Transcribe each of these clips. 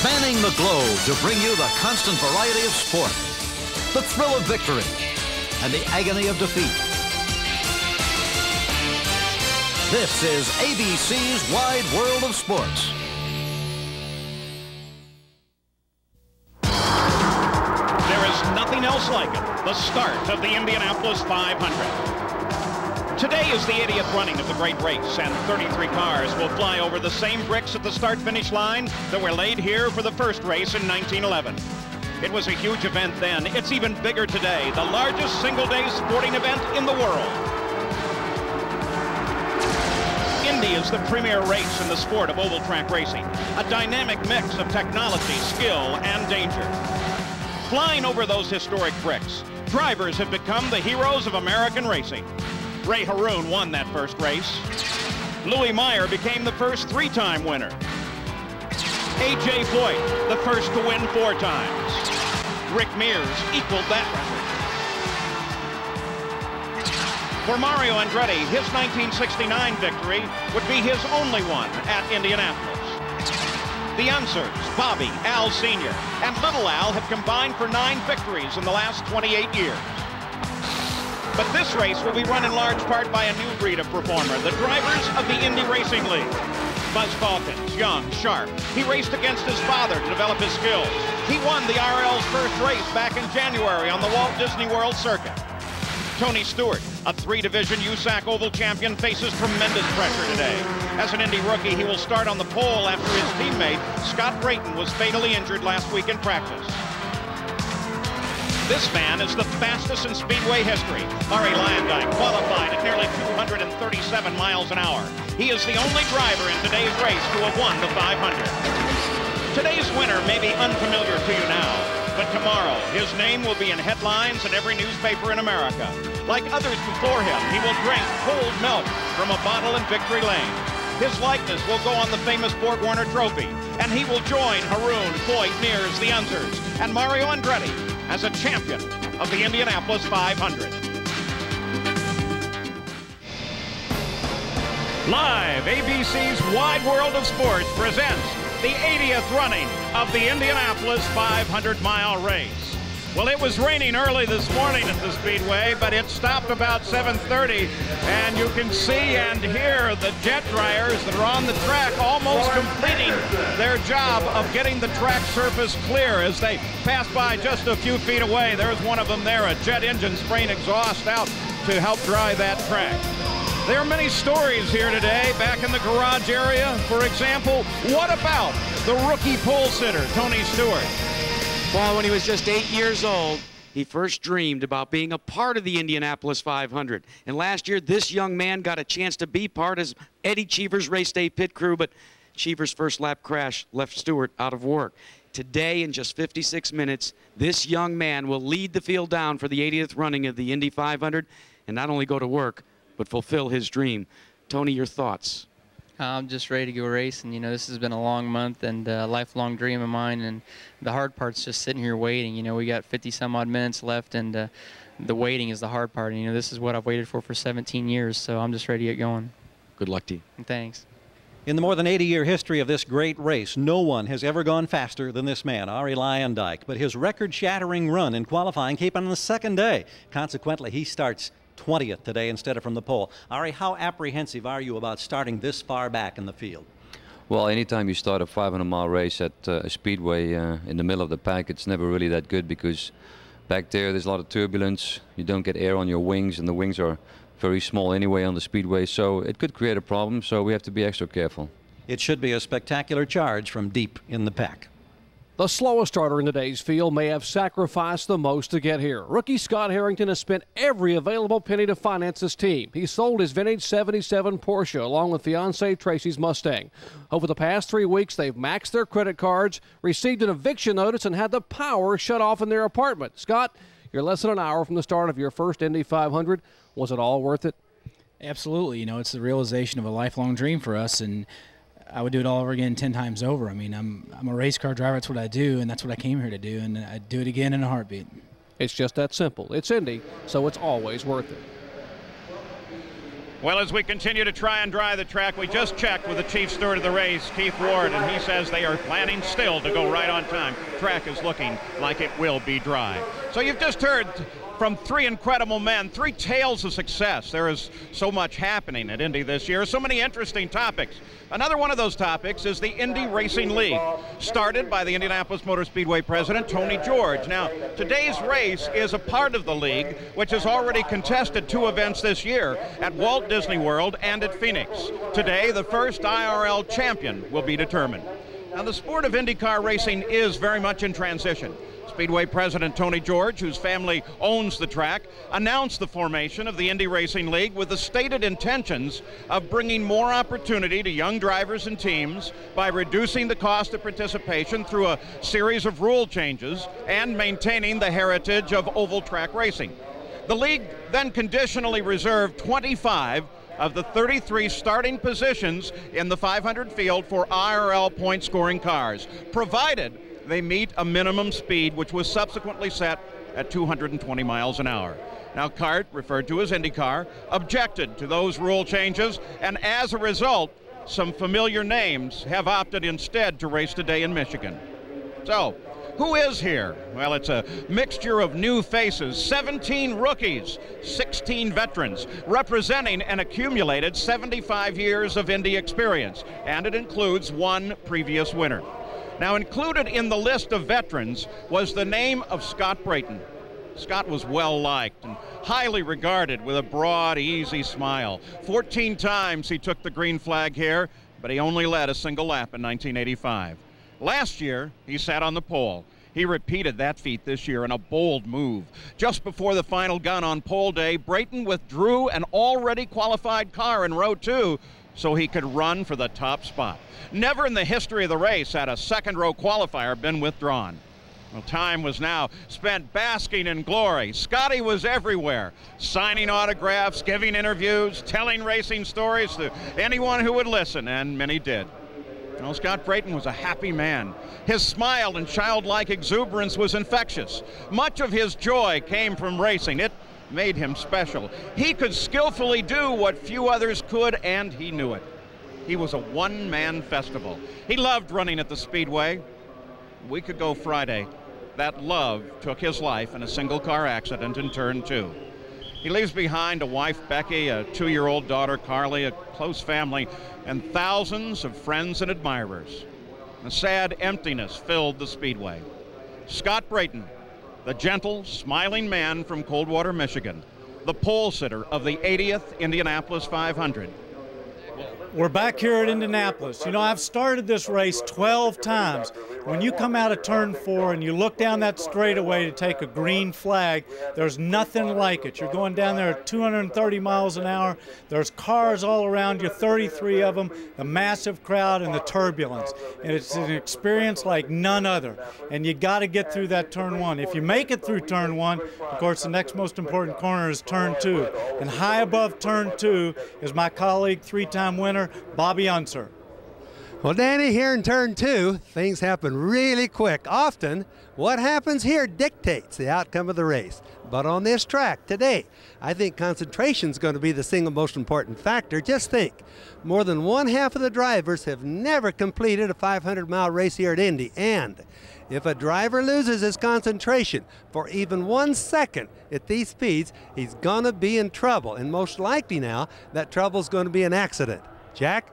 spanning the globe to bring you the constant variety of sport, the thrill of victory, and the agony of defeat. This is ABC's Wide World of Sports. There is nothing else like it, the start of the Indianapolis 500. Today is the 80th running of the great race, and 33 cars will fly over the same bricks at the start-finish line that were laid here for the first race in 1911. It was a huge event then. It's even bigger today, the largest single-day sporting event in the world. Indy is the premier race in the sport of oval track racing, a dynamic mix of technology, skill, and danger. Flying over those historic bricks, drivers have become the heroes of American racing. Ray Haroon won that first race. Louis Meyer became the first three-time winner. A.J. Foyt, the first to win 4 times. Rick Mears equaled that record. For Mario Andretti, his 1969 victory would be his only one at Indianapolis. The Unsers, Bobby, Al Sr., and Little Al have combined for 9 victories in the last 28 years. But this race will be run in large part by a new breed of performer, the drivers of the Indy Racing League. Buzz Falkins, young, sharp. He raced against his father to develop his skills. He won the RL's first race back in January on the Walt Disney World circuit. Tony Stewart, a 3-division USAC Oval champion, faces tremendous pressure today. As an Indy rookie, he will start on the pole after his teammate, Scott Brayton, was fatally injured last week in practice. This man is the fastest in Speedway history. Arie Luyendyk qualified at nearly 237 miles an hour. He is the only driver in today's race to have won the 500. Today's winner may be unfamiliar to you now, but tomorrow his name will be in headlines in every newspaper in America. Like others before him, he will drink cold milk from a bottle in Victory Lane. His likeness will go on the famous Borg Warner Trophy, and he will join Haroon, Foyt, Mears, the Unsers, and Mario Andretti as a champion of the Indianapolis 500. Live, ABC's Wide World of Sports presents the 80th running of the Indianapolis 500-mile race. Well, it was raining early this morning at the Speedway, but it stopped about 7:30, and you can see and hear the jet dryers that are on the track almost completing their job of getting the track surface clear as they pass by just a few feet away. There's one of them there, a jet engine spraying exhaust out to help dry that track. There are many stories here today back in the garage area. For example, what about the rookie pole sitter, Tony Stewart? Well, when he was just 8 years old, he first dreamed about being a part of the Indianapolis 500. And last year, this young man got a chance to be part of Eddie Cheever's race day pit crew, but Cheever's first lap crash left Stewart out of work. Today, in just 56 minutes, this young man will lead the field down for the 80th running of the Indy 500 and not only go to work, but fulfill his dream. Tony, your thoughts? I'm just ready to go racing. You know, this has been a long month and a lifelong dream of mine, and the hard part's just sitting here waiting. You know, we got 50-some-odd minutes left, and the waiting is the hard part. And, you know, this is what I've waited for 17 years, so I'm just ready to get going. Good luck to you. And thanks. In the more than 80-year history of this great race, no one has ever gone faster than this man, Arie Luyendyk. But his record-shattering run in qualifying came on the second day. Consequently, he starts 20th today instead of from the pole. Arie, how apprehensive are you about starting this far back in the field? Well, anytime you start a 500-mile race at a speedway in the middle of the pack, it's never really that good because back there's a lot of turbulence. You don't get air on your wings, and the wings are very small anyway on the speedway, so it could create a problem, so we have to be extra careful. It should be a spectacular charge from deep in the pack. The slowest starter in today's field may have sacrificed the most to get here. Rookie Scott Harrington has spent every available penny to finance his team. He sold his vintage 77 Porsche along with fiancee Tracy's Mustang. Over the past 3 weeks, they've maxed their credit cards, received an eviction notice, and had the power shut off in their apartment. Scott, you're less than an hour from the start of your first Indy 500. Was it all worth it? Absolutely. You know, it's the realization of a lifelong dream for us, and I would do it all over again 10 times over. I mean, I'm a race car driver. That's what I do, and that's what I came here to do, and I'd do it again in a heartbeat. It's just that simple. It's Indy, so it's always worth it. Well, as we continue to try and dry the track, we just checked with the chief steward of the race, Keith Ward, and he says they are planning still to go right on time. Track is looking like it will be dry. So you've just heard from three incredible men, three tales of success. There is so much happening at Indy this year, so many interesting topics. Another one of those topics is the Indy Racing League, started by the Indianapolis Motor Speedway president, Tony George. Now, today's race is a part of the league, which has already contested 2 events this year at Walt Disney World and at Phoenix. Today, the first IRL champion will be determined. Now, the sport of IndyCar racing is very much in transition. Speedway president Tony George, whose family owns the track, announced the formation of the Indy Racing League with the stated intentions of bringing more opportunity to young drivers and teams by reducing the cost of participation through a series of rule changes and maintaining the heritage of oval track racing. The league then conditionally reserved 25 of the 33 starting positions in the 500 field for IRL point scoring cars, provided they meet a minimum speed which was subsequently set at 220 miles an hour. Now, CART, referred to as IndyCar, objected to those rule changes, and as a result, some familiar names have opted instead to race today in Michigan. So, who is here? Well, it's a mixture of new faces, 17 rookies, 16 veterans, representing an accumulated 75 years of Indy experience, and it includes 1 previous winner. Now, included in the list of veterans was the name of Scott Dixon. Scott was well-liked and highly regarded with a broad, easy smile. 14 times he took the green flag here, but he only led a single lap in 1985. Last year, he sat on the pole. He repeated that feat this year in a bold move. Just before the final gun on pole day, Brayton withdrew an already qualified car in row 2 so he could run for the top spot. Never in the history of the race had a second-row qualifier been withdrawn. Well, time was now spent basking in glory. Scotty was everywhere, signing autographs, giving interviews, telling racing stories to anyone who would listen, and many did. Well, Scott Dixon was a happy man. His smile and childlike exuberance was infectious. Much of his joy came from racing. It made him special. He could skillfully do what few others could, and he knew it. He was a one-man festival. He loved running at the Speedway. A week ago Friday, that love took his life in a single-car accident in turn 2. He leaves behind a wife, Becky, a 2-year-old daughter, Carly, a close family, and thousands of friends and admirers. A sad emptiness filled the Speedway. Scott Dixon, the gentle, smiling man from Coldwater, Michigan, the pole sitter of the 80th Indianapolis 500. We're back here at Indianapolis. You know, I've started this race 12 times. When you come out of turn 4 and you look down that straightaway to take a green flag, there's nothing like it. You're going down there at 230 miles an hour. There's cars all around you, 33 of them, the massive crowd and the turbulence. And it's an experience like none other. And you got to get through that turn 1. If you make it through turn 1, of course, the next most important corner is turn 2. And high above turn 2 is my colleague, 3-time winner, Bobby Unser. Well, Danny, here in turn 2, things happen really quick. Often, what happens here dictates the outcome of the race. But on this track today, I think concentration is going to be the single most important factor. Just think, more than 1/2 of the drivers have never completed a 500-mile race here at Indy. And if a driver loses his concentration for even 1 second at these speeds, he's going to be in trouble. And most likely now, that trouble is going to be an accident. Jack?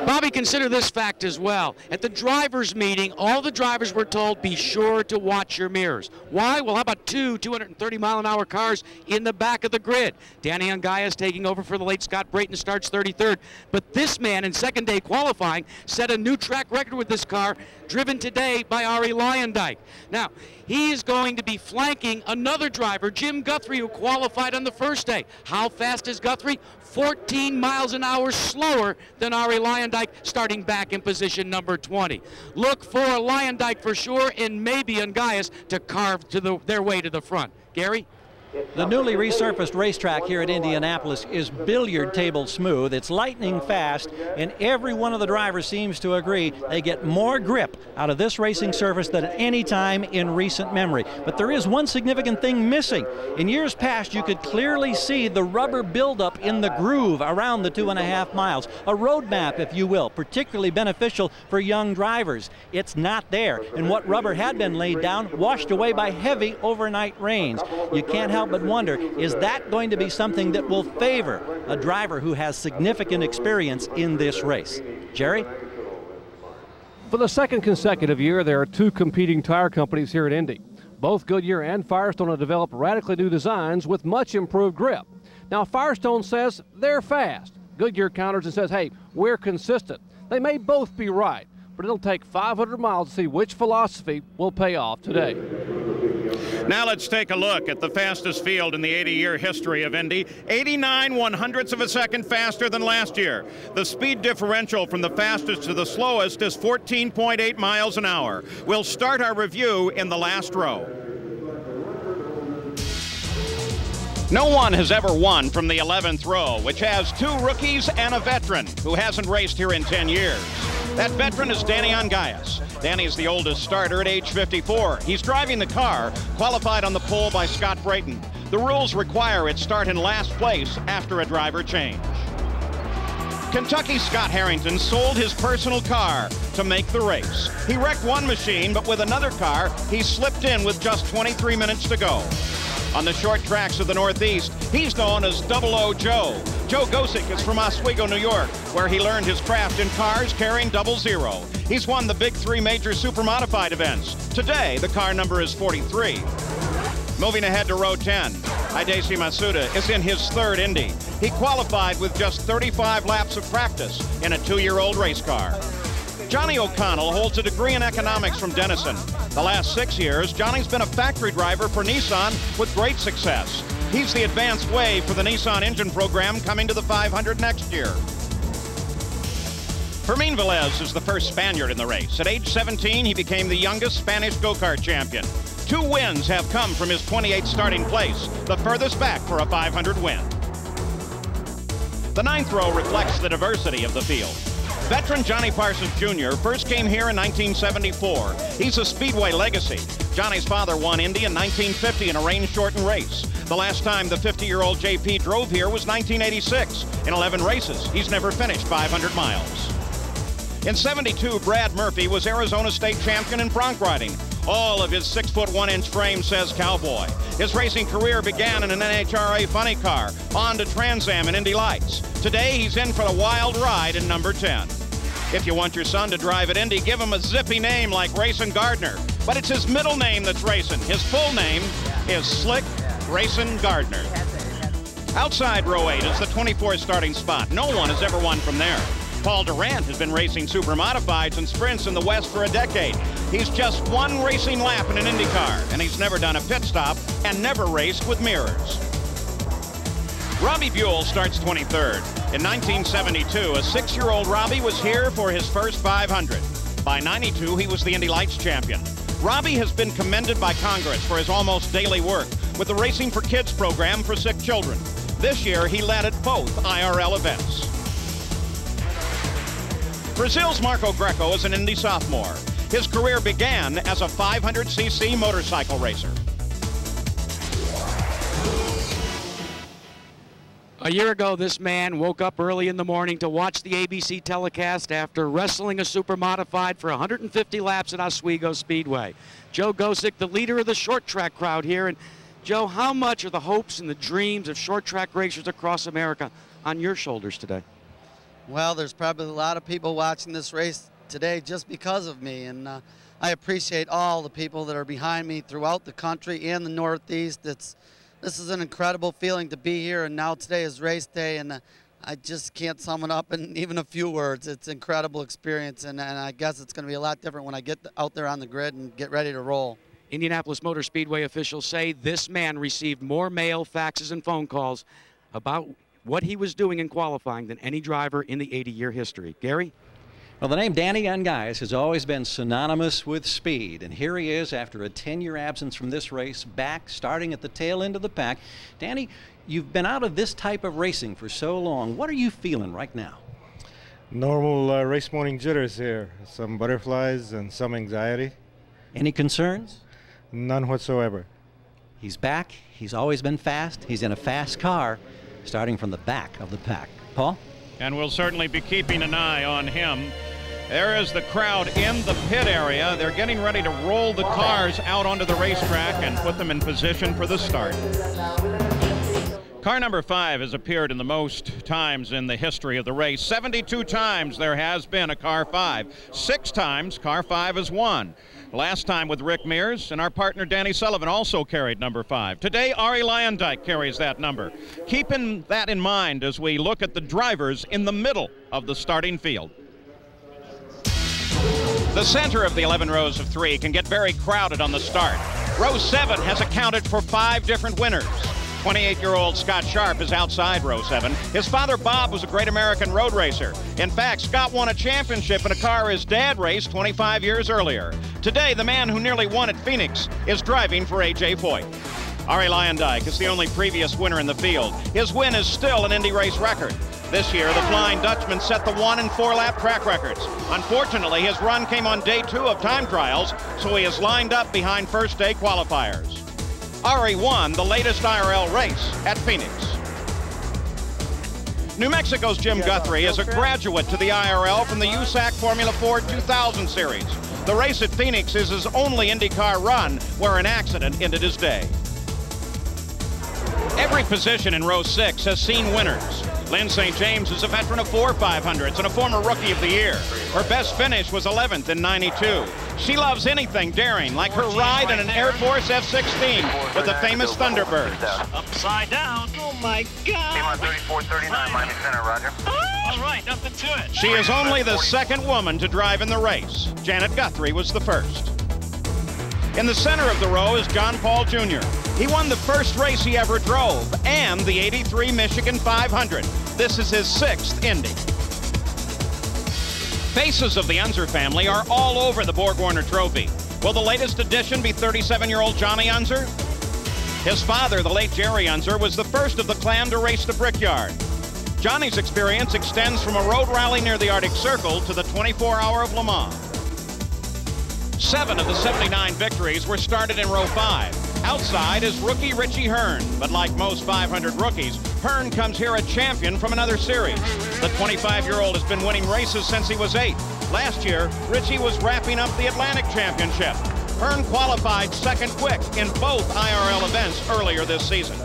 Bobby, consider this fact as well. At the drivers' meeting, all the drivers were told, be sure to watch your mirrors. Why? Well, how about 230-mile-an-hour cars in the back of the grid? Danny Ungaia's taking over for the late Scott Dixon, starts 33rd. But this man in second-day qualifying set a new track record with this car, driven today by Arie Luyendyk. Now, he is going to be flanking another driver, Jim Guthrie, who qualified on the first day. How fast is Guthrie? 14 miles an hour slower than Arie Luyendyk, starting back in position number 20. Look for Luyendyk for sure, and maybe Ungaia's to carve to their way to the front. Gary? The newly resurfaced racetrack here at Indianapolis is billiard table smooth. It's lightning fast, and every one of the drivers seems to agree they get more grip out of this racing surface than at any time in recent memory. But there is one significant thing missing. In years past, you could clearly see the rubber buildup in the groove around the 2.5 miles. A road map, if you will, particularly beneficial for young drivers. It's not there, and what rubber had been laid down washed away by heavy overnight rains. You can't help but wonder, is that going to be something that will favor a driver who has significant experience in this race? Jerry? For the second consecutive year, there are two competing tire companies here at Indy. Both Goodyear and Firestone have developed radically new designs with much improved grip. Now, Firestone says they're fast. Goodyear counters and says, hey, we're consistent. They may both be right, but it'll take 500 miles to see which philosophy will pay off today. Now let's take a look at the fastest field in the 80-year history of Indy. 89 100ths of a second faster than last year. The speed differential from the fastest to the slowest is 14.8 miles an hour. We'll start our review in the last row. No one has ever won from the 11th row, which has two rookies and a veteran who hasn't raced here in 10 years. That veteran is Danny Ongayas. Danny's the oldest starter at age 54. He's driving the car, qualified on the pole by Scott Brayton. The rules require it start in last place after a driver change. Kentucky's Scott Harrington sold his personal car to make the race. He wrecked one machine, but with another car, he slipped in with just 23 minutes to go. On the short tracks of the Northeast, he's known as 00 Joe. Joe Gosick is from Oswego, New York, where he learned his craft in cars carrying 00. He's won the big three major super modified events. Today, the car number is 43. Moving ahead to row 10, Hidesi Masuda is in his third Indy. He qualified with just 35 laps of practice in a 2-year-old race car. Johnny O'Connell holds a degree in economics from Denison. The last 6 years, Johnny's been a factory driver for Nissan with great success. He's the advanced wave for the Nissan engine program coming to the 500 next year. Fermin Velez is the first Spaniard in the race. At age 17, he became the youngest Spanish go-kart champion. 2 wins have come from his 28th starting place, the furthest back for a 500 win. The 9th row reflects the diversity of the field. Veteran Johnny Parsons Jr. first came here in 1974. He's a Speedway legacy. Johnny's father won Indy in 1950 in a rain-shortened race. The last time the 50-year-old JP drove here was 1986. In 11 races, he's never finished 500 miles. In 72, Brad Murphy was Arizona State champion in bronc riding. All of his 6'1" frame says cowboy. His racing career began in an NHRA funny car, on to Trans Am and Indy Lights. Today, he's in for a wild ride in number 10. If you want your son to drive at Indy, give him a zippy name like Racing Gardner. But it's his middle name that's racing. His full name is Slick Racing Gardner. Outside row 8 is the 24th starting spot. No one has ever won from there. Paul Durant has been racing super modifieds and sprints in the West for a decade. He's just one racing lap in an IndyCar, and he's never done a pit stop and never raced with mirrors. Robbie Buell starts 23rd. In 1972, a 6-year-old Robbie was here for his first 500. By 92, he was the Indy Lights champion. Robbie has been commended by Congress for his almost daily work with the Racing for Kids program for sick children. This year, he led at both IRL events. Brazil's Marco Greco is an Indy sophomore. His career began as a 500cc motorcycle racer. A year ago, this man woke up early in the morning to watch the ABC telecast after wrestling a super modified for 150 laps at Oswego Speedway. Joe Gosick, the leader of the short track crowd here. And Joe, how much are the hopes and the dreams of short track racers across America on your shoulders today? Well, there's probably a lot of people watching this race today just because of me, and I appreciate all the people that are behind me throughout the country and the Northeast. This is an incredible feeling to be here, and now today is race day, and I just can't sum it up in even a few words. It's an incredible experience, and I guess it's going to be a lot different when I get out there on the grid and get ready to roll. Indianapolis Motor Speedway officials say this man received more mail, faxes, and phone calls about what he was doing in qualifying than any driver in the 80-year history. Gary? Well, the name Danny Ungais has always been synonymous with speed, and here he is after a 10-year absence from this race, back starting at the tail end of the pack. Danny, you've been out of this type of racing for so long. What are you feeling right now? Normal race morning jitters here, some butterflies and some anxiety. Any concerns? None whatsoever. He's back. He's always been fast. He's in a fast car, starting from the back of the pack. Paul? And we'll certainly be keeping an eye on him. There is the crowd in the pit area. They're getting ready to roll the cars out onto the racetrack and put them in position for the start. Car number 5 has appeared in the most times in the history of the race. 72 times there has been a car 5. 6 times car 5 has won. Last time with Rick Mears, and our partner Danny Sullivan also carried number 5. Today, Arie Luyendyk carries that number. Keeping that in mind as we look at the drivers in the middle of the starting field. The center of the 11 rows of 3 can get very crowded on the start. Row 7 has accounted for 5 different winners. 28-year-old Scott Sharp is outside row 7. His father, Bob, was a great American road racer. In fact, Scott won a championship in a car his dad raced 25 years earlier. Today, the man who nearly won at Phoenix is driving for A.J. Foyt. Arie Luyendyk is the only previous winner in the field. His win is still an Indy race record. This year, the Flying Dutchman set the 1- and 4-lap track records. Unfortunately, his run came on day 2 of time trials, so he is lined up behind first-day qualifiers. Arie won the latest IRL race at Phoenix. New Mexico's Jim Guthrie is a graduate to the IRL from the USAC Formula Ford 2000 series. The race at Phoenix is his only IndyCar run where an accident ended his day. Every position in row 6 has seen winners. Lynn St. James is a veteran of 4 500s and a former Rookie of the Year. Her best finish was 11th in '92. She loves anything daring, like her ride in an Air Force F-16 with the famous Thunderbirds. Upside down. Oh my God. 3439 Miami Center, Roger. All right, nothing to it. She is only the second woman to drive in the race. Janet Guthrie was the first. In the center of the row is John Paul Jr. He won the first race he ever drove and the '83 Michigan 500. This is his 6th Indy. Faces of the Unser family are all over the Borg Warner Trophy. Will the latest addition be 37-year-old Johnny Unser? His father, the late Jerry Unser, was the first of the clan to race the Brickyard. Johnny's experience extends from a road rally near the Arctic Circle to the 24-hour of Le Mans. 7 of the 79 victories were started in row 5. Outside is rookie Richie Hearn, but like most 500 rookies, Hearn comes here a champion from another series. The 25-year-old has been winning races since he was 8. Last year, Richie was wrapping up the Atlantic Championship. Hearn qualified second quick in both IRL events earlier this season.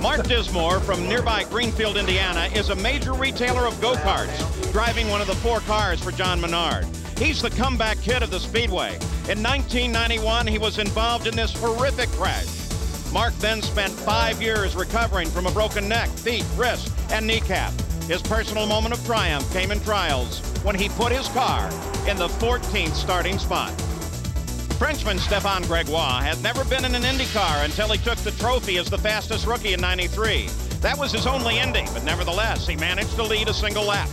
Mark Dismore from nearby Greenfield, Indiana, is a major retailer of go-karts, driving one of the 4 cars for John Menard. He's the comeback kid of the Speedway. In 1991, he was involved in this horrific crash. Mark then spent 5 years recovering from a broken neck, feet, wrist, and kneecap. His personal moment of triumph came in trials when he put his car in the 14th starting spot. Frenchman Stéphane Grégoire had never been in an IndyCar until he took the trophy as the fastest rookie in '93. That was his only Indy, but nevertheless, he managed to lead a single lap.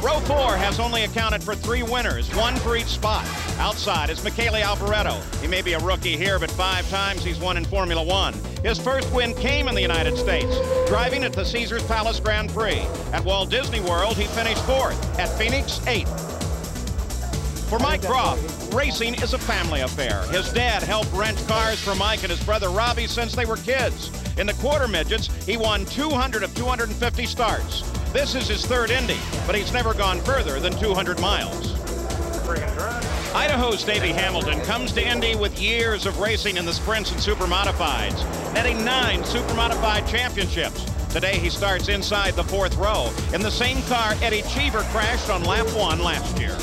Row 4 has only accounted for 3 winners, 1 for each spot. Outside is Michele Alboreto. He may be a rookie here, but 5 times he's won in Formula One. His first win came in the United States, driving at the Caesars Palace Grand Prix. At Walt Disney World, he finished 4th. At Phoenix, 8th. For Mike Groff, racing is a family affair. His dad helped rent cars for Mike and his brother Robbie since they were kids. In the quarter midgets, he won 200 of 250 starts. This is his 3rd Indy, but he's never gone further than 200 miles. Idaho's Davey Hamilton comes to Indy with years of racing in the sprints and supermodifieds, netting 9 supermodified championships. Today he starts inside the 4th row in the same car Eddie Cheever crashed on lap 1 last year.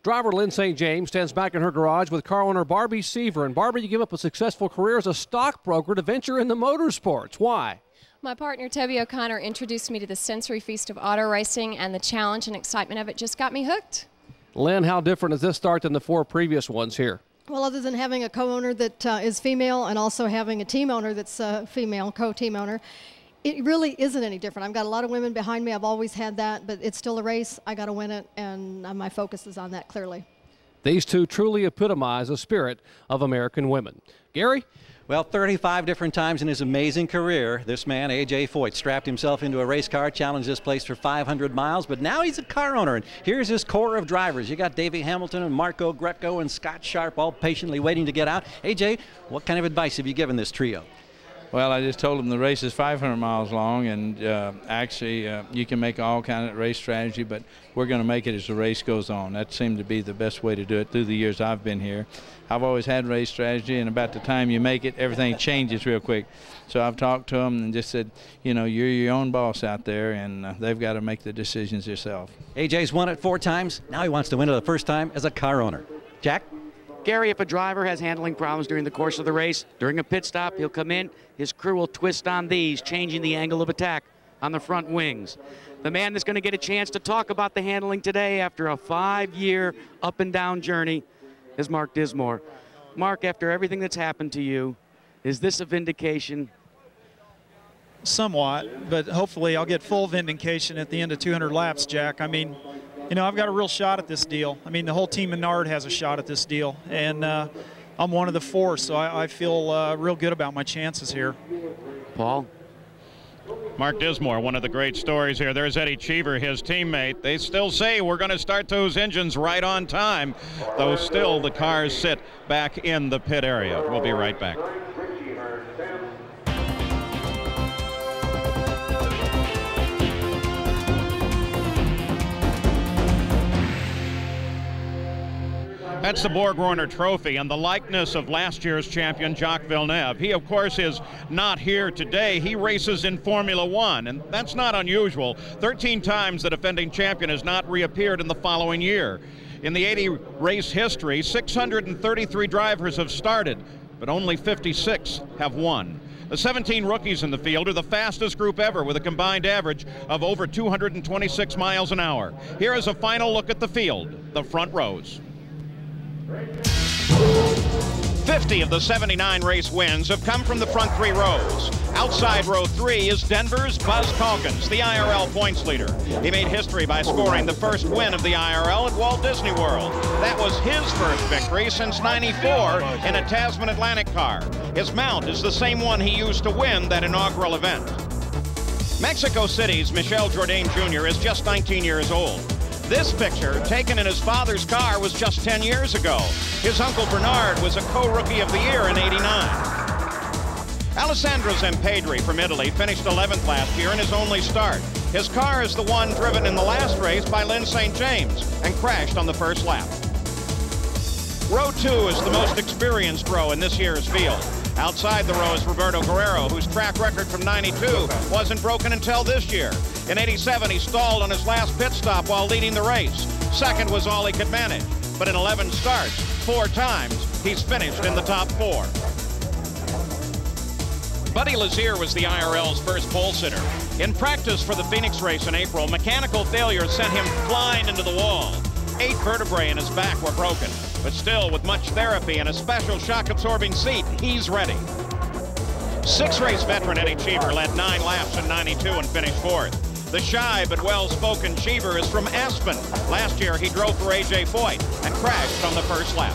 Driver Lynn St. James stands back in her garage with car owner Barbie Seaver. And Barbie, you give up a successful career as a stockbroker to venture into motorsports. Why? My partner, Toby O'Connor, introduced me to the sensory feast of auto racing, and the challenge and excitement of it just got me hooked. Lynn, how different is this start than the 4 previous ones here? Well, other than having a co-owner that is female and also having a team owner that's female, co-team owner, It really isn't any different. I've got a lot of women behind me. I've always had that, but it's still a race. I got to win it, and my focus is on that clearly. These two truly epitomize the spirit of American women. Gary? Well, 35 different times in his amazing career, this man, A.J. Foyt, strapped himself into a race car, challenged this place for 500 miles, but now he's a car owner, and here's his core of drivers. You got Davey Hamilton and Marco Greco and Scott Sharp all patiently waiting to get out. A.J., what kind of advice have you given this trio? Well, I just told them the race is 500 miles long, and actually you can make all kind of race strategy, but we're going to make it as the race goes on. That seemed to be the best way to do it through the years I've been here. I've always had race strategy, and about the time you make it, everything changes real quick. So I've talked to them and just said, you know, you're your own boss out there, and they've got to make the decisions yourself. AJ's won it 4 times. Now he wants to win it the first time as a car owner. Jack? Gary, if a driver has handling problems during the course of the race, during a pit stop, he'll come in, his crew will twist on these, changing the angle of attack on the front wings. The man that's going to get a chance to talk about the handling today after a 5-year up and down journey is Mark Dismore. Mark, after everything that's happened to you, is this a vindication? Somewhat, but hopefully I'll get full vindication at the end of 200 laps, Jack. I mean, you know, I've got a real shot at this deal. I mean, the whole team Menard has a shot at this deal, and I'm one of the 4, so I feel real good about my chances here. Paul? Mark Dismore, one of the great stories here. There's Eddie Cheever, his teammate. They still say we're going to start those engines right on time, though still the cars sit back in the pit area. We'll be right back. That's the Borg-Warner Trophy and the likeness of last year's champion Jacques Villeneuve. He, of course, is not here today. He races in Formula One, and that's not unusual. 13 times the defending champion has not reappeared in the following year. In the 80-race history, 633 drivers have started, but only 56 have won. The 17 rookies in the field are the fastest group ever, with a combined average of over 226 miles an hour. Here is a final look at the field, the front rows. 50 of the 79 race wins have come from the front 3 rows. Outside row 3 is Denver's Buzz Calkins, the IRL points leader. He made history by scoring the first win of the IRL at Walt Disney World. That was his first victory since '94 in a Tasman Atlantic car. His mount is the same one he used to win that inaugural event. Mexico City's Michel Jourdain Jr. is just 19 years old. This picture, taken in his father's car, was just 10 years ago. His uncle Bernard was a co-rookie of the year in '89. Alessandro Zampedri from Italy finished 11th last year in his only start. His car is the one driven in the last race by Lynn St. James and crashed on the first lap. Row 2 is the most experienced row in this year's field. Outside the row is Roberto Guerrero, whose track record from '92 wasn't broken until this year. In '87, he stalled on his last pit stop while leading the race. Second was all he could manage. But in 11 starts, 4 times, he's finished in the top 4. Buddy Lazier was the IRL's first pole sitter. In practice for the Phoenix race in April, mechanical failure sent him flying into the wall. 8 vertebrae in his back were broken. But still, with much therapy and a special shock-absorbing seat, he's ready. 6-race veteran Eddie Cheever led 9 laps in '92 and finished 4th. The shy but well-spoken Cheever is from Aspen. Last year, he drove for A.J. Foyt and crashed on the first lap.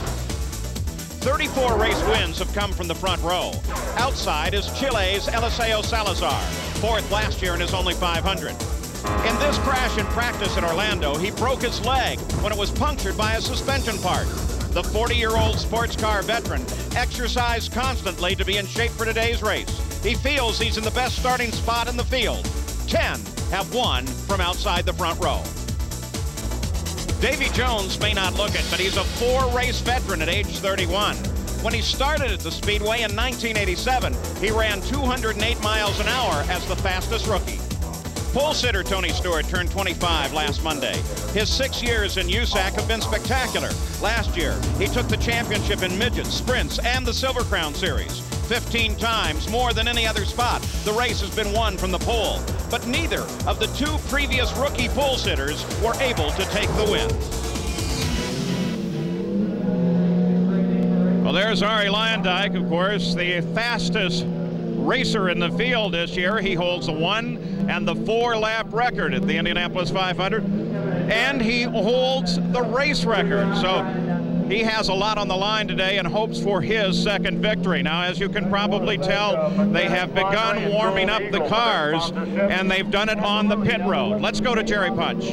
34 race wins have come from the front row. Outside is Chile's Eliseo Salazar, 4th last year in his only 500. In this crash in practice in Orlando, he broke his leg when it was punctured by a suspension part. The 40-year-old sports car veteran exercised constantly to be in shape for today's race. He feels he's in the best starting spot in the field. 10 have won from outside the front row. Davy Jones may not look it, but he's a 4-race veteran at age 31. When he started at the Speedway in 1987, he ran 208 miles an hour as the fastest rookie. Pole sitter Tony Stewart turned 25 last Monday. His 6 years in USAC have been spectacular. Last year, he took the championship in midgets, sprints, and the Silver Crown Series. 15 times, more than any other spot, the race has been won from the pole. But neither of the 2 previous rookie pole sitters were able to take the win. Well, there's Arie Luyendyk, of course, the fastest racer in the field this year. He holds the 1 and the 4 lap record at the Indianapolis 500, and he holds the race record. So he has a lot on the line today and hopes for his second victory. Now, as you can probably tell, they have begun warming up the cars, and they've done it on the pit road. Let's go to Jerry Punch.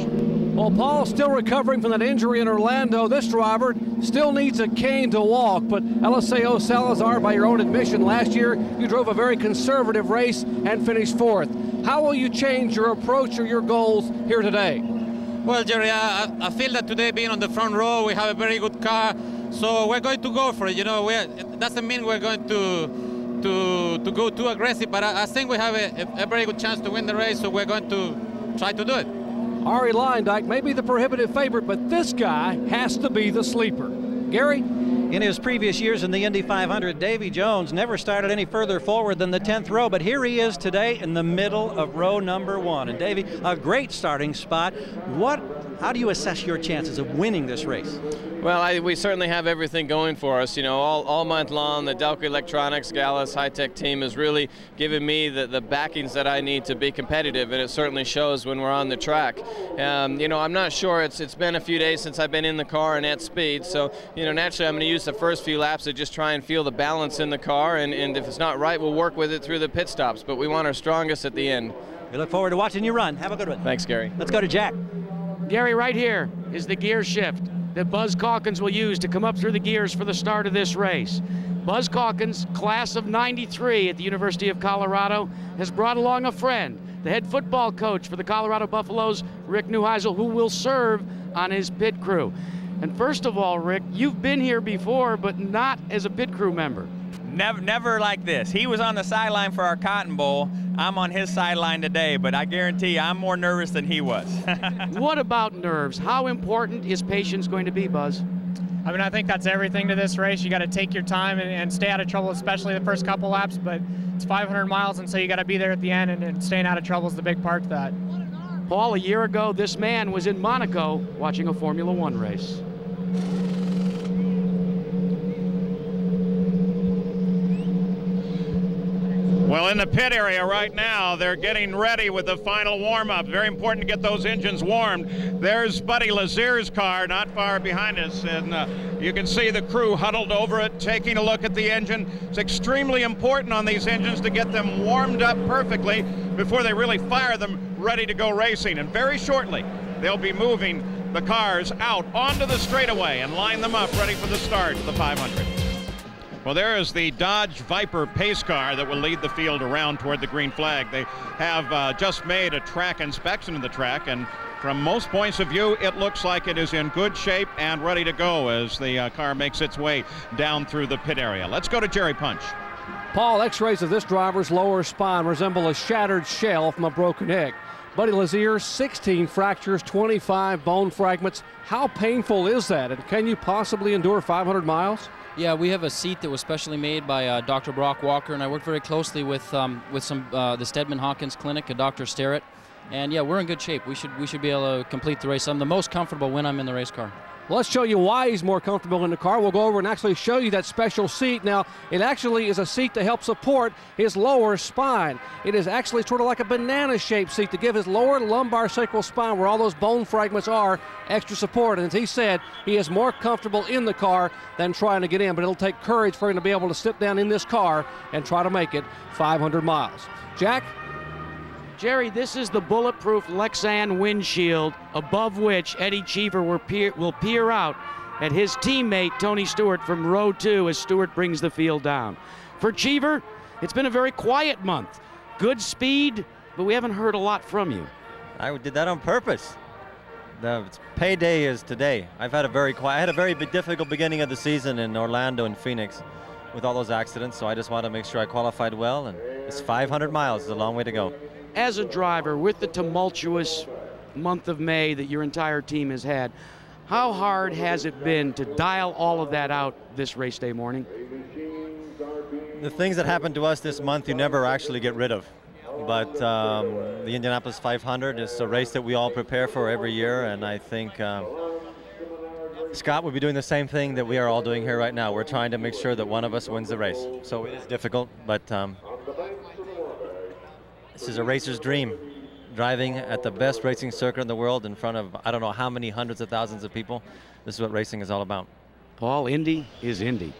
Well, Paul's still recovering from that injury in Orlando. This driver still needs a cane to walk, but Eliseo Salazar, by your own admission, last year you drove a very conservative race and finished 4th. How will you change your approach or your goals here today? Well, Jerry, I feel that today, being on the front row, we have a very good car, so we're going to go for it. You know, it doesn't mean we're going to go too aggressive, but I think we have a very good chance to win the race, so we're going to try to do it. Arie Luyendyk may be the prohibitive favorite, but this guy has to be the sleeper. Gary? In his previous years in the Indy 500, Davy Jones never started any further forward than the 10th row, but here he is today in the middle of row number 1. And Davy, a great starting spot. How do you assess your chances of winning this race? Well, we certainly have everything going for us. You know, all month long, the Delco Electronics Gallus high-tech team has really given me the backings that I need to be competitive, and it certainly shows when we're on the track. You know, I'm not sure. It's been a few days since I've been in the car and at speed, so, you know, naturally I'm going to use the first few laps to just try and feel the balance in the car, and if it's not right, we'll work with it through the pit stops, but we want our strongest at the end. We look forward to watching you run. Have a good one. Thanks, Gary. Let's go to Jack. Gary, right here is the gear shift that Buzz Calkins will use to come up through the gears for the start of this race. Buzz Calkins, class of '93 at the University of Colorado, has brought along a friend, the head football coach for the Colorado Buffaloes, Rick Neuheisel, who will serve on his pit crew. And first of all, Rick, you've been here before, but not as a pit crew member. Never like this. He was on the sideline for our Cotton Bowl. I'm on his sideline today, but I guarantee you I'm more nervous than he was. What about nerves? How important is patience going to be, Buzz? I mean, I think that's everything to this race. You got to take your time and stay out of trouble, especially the first couple laps, but it's 500 miles, and so you got to be there at the end, and staying out of trouble is the big part of that. Paul, a year ago, this man was in Monaco watching a Formula One race. Well, in the pit area right now, they're getting ready with the final warm-up. Very important to get those engines warmed. There's Buddy Lazier's car not far behind us, and you can see the crew huddled over it, taking a look at the engine. It's extremely important on these engines to get them warmed up perfectly before they really fire them ready to go racing. And very shortly, they'll be moving the cars out onto the straightaway and line them up ready for the start of the 500. Well, there is the Dodge Viper pace car that will lead the field around toward the green flag. They have just made a track inspection of the track, and from most points of view, it looks like it is in good shape and ready to go as the car makes its way down through the pit area. Let's go to Jerry Punch. Paul, x-rays of this driver's lower spine resemble a shattered shell from a broken egg. Buddy Lazier, 16 fractures, 25 bone fragments. How painful is that, and can you possibly endure 500 miles? Yeah, we have a seat that was specially made by Dr. Brock Walker, and I worked very closely with the Steadman Hawkins Clinic, Dr. Sterrett, and yeah, we're in good shape. We should be able to complete the race. I'm the most comfortable when I'm in the race car. Well, let's show you why he's more comfortable in the car. We'll go over and actually show you that special seat. Now, it actually is a seat to help support his lower spine. It is actually sort of like a banana-shaped seat to give his lower lumbar sacral spine, where all those bone fragments are, extra support. And as he said, he is more comfortable in the car than trying to get in, but it'll take courage for him to be able to sit down in this car and try to make it 500 miles. Jack? Jerry, this is the bulletproof Lexan windshield above which Eddie Cheever will peer out at his teammate Tony Stewart from row 2 as Stewart brings the field down. For Cheever, it's been a very quiet month. Good speed, but we haven't heard a lot from you. I did that on purpose. The payday is today. I had a very difficult beginning of the season in Orlando and Phoenix with all those accidents, so I just wanted to make sure I qualified well, and it's 500 miles. It's a long way to go. As a driver, with the tumultuous month of May that your entire team has had, how hard has it been to dial all of that out this race day morning? The things that happened to us this month you never actually get rid of. But the Indianapolis 500 is a race that we all prepare for every year, and I think Scott will be doing the same thing that we are all doing here right now. We're trying to make sure that one of us wins the race. So it is difficult, but This is a racer's dream, driving at the best racing circuit in the world in front of I don't know how many hundreds of thousands of people. This is what racing is all about. Paul, Indy is Indy.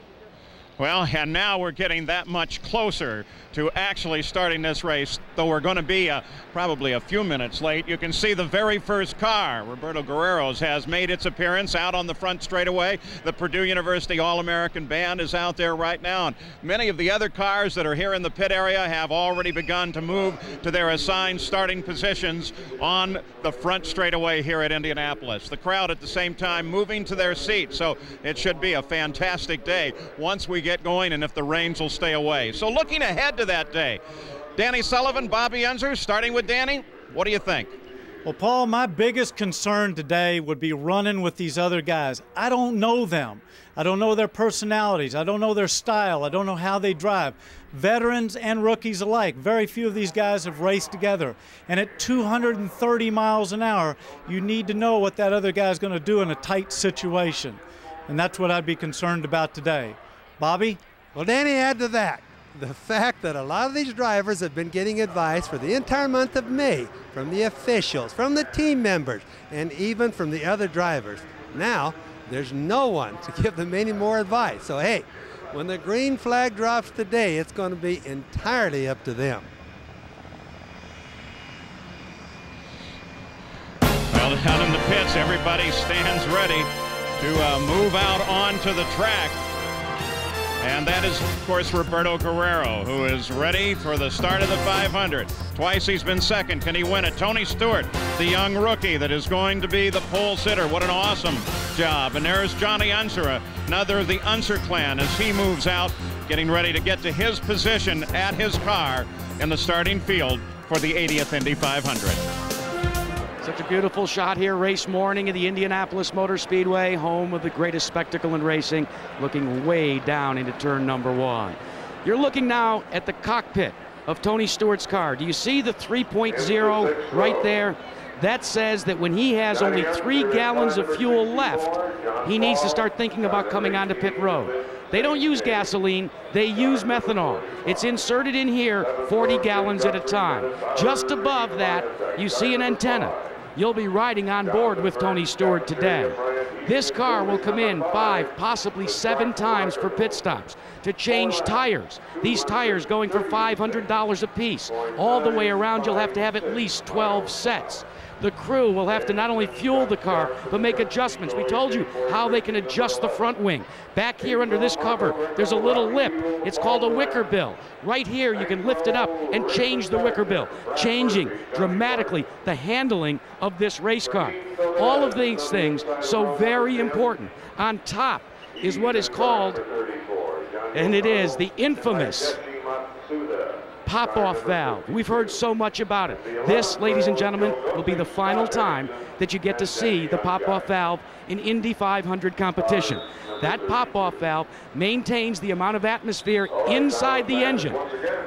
Well, and now we're getting that much closer to actually starting this race, though we're going to be probably a few minutes late. You can see the very first car, Roberto Guerrero's, has made its appearance out on the front straightaway. The Purdue University All-American Band is out there right now, and many of the other cars that are here in the pit area have already begun to move to their assigned starting positions on the front straightaway here at Indianapolis. The crowd at the same time moving to their seats, so it should be a fantastic day once we get going and if the rains will stay away. So looking ahead to that day, Danny Sullivan, Bobby Unser, starting with Danny, what do you think? Well, Paul, my biggest concern today would be running with these other guys. I don't know them. I don't know their personalities. I don't know their style. I don't know how they drive. Veterans and rookies alike, very few of these guys have raced together. And at 230 miles an hour, you need to know what that other guy's going to do in a tight situation. And that's what I'd be concerned about today. Bobby? Well, Danny, add to that the fact that a lot of these drivers have been getting advice for the entire month of May from the officials, from the team members, and even from the other drivers. Now, there's no one to give them any more advice. So, hey, when the green flag drops today, it's going to be entirely up to them. Well, down in the pits, everybody stands ready to move out onto the track. And that is, of course, Roberto Guerrero, who is ready for the start of the 500. Twice he's been second. Can he win it? Tony Stewart, the young rookie that is going to be the pole sitter. What an awesome job. And there's Johnny Unser, another of the Unser clan, as he moves out, getting ready to get to his position at his car in the starting field for the 80th Indy 500. Such a beautiful shot here, race morning at the Indianapolis Motor Speedway, home of the greatest spectacle in racing, looking way down into turn number 1. You're looking now at the cockpit of Tony Stewart's car. Do you see the 3.0 right there? That says that when he has only 3 gallons of fuel left, he needs to start thinking about coming onto pit road. They don't use gasoline, they use methanol. It's inserted in here 40 gallons at a time. Just above that, you see an antenna. You'll be riding on board with Tony Stewart today. This car will come in 5, possibly 7 times for pit stops to change tires. These tires going for $500 a piece. All the way around, you'll have to have at least 12 sets. The crew will have to not only fuel the car, but make adjustments. We told you how they can adjust the front wing. Back here under this cover, there's a little lip. It's called a wicker bill. Right here, you can lift it up and change the wicker bill, changing dramatically the handling of this race car. All of these things so very important. On top is what is called, and it is the infamous pop-off valve. We've heard so much about it. This, ladies and gentlemen, will be the final time that you get to see the pop-off valve in Indy 500 competition. That pop-off valve maintains the amount of atmosphere inside the engine,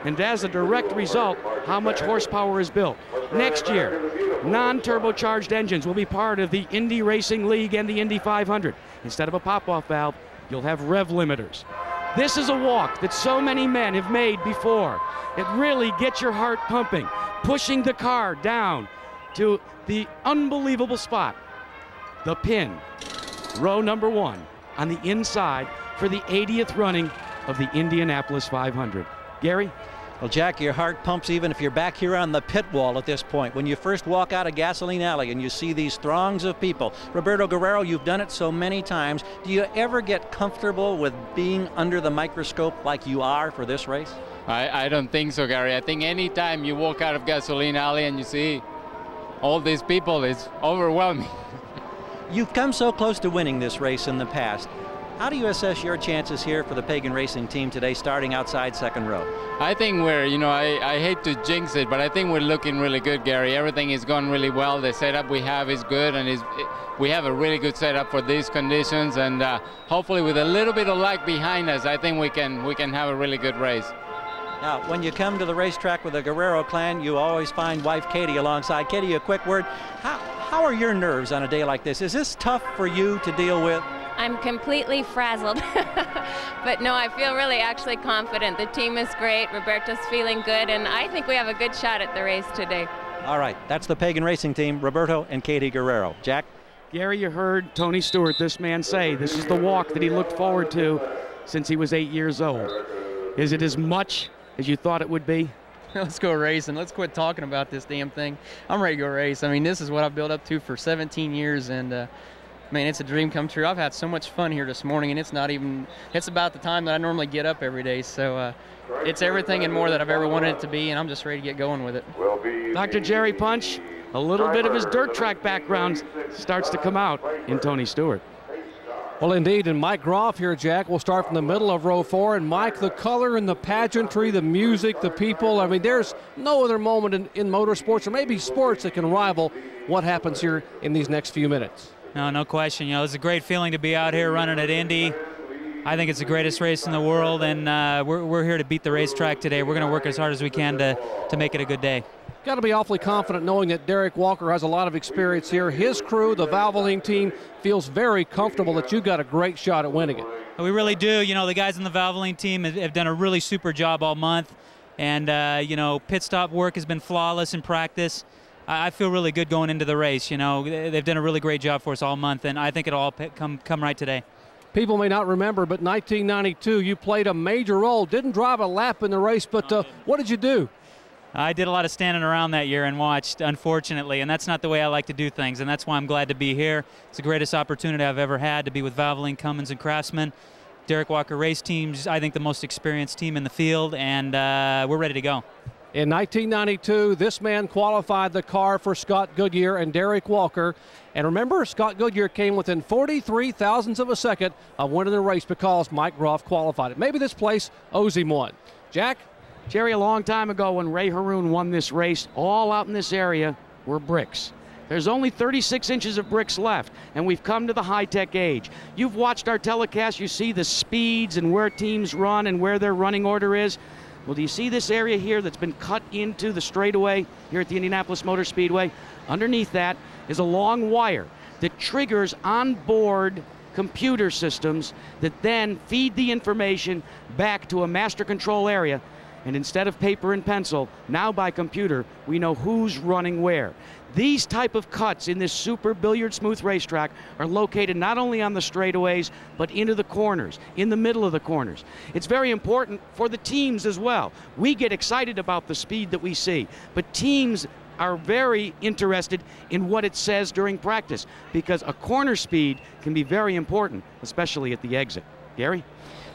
and as a direct result, how much horsepower is built. Next year, non-turbocharged engines will be part of the Indy Racing League and the Indy 500. Instead of a pop-off valve, you'll have rev limiters. This is a walk that so many men have made before. It really gets your heart pumping, pushing the car down to the unbelievable spot, the pin, row number 1 on the inside for the 80th running of the Indianapolis 500. Gary? Well, Jack, your heart pumps even if you're back here on the pit wall at this point. When you first walk out of Gasoline Alley and you see these throngs of people. Roberto Guerrero, you've done it so many times. Do you ever get comfortable with being under the microscope like you are for this race? I don't think so, Gary. I think any time you walk out of Gasoline Alley and you see all these people, it's overwhelming. You've come so close to winning this race in the past. How do you assess your chances here for the Pagan Racing team today, starting outside second row? I think we're, I hate to jinx it, but I think we're looking really good, Gary. Everything is going really well. The setup we have is good, and we have a really good setup for these conditions, and hopefully with a little bit of luck behind us, I think we can have a really good race. Now, when you come to the racetrack with the Guerrero clan, you always find wife Katie alongside. Katie, a quick word. How are your nerves on a day like this? Is this tough for you to deal with? I'm completely frazzled. But no, I feel really actually confident. The team is great. Roberto's feeling good, and I think we have a good shot at the race today. All right, that's the Pagan Racing team, Roberto and Katie Guerrero. Jack? Gary, you heard Tony Stewart, this man, say this is the walk that he looked forward to since he was 8 years old. Is it as much as you thought it would be? Let's go racing. Let's quit talking about this damn thing. I'm ready to go race. I mean, this is what I've built up to for 17 years, and man, it's a dream come true. I've had so much fun here this morning, and it's about the time that I normally get up every day. So it's everything and more that I've ever wanted it to be, and I'm just ready to get going with it. Dr. Jerry Punch, a little bit of his dirt track background starts to come out in Tony Stewart. Well, indeed, and Mike Groff here, Jack, will start from the middle of row 4. And Mike, the color and the pageantry, the music, the people, I mean, there's no other moment in motorsports or maybe sports that can rival what happens here in these next few minutes. No question. You know, it's a great feeling to be out here running at Indy. I think it's the greatest race in the world, and we're here to beat the racetrack today. We're going to work as hard as we can to make it a good day. Got to be awfully confident knowing that Derek Walker has a lot of experience here. His crew, the Valvoline team, feels very comfortable that you've got a great shot at winning it. We really do. You know, the guys on the Valvoline team have done a really super job all month, and you know, pit stop work has been flawless in practice. I feel really good going into the race. You know, they've done a really great job for us all month, and I think it'll all come right today. People may not remember, but 1992, you played a major role. Didn't drive a lap in the race, but what did you do? I did a lot of standing around that year and watched, unfortunately, and that's not the way I like to do things, and that's why I'm glad to be here. It's the greatest opportunity I've ever had to be with Valvoline, Cummins, and Craftsman. Derek Walker race teams, I think the most experienced team in the field, and we're ready to go. In 1992, this man qualified the car for Scott Goodyear and Derek Walker. And remember, Scott Goodyear came within 43 thousandths of a second of winning the race because Mike Groff qualified it. Maybe this place owes him one. Jack? Jerry, a long time ago when Ray Haroon won this race, all out in this area were bricks. There's only 36 inches of bricks left, and we've come to the high-tech age. You've watched our telecast. You see the speeds and where teams run and where their running order is. Well, do you see this area here that's been cut into the straightaway here at the Indianapolis Motor Speedway? Underneath that is a long wire that triggers onboard computer systems that then feed the information back to a master control area. And instead of paper and pencil, now by computer, we know who's running where. These type of cuts in this super billiard smooth racetrack are located not only on the straightaways, but into the corners, in the middle of the corners. It's very important for the teams as well. We get excited about the speed that we see, but teams are very interested in what it says during practice, because a corner speed can be very important, especially at the exit. Gary?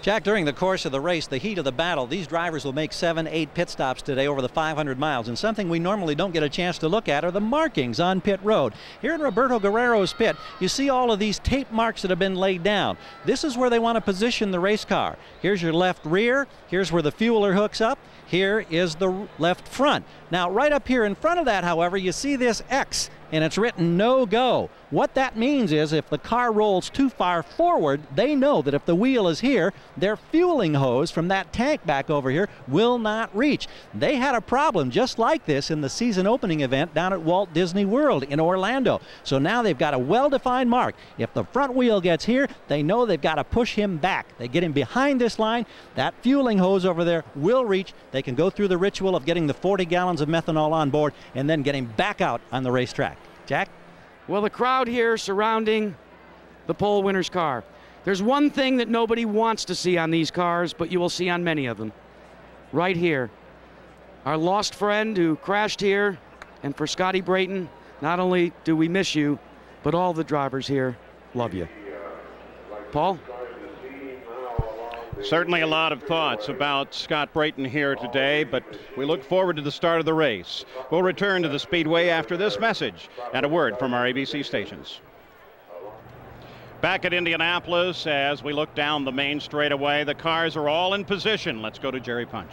Jack, during the course of the race, the heat of the battle, these drivers will make 7, 8 pit stops today over the 500 miles. And something we normally don't get a chance to look at are the markings on pit road. Here in Roberto Guerrero's pit, you see all of these tape marks that have been laid down. This is where they want to position the race car. Here's your left rear. Here's where the fueler hooks up. Here is the left front. Now, right up here in front of that, however, you see this X, and it's written no go. What that means is if the car rolls too far forward, they know that if the wheel is here, their fueling hose from that tank back over here will not reach. They had a problem just like this in the season opening event down at Walt Disney World in Orlando. So now they've got a well-defined mark. If the front wheel gets here, they know they've got to push him back. They get him behind this line. That fueling hose over there will reach. They can go through the ritual of getting the 40 gallons of methanol on board and then get him back out on the racetrack. Jack? Well, the crowd here surrounding the pole winner's car. There's one thing that nobody wants to see on these cars, but you will see on many of them. Right here. Our lost friend who crashed here, and for Scotty Brayton, not only do we miss you, but all the drivers here love you. Paul? Certainly a lot of thoughts about Scott Brayton here today, but we look forward to the start of the race. We'll return to the Speedway after this message and a word from our ABC stations. Back at Indianapolis, as we look down the main straightaway, the cars are all in position. Let's go to Jerry Punch.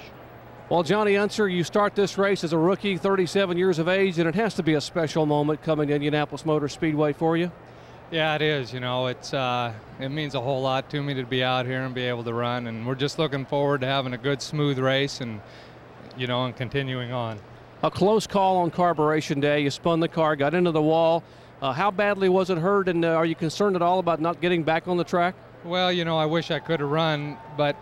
Well, Johnny Unser, you start this race as a rookie, 37 years of age, and it has to be a special moment coming to Indianapolis Motor Speedway for you. Yeah, it is. You know, it means a whole lot to me to be out here and be able to run, and we're just looking forward to having a good, smooth race and, you know, and continuing on. A close call on carburation day. You spun the car, got into the wall. How badly was it hurt, and are you concerned at all about not getting back on the track? Well, you know, I wish I could have run, but,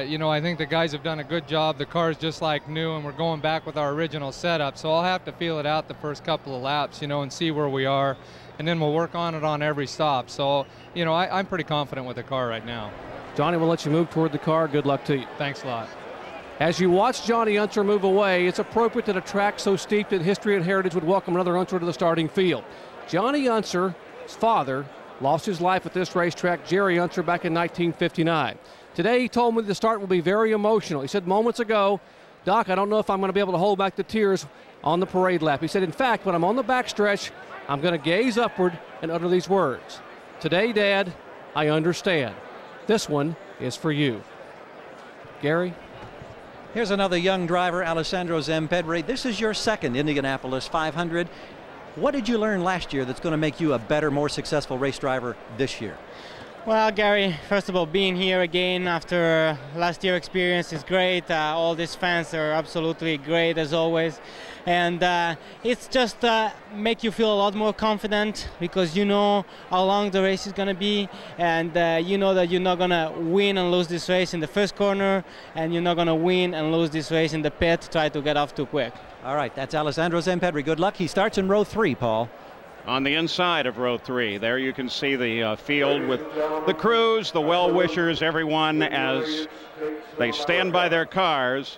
you know, I think the guys have done a good job. The car's just like new, and we're going back with our original setup. So I'll have to feel it out the first couple of laps, you know, and see where we are. And then we'll work on it on every stop. So, you know, I'm pretty confident with the car right now. Johnny, we'll let you move toward the car. Good luck to you. Thanks a lot. As you watch Johnny Unser move away, it's appropriate that a track so steeped in history and heritage would welcome another Unser to the starting field. Johnny Unser's father lost his life at this racetrack, Jerry Unser, back in 1959. Today he told me the start will be very emotional. He said moments ago, Doc, I don't know if I'm going to be able to hold back the tears on the parade lap. He said, in fact, when I'm on the backstretch, I'm going to gaze upward and utter these words. Today, Dad, I understand. This one is for you. Gary? Here's another young driver, Alessandro Zempedri. This is your second Indianapolis 500. What did you learn last year that's going to make you a better, more successful race driver this year? Well, Gary, first of all, being here again after last year's experience is great. All these fans are absolutely great as always. And it's just make you feel a lot more confident because you know how long the race is going to be, and you know that you're not going to win and lose this race in the first corner, and you're not going to win and lose this race in the pit, try to get off too quick. All right, that's Alessandro Zempedri. Good luck. He starts in row 3, Paul. On the inside of row 3, there you can see the field with the crews, the well-wishers, everyone as they stand by their cars.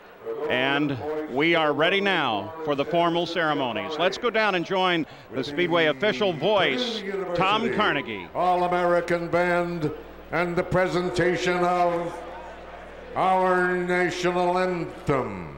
And we are ready now for the formal ceremonies. Let's go down and join the Speedway official voice, Tom Carnegie. All-American Band and the presentation of our national anthem.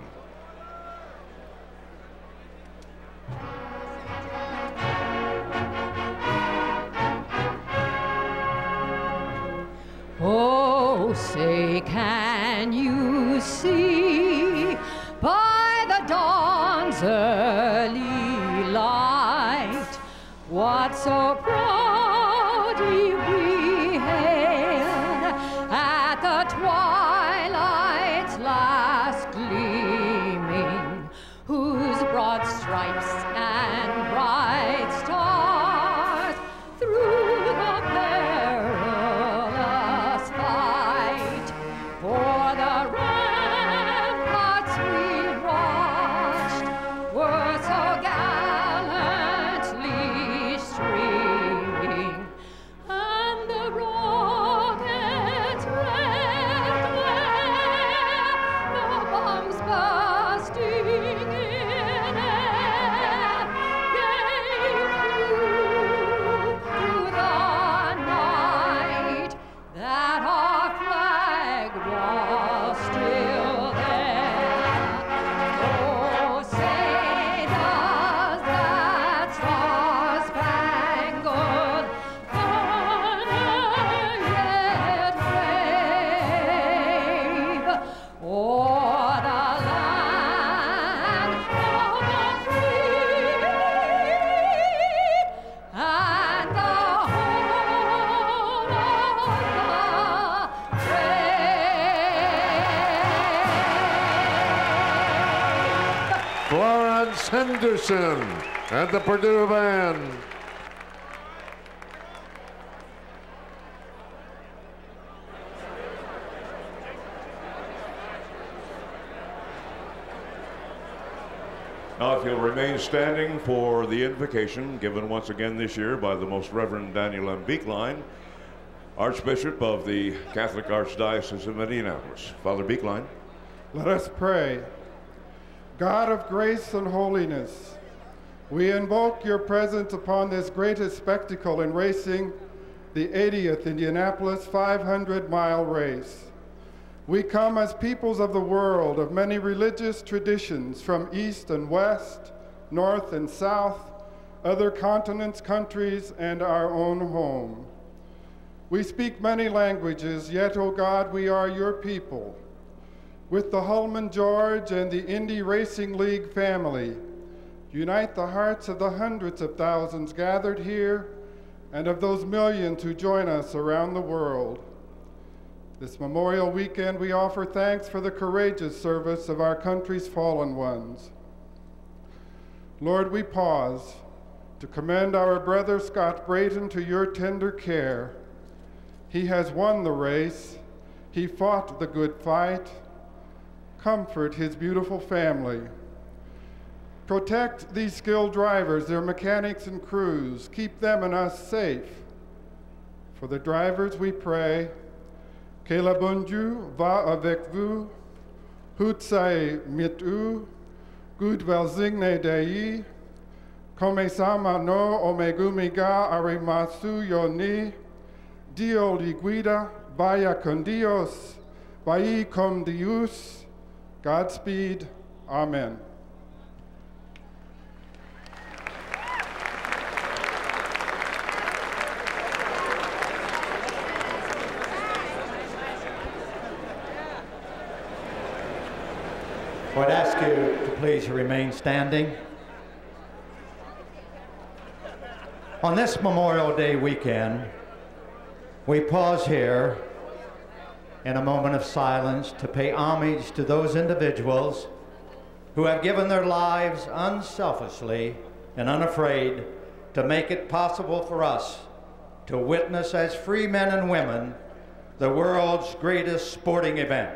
Oh, say, can you see by the dawn's early light what so proudly we hailed at the twilight's last gleaming, whose broad stripes and bright stars through the perilous fight for the ramparts we watched were so gallantly streaming, and the rockets red glare, the bombs bursting in air, gave proof to the night that our flag was still there. Oh, say does that star-spangled banner yet wave o'er the land of the free and the home of the brave? Florence Henderson and the Purdue Band. Now, if you'll remain standing for the invocation given once again this year by the Most Reverend Daniel M. Beekline, Archbishop of the Catholic Archdiocese of Indianapolis. Father Beekline. Let us pray. God of grace and holiness, we invoke your presence upon this greatest spectacle in racing, the 80th Indianapolis 500-mile race. We come as peoples of the world of many religious traditions from east and west, north and south, other continents, countries, and our own home. We speak many languages, yet, O God, we are your people. With the Hulman George and the Indy Racing League family, unite the hearts of the hundreds of thousands gathered here and of those millions who join us around the world. This Memorial Weekend, we offer thanks for the courageous service of our country's fallen ones. Lord, we pause to commend our brother Scott Brayton to your tender care. He has won the race. He fought the good fight. Comfort his beautiful family. Protect these skilled drivers, their mechanics and crews. Keep them and us safe. For the drivers we pray, que la bonne Dieu va avec vous, hut sei mit vous, gut velsigne Dei, come sama no omegumiga arimasu yoni, Dio li guida, vaya con Dios, vai con Dios, Godspeed, Amen. I'd ask you to please remain standing. On this Memorial Day weekend, we pause here in a moment of silence to pay homage to those individuals who have given their lives unselfishly and unafraid to make it possible for us to witness as free men and women the world's greatest sporting event.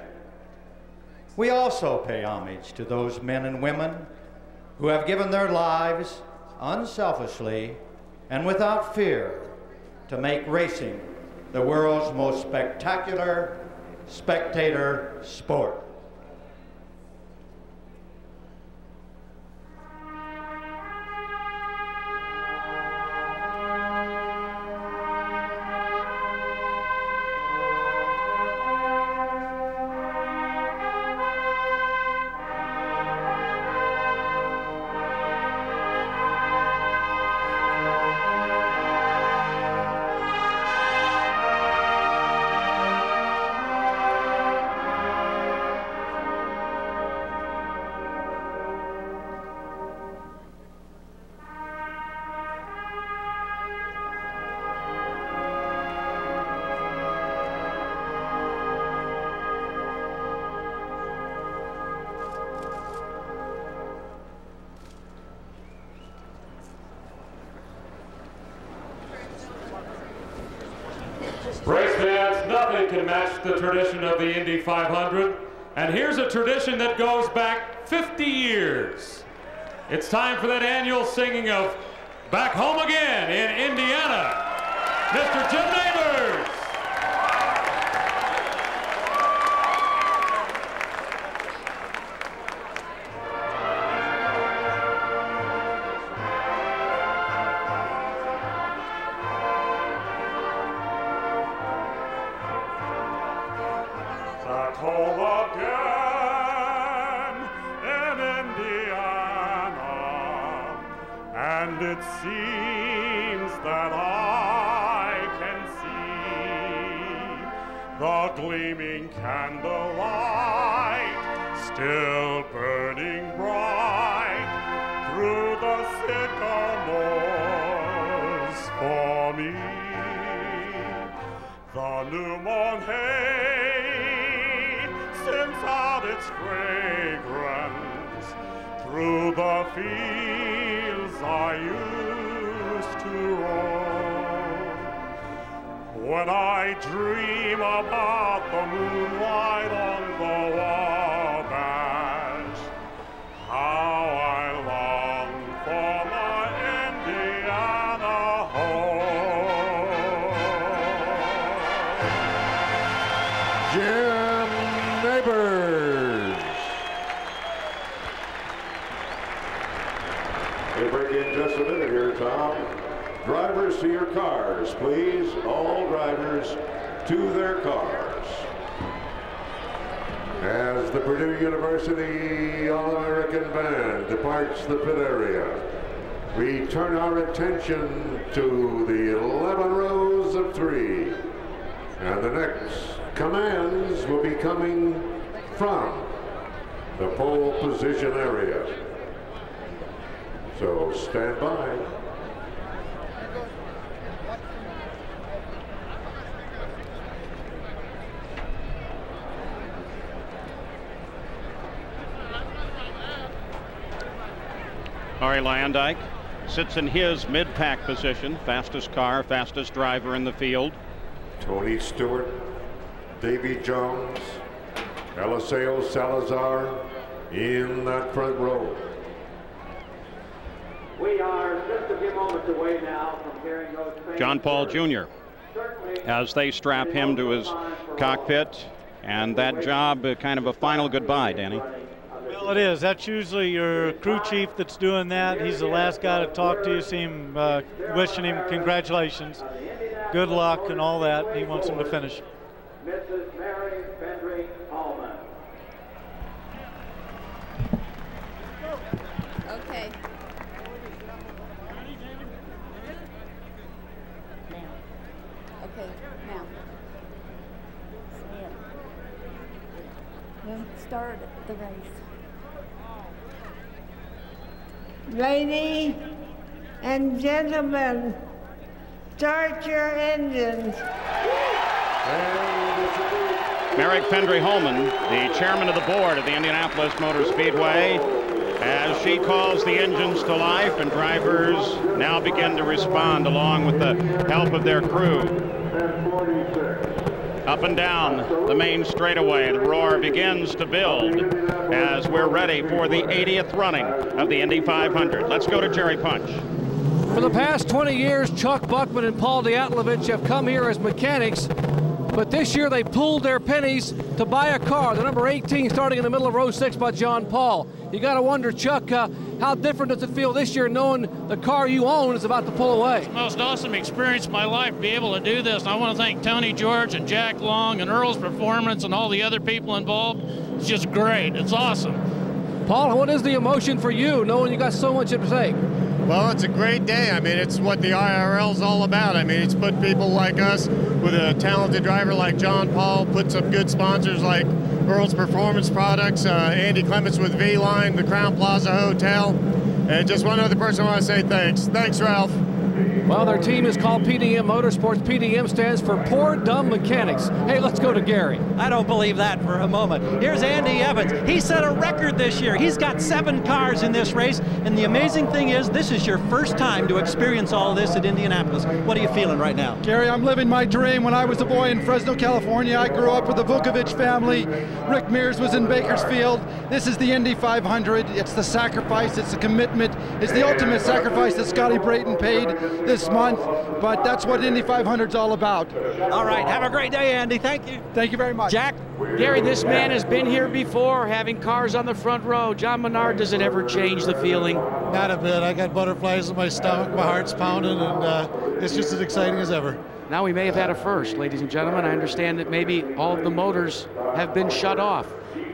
We also pay homage to those men and women who have given their lives unselfishly and without fear to make racing the world's most spectacular spectator sport. Race fans, nothing can match the tradition of the Indy 500. And here's a tradition that goes back 50 years. It's time for that annual singing of Back Home Again in Indiana. Mr. Jim Neighbors. Back home again in Indiana, and it seems that I can see the gleaming candlelight still burning bright through the sycamores for me. The new mown hay sends out its fragrance through the fields I used to roam. When I dream about the moonlight on the Wabash, how I long for my Indiana home. Jim Neighbors. We'll break in just a minute here, Tom. Drivers to your cars, please. All drivers to their cars. As the Purdue University All-American Band departs the pit area, we turn our attention to the 11 rows of 3. And the next commands will be coming from the pole position area. So stand by. Ari Luyendyk sits in his mid-pack position. Fastest car, fastest driver in the field. Tony Stewart, Davy Jones, Eliseo Salazar in that front row. We are just a few moments away now from hearing those John Paul Jr. as they strap him to his cockpit, and that job kind of a final goodbye, Danny. Well, it is. That's usually your crew chief that's doing that. He's the last guy to talk to you, see him, wishing him congratulations, good luck, and all that. He wants him to finish. Mrs. Mary Pendry Allman. Okay. Okay, now. We'll start the race. Ladies and gentlemen, start your engines. Merrick Pendry Holman, the chairman of the board of the Indianapolis Motor Speedway, as she calls the engines to life, and drivers now begin to respond along with the help of their crew. Up and down the main straightaway, the roar begins to build as we're ready for the 80th running of the Indy 500. Let's go to Jerry Punch. For the past 20 years, Chuck Buckman and Paul Diatlovich have come here as mechanics, but this year they pooled their pennies to buy a car, the number 18 starting in the middle of row 6 by John Paul. You got to wonder, Chuck, how different does it feel this year knowing the car you own is about to pull away? It's the most awesome experience of my life to be able to do this. And I want to thank Tony George and Jack Long and Earl's Performance and all the other people involved. It's just great. It's awesome. Paul, what is the emotion for you knowing you got so much at stake? Well, it's a great day. I mean, it's what the IRL's all about. I mean, it's put people like us with a talented driver like John Paul, put some good sponsors like Earl's Performance Products, Andy Clements with V-Line, the Crown Plaza Hotel, and just one other person I want to say thanks. Thanks, Ralph. Well, their team is called PDM Motorsports. PDM stands for Poor Dumb Mechanics. Hey, let's go to Gary. I don't believe that for a moment. Here's Andy Evans. He set a record this year. He's got 7 cars in this race, and the amazing thing is this is your first time to experience all this at Indianapolis. What are you feeling right now? Gary, I'm living my dream. When I was a boy in Fresno, California, I grew up with the Vukovich family. Rick Mears was in Bakersfield. This is the Indy 500. It's the sacrifice, it's the commitment, it's the ultimate sacrifice that Scotty Brayton paid this month, but that's what Indy 500 is all about. All right, have a great day, Andy. Thank you. Thank you very much. Jack? Gary, this man has been here before, having cars on the front row. John Menard, does it ever change the feeling? Not a bit. I got butterflies in my stomach, my heart's pounding, and it's just as exciting as ever. Now we may have had a first, ladies and gentlemen. I understand that maybe all of the motors have been shut off.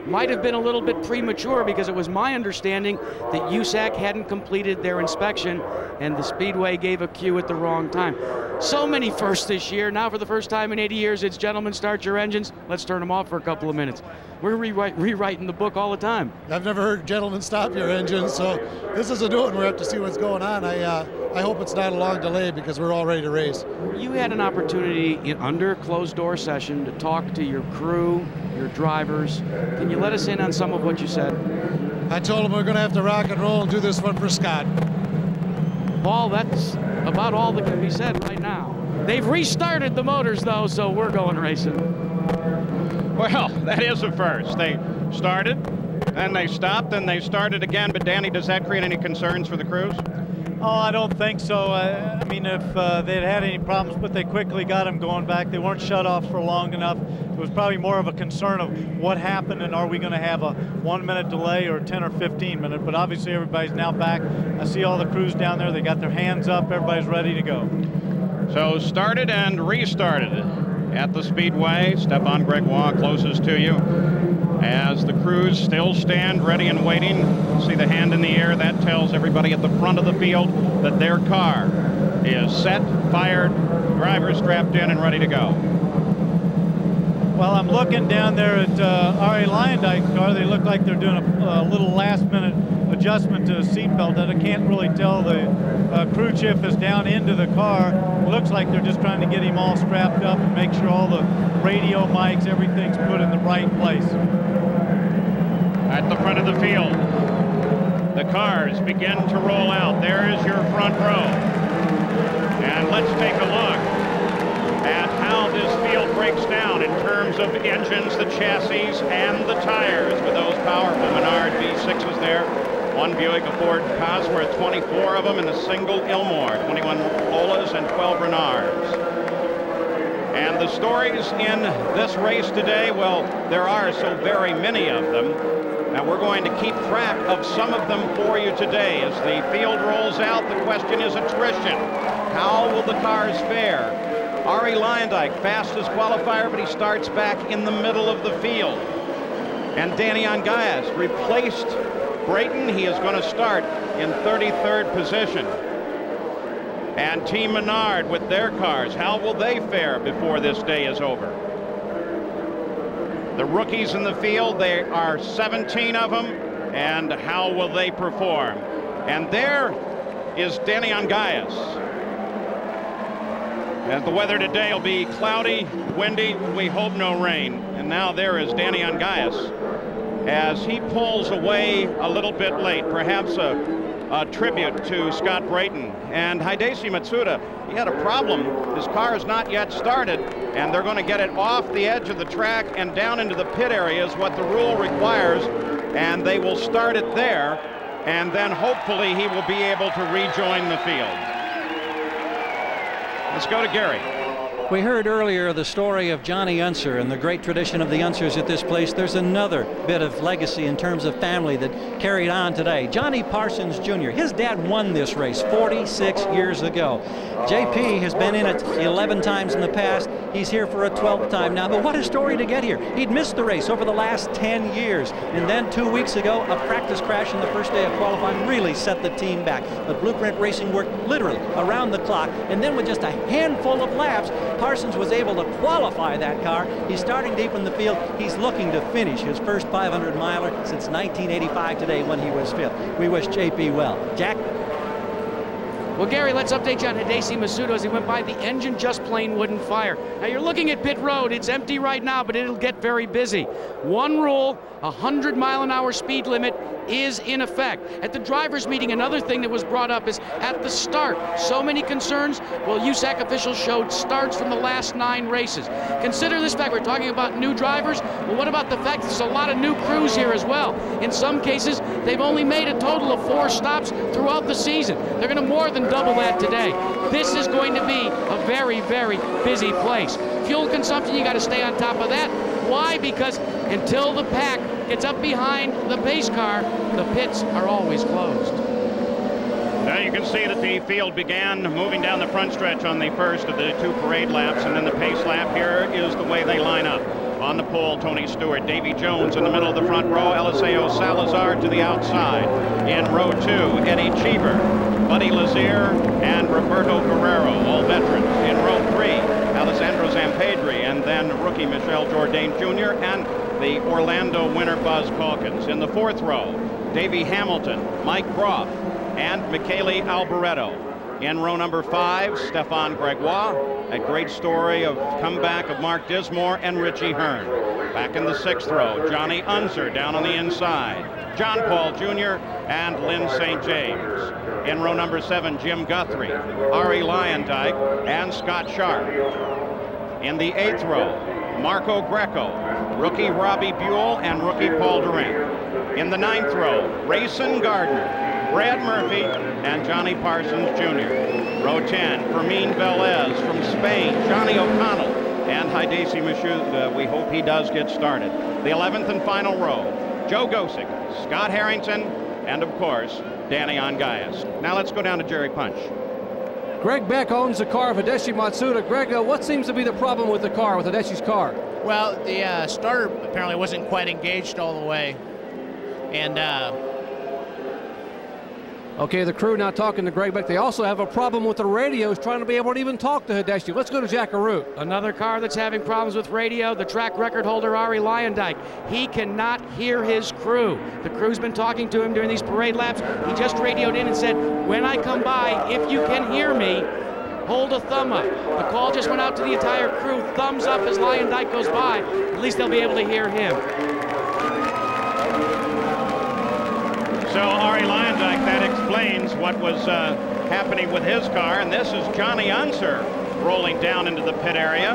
Might have been a little bit premature because it was my understanding that USAC hadn't completed their inspection and the Speedway gave a cue at the wrong time. So many firsts this year. Now for the first time in 80 years, it's gentlemen, start your engines. Let's turn them off for a couple of minutes. We're rewriting the book all the time. I've never heard gentlemen stop your engines, so this is a new one. We have to see what's going on. I hope it's not a long delay because we're all ready to race. You had an opportunity under closed door session to talk to your crew, your drivers. Can you let us in on some of what you said? I told them we're going to have to rock and roll and do this one for Scott. Paul, that's about all that can be said right now. They've restarted the motors, though, so we're going racing. Well, that is a first. They started, then they stopped, then they started again. But, Danny, does that create any concerns for the crews? Oh, I don't think so. I mean, if they'd had any problems, but they quickly got them going back. They weren't shut off for long enough. It was probably more of a concern of what happened and are we going to have a 1-minute delay or 10 or 15 minute. But obviously everybody's now back. I see all the crews down there. They got their hands up. Everybody's ready to go. So started and restarted at the Speedway. Stefan Gregoire closest to you. As the crews still stand ready and waiting, see the hand in the air. That tells everybody at the front of the field that their car is set, fired, driver strapped in and ready to go. Well, I'm looking down there at Ari Lyondike's car. They look like they're doing a little last-minute adjustment to a seatbelt that I can't really tell. The crew chief is down into the car. It looks like they're just trying to get him all strapped up and make sure all the radio mics, everything's put in the right place. At the front of the field, the cars begin to roll out. There is your front row. And let's take a look at how this field breaks down in terms of engines, the chassis, and the tires with those powerful Menard V6s there. One Buick, a Ford Cosworth, 24 of them, and a single Ilmor, 21 Lolas and 12 Renards. And the stories in this race today, well, there are so very many of them. And we're going to keep track of some of them for you today. As the field rolls out, the question is attrition. How will the cars fare? Arie Luyendyk, fastest qualifier, but he starts back in the middle of the field. And Danny Ongayas replaced Brayton. He is going to start in 33rd position. And Team Menard with their cars, how will they fare before this day is over? The rookies in the field, there are 17 of them, and how will they perform? And there is Danny Ongayas. As the weather today will be cloudy, windy, we hope no rain. And now there is Danny Ongayas as he pulls away a little bit late, perhaps a tribute to Scott Brayton. And Hidesi Matsuda, he had a problem. His car is not yet started, and they're going to get it off the edge of the track and down into the pit area is what the rule requires, and they will start it there, and then hopefully he will be able to rejoin the field. Let's go to Gary. We heard earlier the story of Johnny Unser and the great tradition of the Unsers at this place. There's another bit of legacy in terms of family that carried on today. Johnny Parsons Jr., his dad won this race 46 years ago. JP has been in it 11 times in the past. He's here for a 12th time now, but what a story to get here. He'd missed the race over the last 10 years, and then 2 weeks ago, a practice crash on the first day of qualifying really set the team back. But Blueprint Racing worked literally around the clock, and then with just a handful of laps, Parsons was able to qualify that car. He's starting deep in the field. He's looking to finish his first 500-miler since 1985 today when he was 5th. We wish JP well. Jack? Well, Gary, let's update you on Hidesi Matsuda as he went by. The engine just plain wouldn't fire. Now, you're looking at pit road. It's empty right now, but it'll get very busy. One rule, 100-mile-an-hour speed limit is in effect. At the drivers' meeting, another thing that was brought up is at the start. So many concerns. Well, USAC officials showed starts from the last 9 races. Consider this fact. We're talking about new drivers. Well, what about the fact that there's a lot of new crews here as well? In some cases, they've only made a total of 4 stops throughout the season. They're going to more than double that today. This is going to be a very, very busy place. Fuel consumption, you got to stay on top of that. Why? Because until the pack gets up behind the pace car, the pits are always closed. Now you can see that the field began moving down the front stretch on the first of the 2 parade laps, and then the pace lap. Here is the way they line up. On the pole, Tony Stewart, Davy Jones in the middle of the front row, Eliseo Salazar to the outside. In row 2, Eddie Cheever, Buddy Lazier, and Roberto Guerrero, all veterans. In row 3, Alessandro Zampedri, and then rookie Michel Jourdain Jr. and the Orlando winner Buzz Calkins. In the 4th row, Davey Hamilton, Mike Groff, and Michele Alboreto. In row number 5, Stefan Gregoire, a great story of comeback of Mark Dismore and Richie Hearn. Back in the 6th row, Johnny Unser down on the inside, John Paul Jr. and Lynn St. James. In row number 7, Jim Guthrie, Arie Luyendyk, and Scott Sharp. In the 8th row, Marco Greco, rookie Robbie Buell, and rookie Paul Durant. In the 9th row, Rayson Gardner, Brad Murphy, and Johnny Parsons Jr. Row 10, Fermin Velez from Spain, Johnny O'Connell, and Hidesi Matsuda. We hope he does get started. The 11th and final row, Joe Gosick, Scott Harrington, and of course, Danny Ongayas. Now let's go down to Jerry Punch. Greg Beck owns the car of Hidesi Matsuda. Greg, what seems to be the problem with the car, with Hidesi's car? Well, the starter apparently wasn't quite engaged all the way. And okay, the crew now talking to Greg Beck. They also have a problem with the radios, trying to be able to even talk to Hidesi. Let's go to Jack Arute. Another car that's having problems with radio, the track record holder, Arie Luyendyk. He cannot hear his crew. The crew's been talking to him during these parade laps. He just radioed in and said, when I come by, if you can hear me, hold a thumb up. The call just went out to the entire crew. Thumbs up as Luyendyk goes by. At least they'll be able to hear him. So Ari Lyondike, that explains what was happening with his car. And this is Johnny Unser rolling down into the pit area.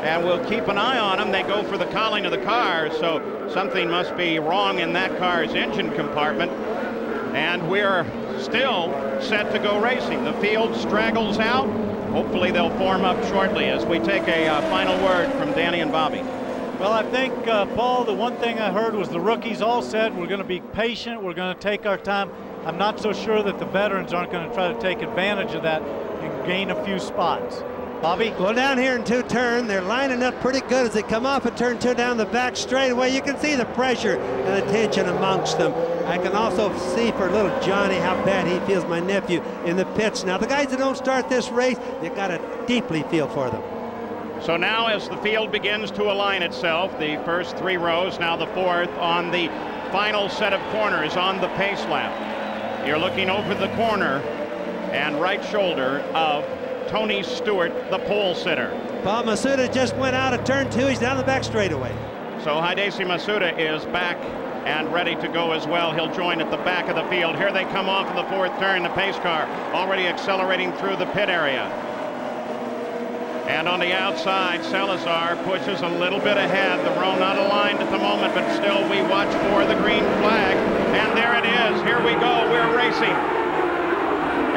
And we'll keep an eye on him. They go for the cowling of the car, so something must be wrong in that car's engine compartment. And we're still set to go racing. The field straggles out. Hopefully they'll form up shortly as we take a final word from Danny and Bobby. Well, I think, Paul, the one thing I heard was the rookies all said we're going to be patient, we're going to take our time. I'm not so sure that the veterans aren't going to try to take advantage of that and gain a few spots. Bobby? Well, down here in 2-turn, they're lining up pretty good as they come off of turn 2 down the back straightaway. You can see the pressure and the tension amongst them. I can also see for little Johnny how bad he feels, my nephew, in the pits. Now, the guys that don't start this race, you got to deeply feel for them. So now as the field begins to align itself, the first 3 rows, now the 4th on the final set of corners on the pace lap. You're looking over the corner and right shoulder of Tony Stewart, the pole sitter. Paul Masuda just went out of turn 2. He's down the back straightaway. So Hidesi Masuda is back and ready to go as well. He'll join at the back of the field. Here they come off of the 4th turn, the pace car already accelerating through the pit area. And on the outside, Salazar pushes a little bit ahead. The row not aligned at the moment, but still we watch for the green flag. And there it is. Here we go. We're racing.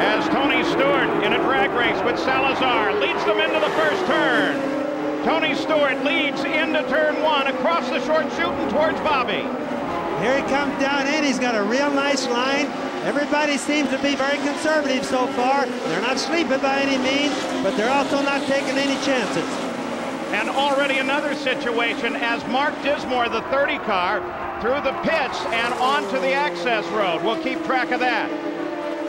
As Tony Stewart in a drag race with Salazar leads them into the first turn. Tony Stewart leads into turn 1 across the short chute and towards Bobby. Here he comes down in. He's got a real nice line. Everybody seems to be very conservative so far. They're not sleeping by any means, but they're also not taking any chances. And already another situation as Mark Dismore, the 30 car, through the pits and onto the access road. We'll keep track of that.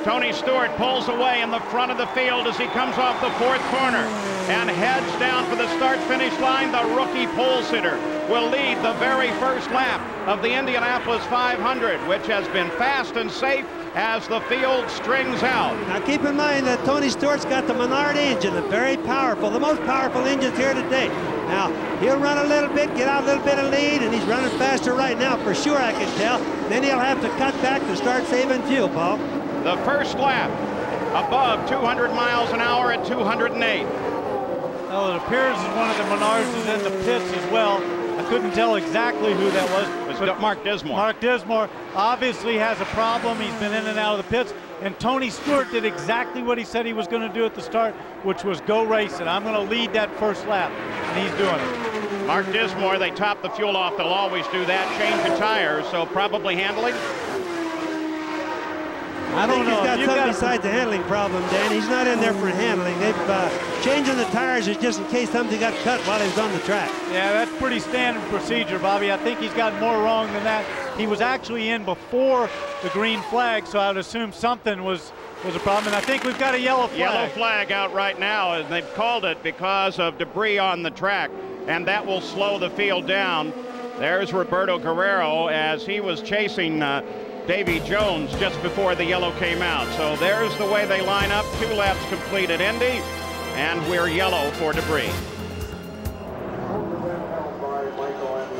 Tony Stewart pulls away in the front of the field as he comes off the 4th corner and heads down for the start-finish line. The rookie pole sitter will lead the very first lap of the Indianapolis 500, which has been fast and safe as the field strings out. Now keep in mind that Tony Stewart's got the Menard engine, a very powerful, the most powerful engines here today. Now, he'll run a little bit, get out a little bit of lead, and he's running faster right now for sure, I can tell. Then he'll have to cut back to start saving fuel, Paul. The first lap above 200 miles an hour at 208. Well, it appears as one of the Menards is in the pits as well. I couldn't tell exactly who that was. It was Mark Dismore. Mark Dismore obviously has a problem. He's been in and out of the pits. And Tony Stewart did exactly what he said he was going to do at the start, which was go racing. I'm going to lead that first lap, and he's doing it. Mark Dismore, they top the fuel off. They'll always do that. Change the tires, so probably handling. I think he's got something besides the handling problem, Dan. He's not in there for handling. They've changing the tires is just in case something got cut while he was on the track. Yeah, that's pretty standard procedure, Bobby. I think he's got more wrong than that. He was actually in before the green flag, so I would assume something was a problem. And I think we've got a yellow flag. Yellow flag out right now, and they've called it because of debris on the track, and that will slow the field down. There's Roberto Guerrero as he was chasing Davy Jones just before the yellow came out. So there's the way they line up. 2 laps complete at Indy, and we're yellow for debris.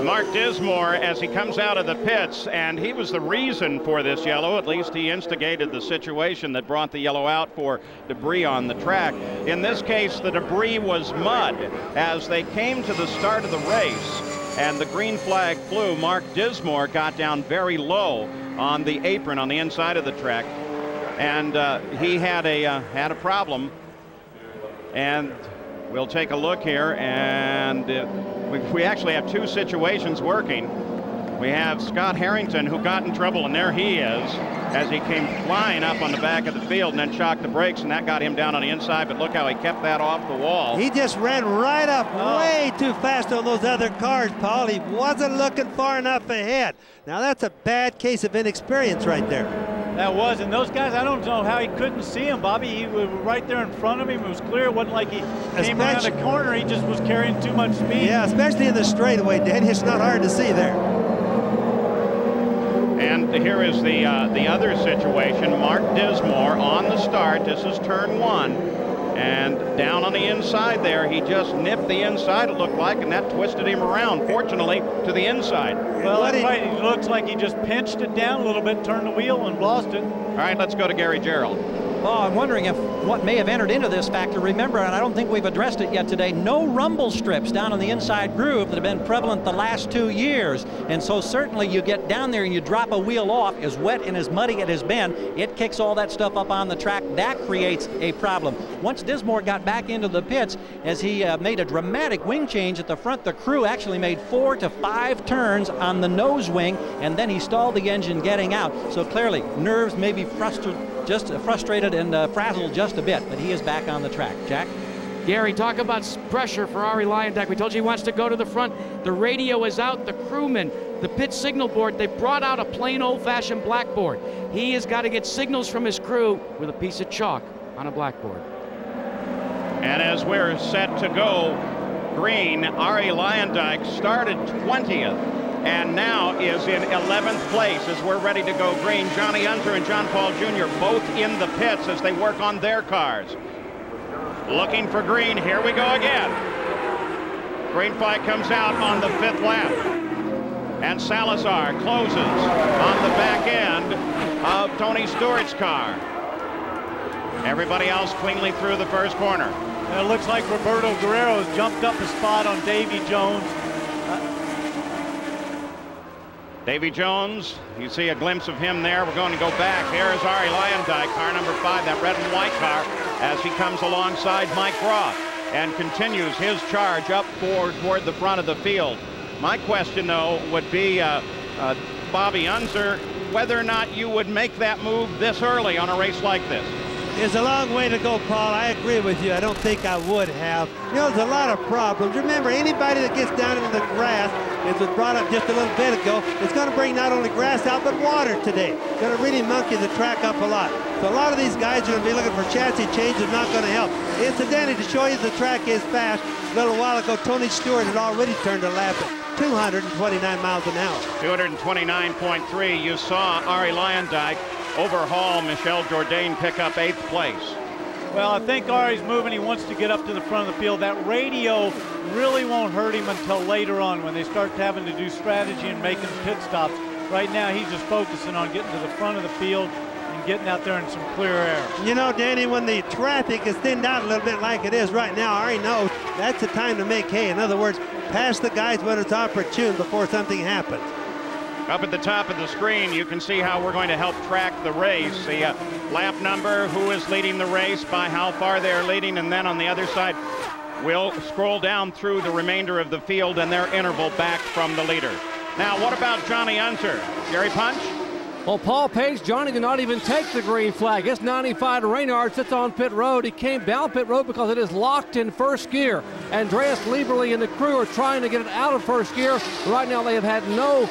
Mark Dismore as he comes out of the pits, and he was the reason for this yellow. At least he instigated the situation that brought the yellow out for debris on the track. In this case, the debris was mud. As they came to the start of the race and the green flag flew, Mark Dismore got down very low on the apron on the inside of the track, and he had a problem. And we'll take a look here, and we actually have 2 situations working. We have Scott Harrington, who got in trouble, and there he is as he came flying up on the back of the field and then shocked the brakes, and that got him down on the inside. But look how he kept that off the wall. He just ran right up way too fast on those other cars, Paul. He wasn't looking far enough ahead. Now that's a bad case of inexperience right there. That was, and those guys, I don't know how he couldn't see him, Bobby. He was right there in front of him. It was clear. It wasn't like he came around the corner. He just was carrying too much speed. Yeah, especially in the straightaway, Dan. It's not hard to see there. And here is the other situation. Mark Dismore on the start. This is turn 1. And down on the inside there, he just nipped the inside, it looked like, and that twisted him around, fortunately, to the inside. Well, that's right. It looks like he just pinched it down a little bit, turned the wheel, and lost it. All right, let's go to Gary Gerald. Oh, I'm wondering if what may have entered into this factor, remember, and I don't think we've addressed it yet today, no rumble strips down on the inside groove that have been prevalent the last 2 years. And so certainly you get down there and you drop a wheel off, as wet and as muddy it has been, it kicks all that stuff up on the track. That creates a problem. Once Dismore got back into the pits, as he made a dramatic wing change at the front, the crew actually made 4 to 5 turns on the nose wing, and then he stalled the engine getting out. So clearly, nerves may be frustrated and frazzled just a bit, but he is back on the track. Jack? Gary, talk about pressure for Arie Luyendyk. We told you he wants to go to the front. The radio is out. The crewman, the pit signal board, they brought out a plain old-fashioned blackboard. He has got to get signals from his crew with a piece of chalk on a blackboard. And as we're set to go green, Arie Luyendyk started 20th. And now is in 11th place as we're ready to go green. Johnny Unser and John Paul Jr. both in the pits as they work on their cars. Looking for green. Here we go again. Green flag comes out on the 5th lap. And Salazar closes on the back end of Tony Stewart's car. Everybody else cleanly through the first corner. It looks like Roberto Guerrero has jumped up a spot on Davy Jones. Davy Jones, you see a glimpse of him there. We're going to go back. Here is Arie Luyendyk, car number 5, that red and white car, as he comes alongside Mike Roth and continues his charge up toward the front of the field. My question, though, would be, Bobby Unser, whether or not you would make that move this early on a race like this. It's a long way to go, Paul. I agree with you. I don't think I would have. You know, there's a lot of problems. Remember, anybody that gets down into the grass, as was brought up just a little bit ago, it's going to bring not only grass out, but water today. It's going to really monkey the track up a lot. So a lot of these guys are going to be looking for chassis changes, not going to help. Incidentally, to show you the track is fast, a little while ago, Tony Stewart had already turned a lap at 229 miles an hour. 229.3. You saw Arie Luyendyk overhaul Michel Jourdain, pick up 8th place. Well, I think Arie's moving. He wants to get up to the front of the field. That radio really won't hurt him until later on when they start having to do strategy and making pit stops. Right now, he's just focusing on getting to the front of the field and getting out there in some clear air. You know, Danny, when the traffic is thinned out a little bit like it is right now, Arie knows that's the time to make hay. In other words, pass the guys when it's opportune before something happens. Up at the top of the screen, you can see how we're going to help track the race. The lap number, who is leading the race, by how far they're leading, and then on the other side, we'll scroll down through the remainder of the field and their interval back from the leader. Now, what about Johnny Unser? Gary Punch? Well, Paul Page, Johnny did not even take the green flag. It's 95 to Reynard, sits on pit road. He came down pit road because it is locked in first gear. Andreas Lieberle and the crew are trying to get it out of first gear. Right now, they have had no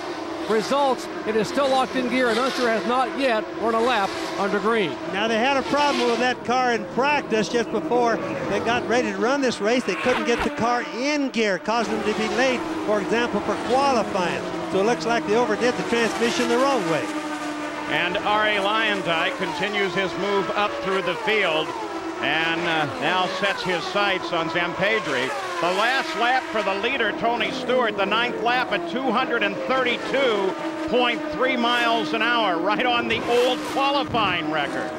results. It is still locked in gear, and Unser has not yet run a lap under green. Now, they had a problem with that car in practice just before they got ready to run this race. They couldn't get the car in gear, causing them to be late, for example, for qualifying. So it looks like they overdid the transmission the wrong way. And Arie Luyendyk continues his move up through the field and now sets his sights on Zampedri. The last lap for the leader, Tony Stewart, the 9th lap at 232.3 miles an hour, right on the old qualifying record.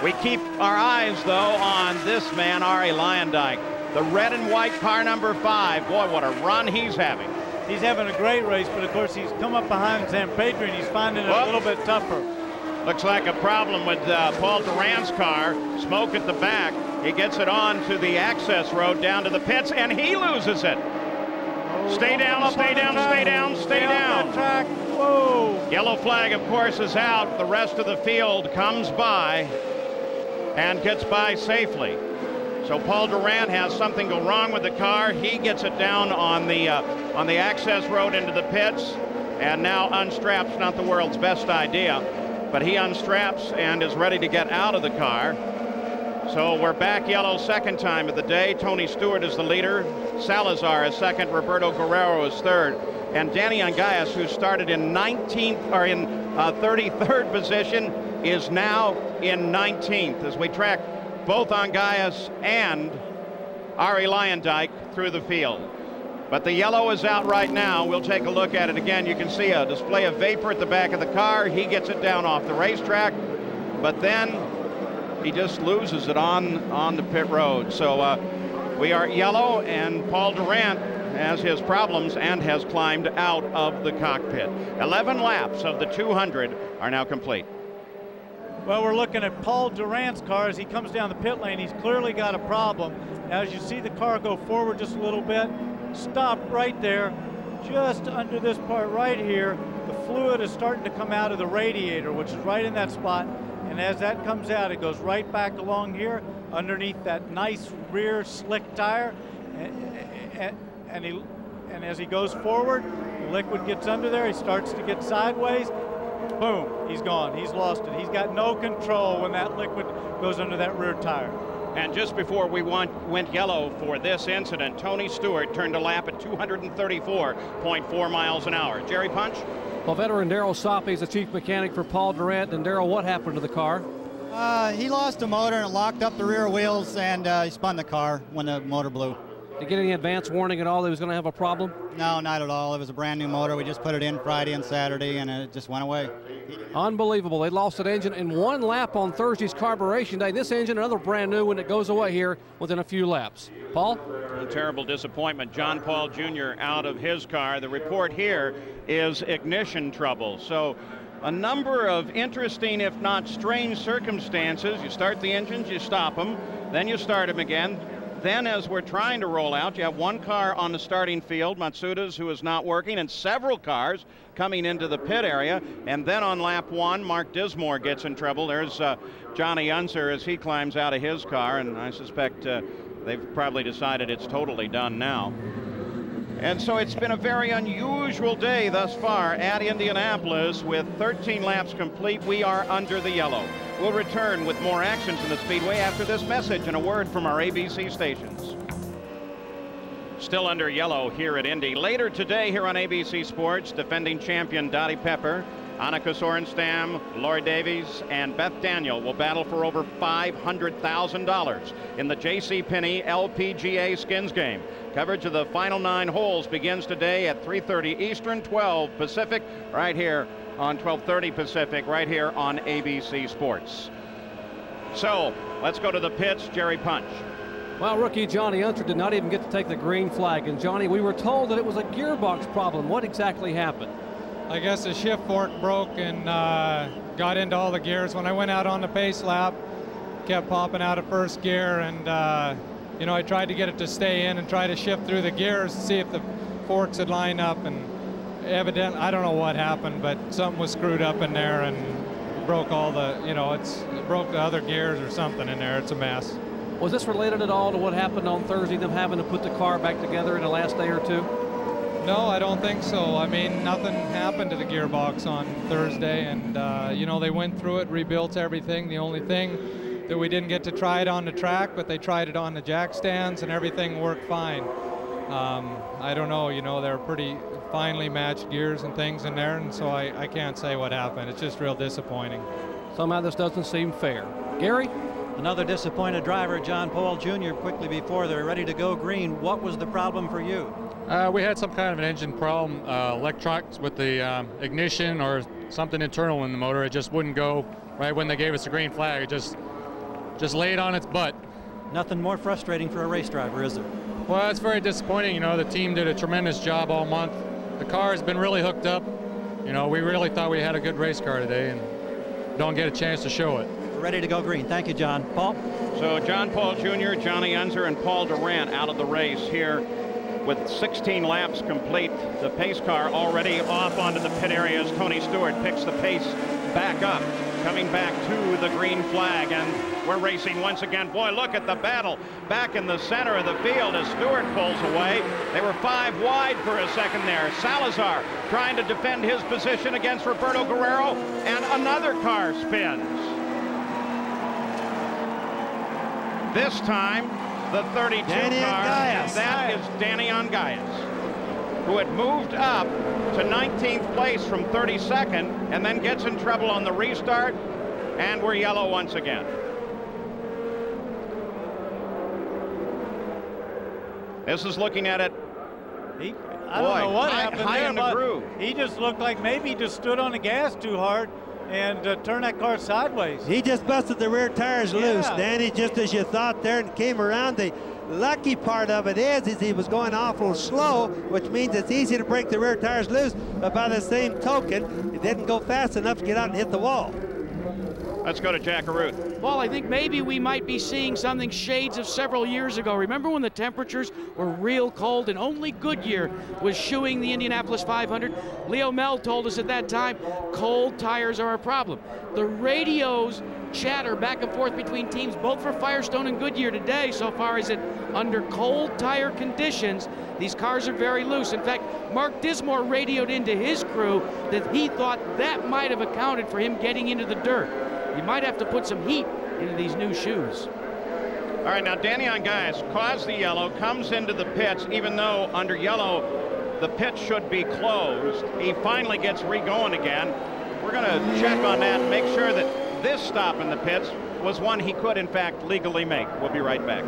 We keep our eyes, though, on this man, Arie Luyendyk, the red and white car number 5. Boy, what a run he's having. He's having a great race, but of course he's come up behind Zampedri and he's finding it a little bit tougher. Looks like a problem with Paul Duran's car. Smoke at the back. He gets it on to the access road down to the pits, and he loses it. Stay down, stay down, stay down, stay down. Whoa. Yellow flag, of course, is out. The rest of the field comes by and gets by safely. So Paul Duran has something go wrong with the car. He gets it down on the access road into the pits, and now unstraps. Not the world's best idea, but he unstraps and is ready to get out of the car. So we're back yellow second time of the day. Tony Stewart is the leader. Salazar is second. Roberto Guerrero is third. And Danny Angayas, who started in 33rd position, is now in 19th as we track both Ongaias and Ari Luyendyk through the field. But the yellow is out right now. We'll take a look at it again. You can see a display of vapor at the back of the car. He gets it down off the racetrack, but then he just loses it on the pit road. So we are yellow, and Paul Durant has his problems and has climbed out of the cockpit. 11 laps of the 200 are now complete. Well, we're looking at Paul Durant's car as he comes down the pit lane. He's clearly got a problem. Now, as you see the car go forward just a little bit, stop right there, just under this part right here. The fluid is starting to come out of the radiator, which is right in that spot. And as that comes out, it goes right back along here underneath that nice rear slick tire. And as he goes forward, the liquid gets under there. He starts to get sideways. Boom, he's gone. He's lost it. He's got no control when that liquid goes under that rear tire. And just before we went yellow for this incident, Tony Stewart turned a lap at 234.4 miles an hour. Jerry Punch? Well, veteran Darrell Soppy is the chief mechanic for Paul Durant. And Darrell, what happened to the car? He lost a motor and locked up the rear wheels, and he spun the car when the motor blew. Did you get any advance warning at all that he was going to have a problem? No, not at all. It was a brand new motor. We just put it in Friday and Saturday, and it just went away. Unbelievable. They lost an engine in one lap on Thursday's carburation day. This engine, another brand new when it goes away here within a few laps. Paul? A terrible disappointment. John Paul Jr. out of his car. The report here is ignition trouble. So a number of interesting, if not strange, circumstances. You start the engines, you stop them, then you start them again. Then, as we're trying to roll out, you have one car on the starting field, Matsuda's, who is not working, and several cars coming into the pit area. And then on lap one, Mark Dismore gets in trouble. There's Johnny Unser as he climbs out of his car, and I suspect they've probably decided it's totally done now. And so it's been a very unusual day thus far at Indianapolis. With 13 laps complete, we are under the yellow. We'll return with more action from the Speedway after this message and a word from our ABC stations. Still under yellow here at Indy. Later today here on ABC Sports, defending champion Dottie Pepper, Annika Sorenstam, Lori Davies, and Beth Daniel will battle for over $500,000 in the J.C. Penney LPGA Skins Game. Coverage of the final 9 holes begins today at 3:30 Eastern, 12 Pacific, right here on 12:30 Pacific, right here on ABC Sports. So let's go to the pits. Jerry Punch. Well, rookie Johnny Unser did not even get to take the green flag. And Johnny, we were told that it was a gearbox problem. What exactly happened? I guess the shift fork broke and got into all the gears. When I went out on the pace lap, kept popping out of first gear, and you know, I tried to get it to stay in and try to shift through the gears to see if the forks had lined up, and evidently, I don't know what happened, but something was screwed up in there and broke all the, you know, it broke the other gears or something in there. It's a mess. Was this related at all to what happened on Thursday, them having to put the car back together in the last day or two? No, I don't think so. I mean, nothing happened to the gearbox on Thursday, and you know, they went through it, rebuilt everything. The only thing that we didn't get to try it on the track, but they tried it on the jack stands, and everything worked fine. I don't know, you know, they're pretty finely matched gears and things in there, and so I can't say what happened. It's just real disappointing. Somehow this doesn't seem fair. Gary? Another disappointed driver, John Paul Jr., quickly before they're ready to go green. What was the problem for you? We had some kind of an engine problem, electronics with the ignition or something internal in the motor. It just wouldn't go right when they gave us the green flag. It just laid on its butt. Nothing more frustrating for a race driver, is there? Well, it's very disappointing. You know, the team did a tremendous job all month. The car has been really hooked up. You know, we really thought we had a good race car today and don't get a chance to show it. We're ready to go green. Thank you, John. Paul? So John Paul Jr., Johnny Unser, and Paul Durant out of the race here with 16 laps complete. The pace car already off onto the pit area as Tony Stewart picks the pace back up, coming back to the green flag, and we're racing once again. Boy, look at the battle back in the center of the field as Stewart pulls away. They were 5 wide for a second there. Salazar trying to defend his position against Roberto Guerrero, and another car spins. This time, the 32 car, and that is Danny Ongaias, who had moved up to 19th place from 32nd, and then gets in trouble on the restart, and we're yellow once again. This is looking at it. I don't know what happened high there, in the but groove. he just looked like maybe he just stood on the gas too hard and turned that car sideways. He just busted the rear tires loose, Danny, just as you thought there, and came around. The lucky part of it is he was going awful slow, which means it's easy to break the rear tires loose, but by the same token, he didn't go fast enough to get out and hit the wall. Let's go to Jack Arute. Well, I think maybe we might be seeing something shades of several years ago. Remember when the temperatures were real cold and only Goodyear was shoeing the Indianapolis 500? Leo Mel told us at that time, cold tires are a problem. The radios chatter back and forth between teams, both for Firestone and Goodyear today, so far as that under cold tire conditions, these cars are very loose. In fact, Mark Dismore radioed into his crew that he thought that might have accounted for him getting into the dirt. You might have to put some heat into these new shoes. All right, now Danny Ongais caused the yellow, comes into the pits, even though under yellow the pit should be closed. He finally gets re-going again. We're going to check on that and make sure that this stop in the pits was one he could, in fact, legally make. We'll be right back.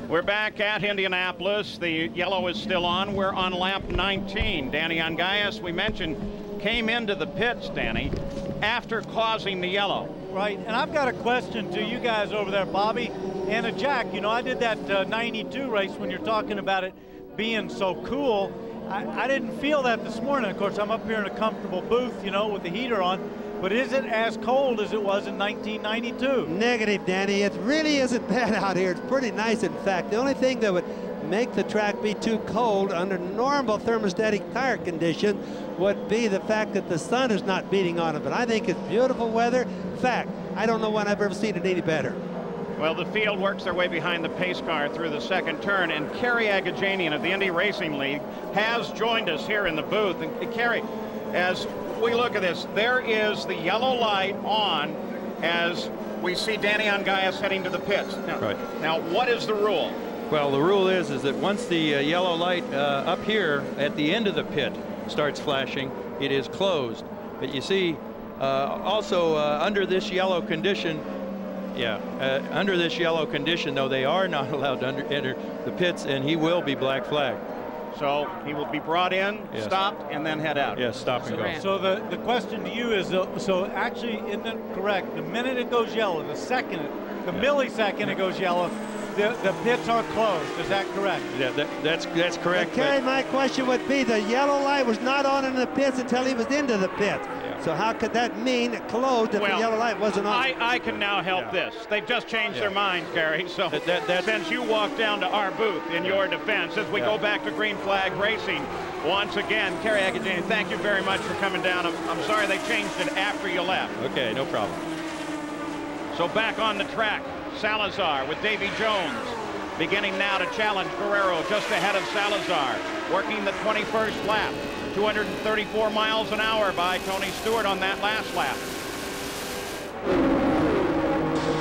We're back at Indianapolis. The yellow is still on. We're on lap 19. Danny Ongais, we mentioned, came into the pits, Danny, after causing the yellow. Right, and I've got a question to you guys over there, Bobby and Jack. You know, I did that 92 race when you're talking about it being so cool. I didn't feel that this morning. Of course, I'm up here in a comfortable booth, you know, with the heater on. But is it as cold as it was in 1992? Negative, Danny. It really isn't bad out here. It's pretty nice, in fact. The only thing that would make the track be too cold under normal thermostatic tire conditions would be the fact that the sun is not beating on it. But I think it's beautiful weather. In fact, I don't know when I've ever seen it any better. Well, the field works their way behind the pace car through the second turn, and Kerry Agajanian of the Indy Racing League has joined us here in the booth. And Kerry, as we look at this, there is the yellow light on as we see Danny Ongais heading to the pits. Now, what is the rule? Well, the rule is that once the yellow light up here at the end of the pit starts flashing, it is closed. But you see, also under this yellow condition, under this yellow condition, though, they are not allowed to enter the pits, and he will be black flagged. So he will be brought in, stopped, and then head out. Yes, stop and go. So the question to you is, so actually, isn't it correct? The minute it goes yellow, the second, the millisecond it goes yellow, the pits are closed. Is that correct? Yeah, that's correct. Kerry, my question would be, the yellow light was not on in the pits until he was into the pit. So how could that mean it closed if the yellow light wasn't on? I can now help this. They've just changed their mind, Kerry. So since you walked down to our booth in your defense, as we go back to green flag racing once again, Kerry Agajanian, thank you very much for coming down. I'm sorry they changed it after you left. Okay, no problem. So back on the track, Salazar with Davy Jones beginning now to challenge Guerrero just ahead of Salazar, working the 21st lap. 234 miles an hour by Tony Stewart on that last lap.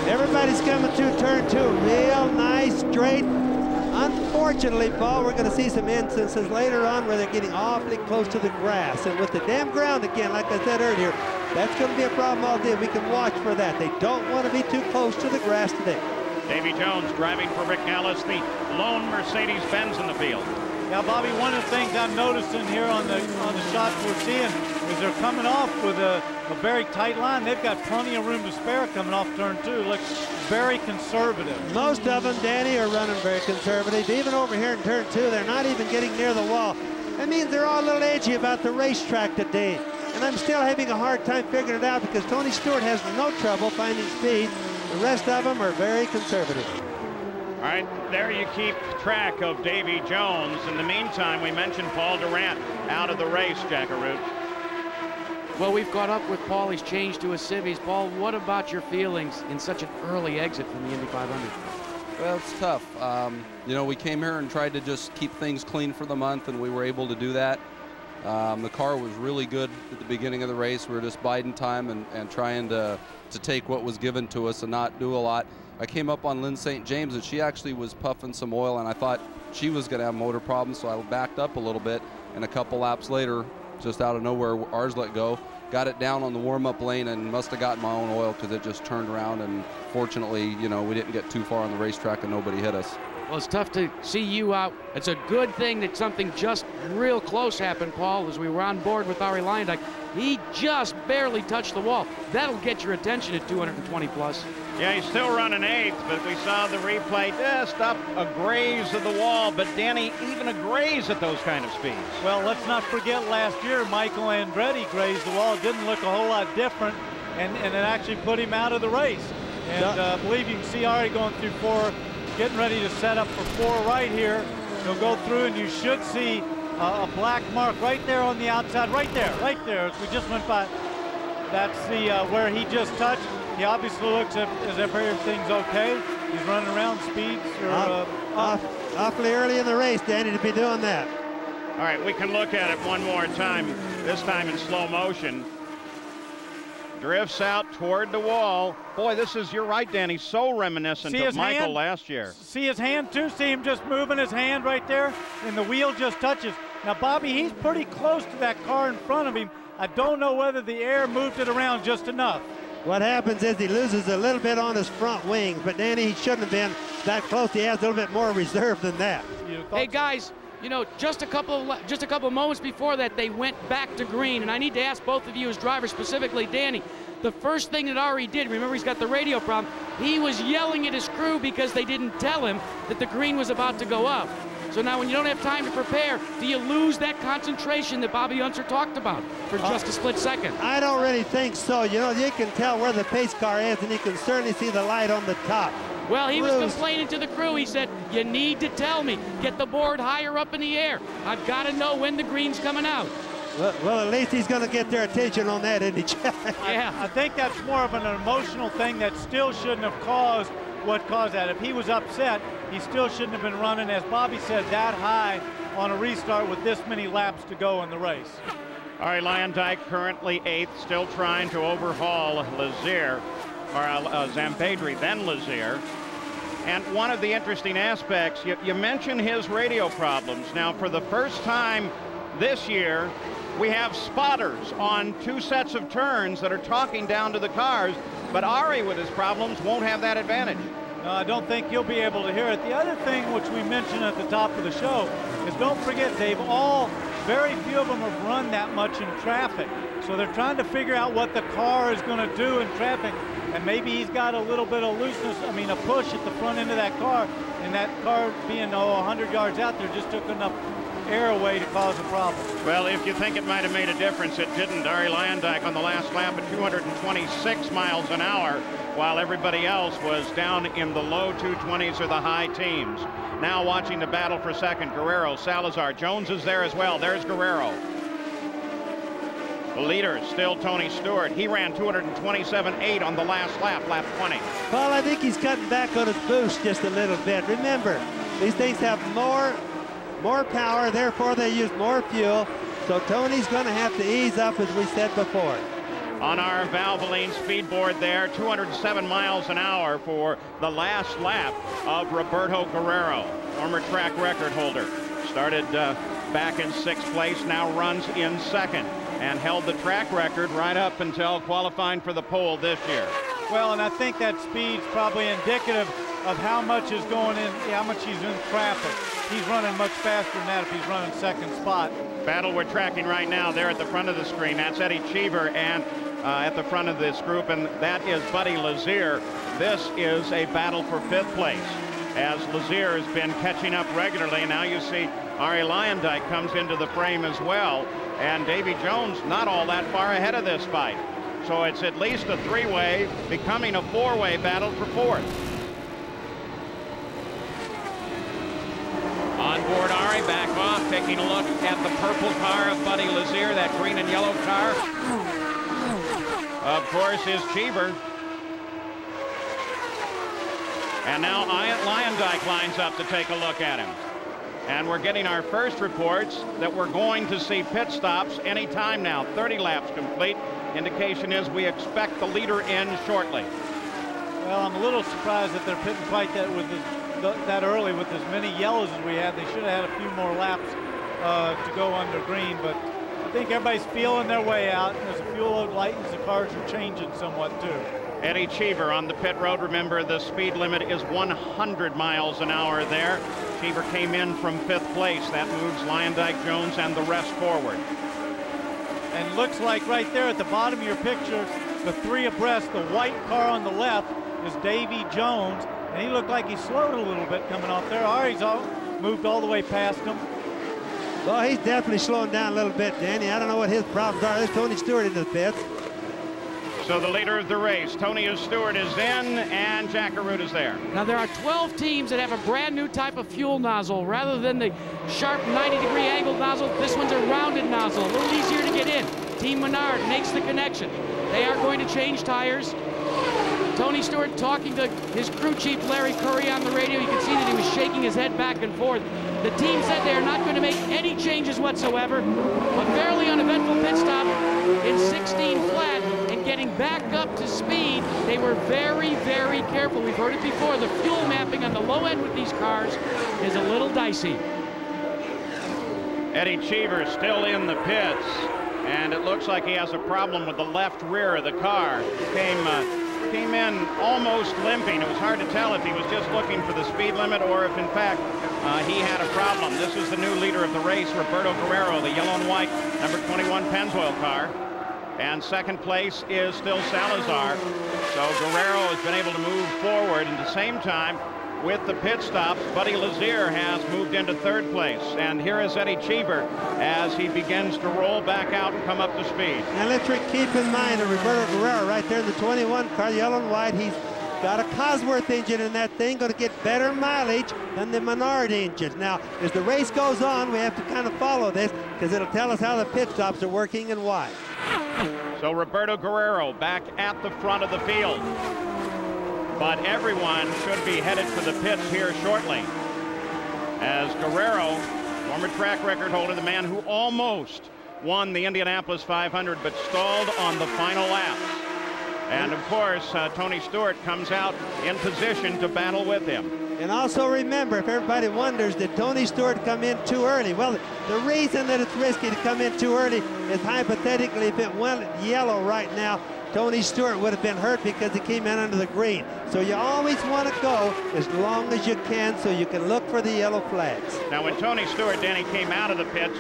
Everybody's coming through turn 2. Real nice, straight. Unfortunately, Paul, we're going to see some instances later on where they're getting awfully close to the grass. And with the damn ground again, like I said earlier, that's going to be a problem all day. We can watch for that. They don't want to be too close to the grass today. Davy Jones driving for Rick Ellis, the lone Mercedes-Benz in the field. Now, Bobby, one of the things I'm noticing here on the shots we're seeing is they're coming off with a very tight line. They've got plenty of room to spare coming off turn 2. Looks very conservative. Most of them, Danny, are running very conservative. Even over here in turn 2, they're not even getting near the wall. That means they're all a little edgy about the racetrack today. And I'm still having a hard time figuring it out because Tony Stewart has no trouble finding speed. The rest of them are very conservative. All right, there you keep track of Davy Jones. In the meantime, we mentioned Paul Durant out of the race, Jack Arute. Well, we've caught up with Paul. He's changed to a Civvies. Paul, what about your feelings in such an early exit from the Indy 500? Well, it's tough. You know, we came here and tried to just keep things clean for the month, and we were able to do that. The car was really good at the beginning of the race. We were just biding time and trying to take what was given to us and not do a lot. I came up on Lynn St. James, and she actually was puffing some oil, and I thought she was going to have motor problems, so I backed up a little bit, and a couple laps later, just out of nowhere, ours let go. Got it down on the warm-up lane and must have gotten my own oil because it just turned around, and fortunately, you know, we didn't get too far on the racetrack and nobody hit us. Well, it's tough to see you out. It's a good thing that something just real close happened, Paul, as we were on board with Arie Luyendyk. He just barely touched the wall. That'll get your attention at 220 plus. Yeah, he's still running 8th, but we saw the replay just up a graze of the wall. But Danny, even a graze at those kind of speeds. Well, let's not forget last year, Michael Andretti grazed the wall. It didn't look a whole lot different, and it actually put him out of the race. And I believe you can see Arie going through 4, getting ready to set up for 4 right here. He'll go through, and you should see a black mark right there on the outside, right there. As we just went by, that's the where he just touched. He obviously looks as if everything's okay. He's running around speeds. Awfully early in the race, Danny, to be doing that. All right, we can look at it one more time, this time in slow motion. Drifts out toward the wall. Boy, this is, you're right, Danny, so reminiscent of Michael last year. See his hand, too? See him just moving his hand right there? And the wheel just touches. Now, Bobby, he's pretty close to that car in front of him. I don't know whether the air moved it around just enough. What happens is he loses a little bit on his front wings, but Danny, he shouldn't have been that close. He has a little bit more reserve than that. Hey, guys, you know, just a couple moments before that, they went back to green, and I need to ask both of you as drivers, specifically Danny, the first thing that Arie did, remember he's got the radio problem, he was yelling at his crew because they didn't tell him that the green was about to go up. So now when you don't have time to prepare, do you lose that concentration that Bobby Unser talked about for just a split second? I don't really think so. You know, you can tell where the pace car is, and you can certainly see the light on the top. Well, he was complaining to the crew. He said, you need to tell me. Get the board higher up in the air. I've got to know when the green's coming out. Well, at least he's going to get their attention on that, isn't he? Yeah. I think that's more of an emotional thing that still shouldn't have caused what caused that. If he was upset, he still shouldn't have been running, as Bobby said, that high on a restart with this many laps to go in the race. Arie Luyendyk currently 8th, still trying to overhaul Lazier, or Zampedri, then Lazier. And one of the interesting aspects, you mentioned his radio problems. Now, for the first time this year, we have spotters on 2 sets of turns that are talking down to the cars, but Arie, with his problems, won't have that advantage. No, I don't think you'll be able to hear it. The other thing which we mentioned at the top of the show is, don't forget, very few of them have run that much in traffic. So they're trying to figure out what the car is going to do in traffic. And maybe he's got a little bit of looseness, a push at the front end of that car. And that car being 100 yards out there just took enough air away to cause a problem. Well, if you think it might have made a difference, it didn't. Arie Luyendyk on the last lap at 226 miles an hour, while everybody else was down in the low 220s or the high teens. Now watching the battle for second, Guerrero, Salazar, Jones is there as well. There's Guerrero. The leader is still Tony Stewart. He ran 227.8 on the last lap, lap 20. Paul, I think he's cutting back on his boost just a little bit. Remember, these things have more power, therefore they use more fuel. So Tony's going to have to ease up, as we said before. On our Valvoline speed board there, 207 miles an hour for the last lap of Roberto Guerrero, former track record holder. Started back in 6th place, now runs in 2nd, and held the track record right up until qualifying for the pole this year. Well, and I think that speed's probably indicative of how much is going in, how much he's in traffic. He's running much faster than that if he's running 2nd spot. Battle we're tracking right now there at the front of the screen. That's Eddie Cheever, and at the front of this group, and that is Buddy Lazier. This is a battle for 5th place, as Lazier has been catching up regularly. Now you see Arie Luyendyk comes into the frame as well, and Davy Jones not all that far ahead of this fight. So it's at least a 3-way, becoming a 4-way battle for 4th. On board Arie, back off, taking a look at the purple car of Buddy Lazier, that green and yellow car. Of course, is Cheever. And now Luyendyk lines up to take a look at him. And we're getting our first reports that we're going to see pit stops anytime now. 30 laps complete. Indication is we expect the leader in shortly. Well, I'm a little surprised that they're pitting quite that early with as many yellows as we had. They should have had a few more laps to go under green, but I think everybody's feeling their way out. And as the fuel load lightens, the cars are changing somewhat too. Eddie Cheever on the pit road. Remember, the speed limit is 100 miles an hour there. Cheever came in from 5th place. That moves Lyondike, Jones, and the rest forward. And looks like right there at the bottom of your picture, the 3 abreast, the white car on the left is Davy Jones, and he looked like he slowed a little bit coming off there. Ari's moved all the way past him. Well, he's definitely slowing down a little bit, Danny. I don't know what his problems are. There's Tony Stewart in the pits. So the leader of the race, Tony Stewart, is in, and Jack Arute is there. Now there are 12 teams that have a brand new type of fuel nozzle. Rather than the sharp 90-degree angled nozzle, this one's a rounded nozzle, a little easier to get in. Team Menard makes the connection. They are going to change tires. Tony Stewart talking to his crew chief, Larry Curry, on the radio. You can see that he was shaking his head back and forth. The team said they are not going to make any changes whatsoever. A fairly uneventful pit stop in 16 flat and getting back up to speed. They were very, very careful. We've heard it before. The fuel mapping on the low end with these cars is a little dicey. Eddie Cheever still in the pits, and it looks like he has a problem with the left rear of the car. Came in almost limping. It was hard to tell if he was just looking for the speed limit or if, in fact, he had a problem. This is the new leader of the race, Roberto Guerrero, the yellow and white number 21 Pennzoil car. And second place is still Salazar. So Guerrero has been able to move forward. And at the same time, with the pit stops, Buddy Lazier has moved into 3rd place. And here is Eddie Cheever as he begins to roll back out and come up to speed. And let's keep in mind that Roberto Guerrero right there in the 21 car, yellow and white, he's got a Cosworth engine in that thing, going to get better mileage than the Menard engine. Now, as the race goes on, we have to kind of follow this because it'll tell us how the pit stops are working and why. So Roberto Guerrero back at the front of the field. But everyone should be headed for the pits here shortly, as Guerrero, former track record holder, the man who almost won the Indianapolis 500 but stalled on the final laps. And of course, Tony Stewart comes out in position to battle with him. And also remember, if everybody wonders, did Tony Stewart come in too early? Well, the reason that it's risky to come in too early is hypothetically if it went yellow right now, Tony Stewart would have been hurt because he came in under the green. So you always want to go as long as you can so you can look for the yellow flags. Now when Tony Stewart, Danny, came out of the pits,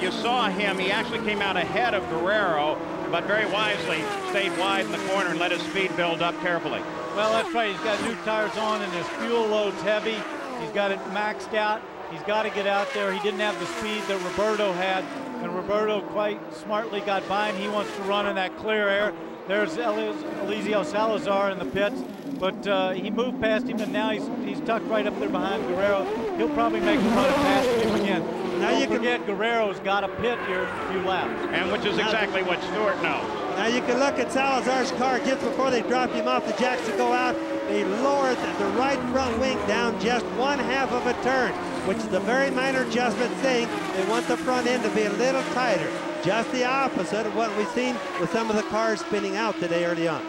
you saw him, he actually came out ahead of Guerrero, but very wisely stayed wide in the corner and let his speed build up carefully. Well, that's right. He's got new tires on and his fuel load's heavy. He's got it maxed out. He's got to get out there. He didn't have the speed that Roberto had, and Roberto quite smartly got by, and he wants to run in that clear air. There's Eliseo Salazar in the pits, but he moved past him, and now he's tucked right up there behind Guerrero. He'll probably make a run past him again. Now you forget Guerrero's got a pit here a few laps. And which is exactly what Stewart knows. Now you can look at Salazar's car just before they dropped him off the jacks to go out. They lowered the right front wing down just 1/2 of a turn, which is a very minor adjustment, saying they want the front end to be a little tighter. Just the opposite of what we've seen with some of the cars spinning out today early on.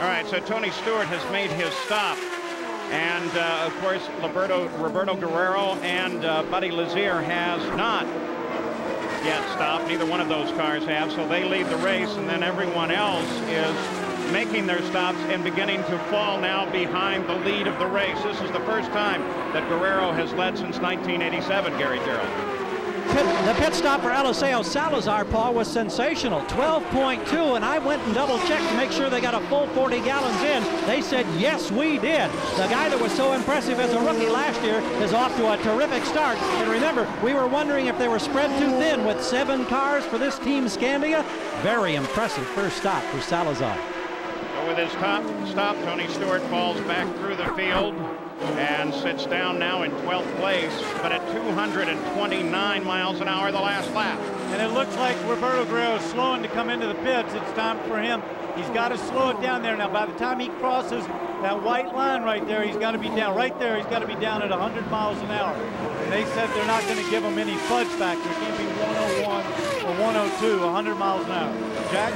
All right, so Tony Stewart has made his stop. And, of course, Roberto Guerrero and Buddy Lazier has not yet stopped. Neither one of those cars have, so they lead the race, and then everyone else is making their stops and beginning to fall now behind the lead of the race. This is the first time that Guerrero has led since 1987, Gary Gerald. The pit stop for Eliseo Salazar, Paul, was sensational. 12.2, and I went and double-checked to make sure they got a full 40 gallons in. They said, yes, we did. The guy that was so impressive as a rookie last year is off to a terrific start. And remember, we were wondering if they were spread too thin with 7 cars for this Team Scandia. Very impressive first stop for Salazar. So with his stop, Tony Stewart falls back through the field and sits down now in 12th place, but at 229 miles an hour the last lap. And it looks like Roberto Guerrero is slowing to come into the pits. It's time for him. He's got to slow it down there. Now, by the time he crosses that white line right there, he's got to be down. Right there, he's got to be down at 100 miles an hour. And they said they're not going to give him any fudge factor. It can't be 101 or 102, 100 miles an hour. Jack?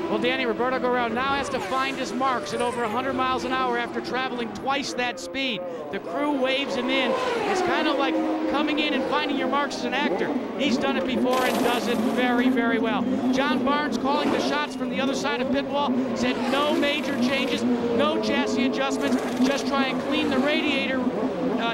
Well, Danny, Roberto Guerrero now has to find his marks at over 100 miles an hour after traveling twice that speed. The crew waves him in. It's kind of like coming in and finding your marks as an actor. He's done it before and does it very, very well. John Barnes, calling the shots from the other side of pit wall, said no major changes, no chassis adjustments, just try and clean the radiator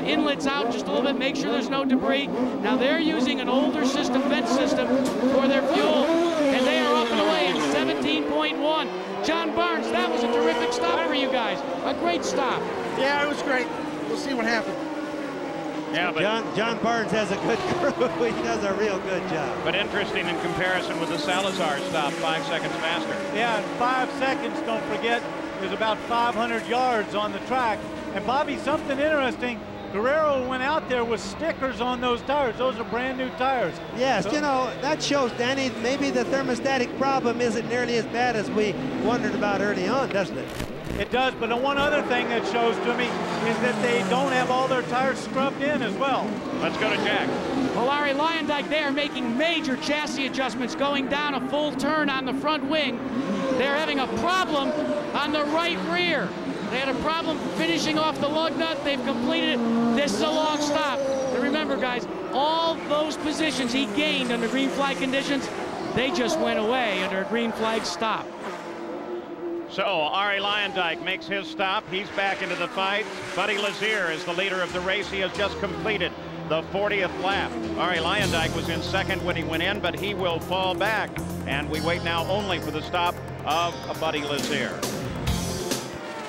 inlets out just a little bit, make sure there's no debris. Now they're using an older system, vent system, for their fuel, and they are off and away in 17.1. John Barnes, that was a terrific stop for you guys. A great stop. Yeah, it was great. We'll see what happens. Yeah, but John Barnes has a good crew. He does a real good job. But interesting in comparison with the Salazar stop, 5 seconds faster. Yeah, in 5 seconds, don't forget, there's about 500 yards on the track. And Bobby, something interesting, Guerrero went out there with stickers on those tires. Those are brand new tires. Yes, so, you know, that shows, Danny, maybe the thermostatic problem isn't nearly as bad as we wondered about early on, doesn't it? It does, but the one other thing that shows to me is that they don't have all their tires scrubbed in as well. Let's go to Jack. Well, Larry Lyondike, they are making major chassis adjustments, going down a full turn on the front wing. They're having a problem on the right rear. They had a problem finishing off the lug nut. They've completed it. This is a long stop. And remember, guys, all those positions he gained under green flag conditions, they just went away under a green flag stop. So Arie Luyendyk makes his stop. He's back into the fight. Buddy Lazier is the leader of the race. He has just completed the 40th lap. Arie Luyendyk was in second when he went in, but he will fall back. And we wait now only for the stop of Buddy Lazier.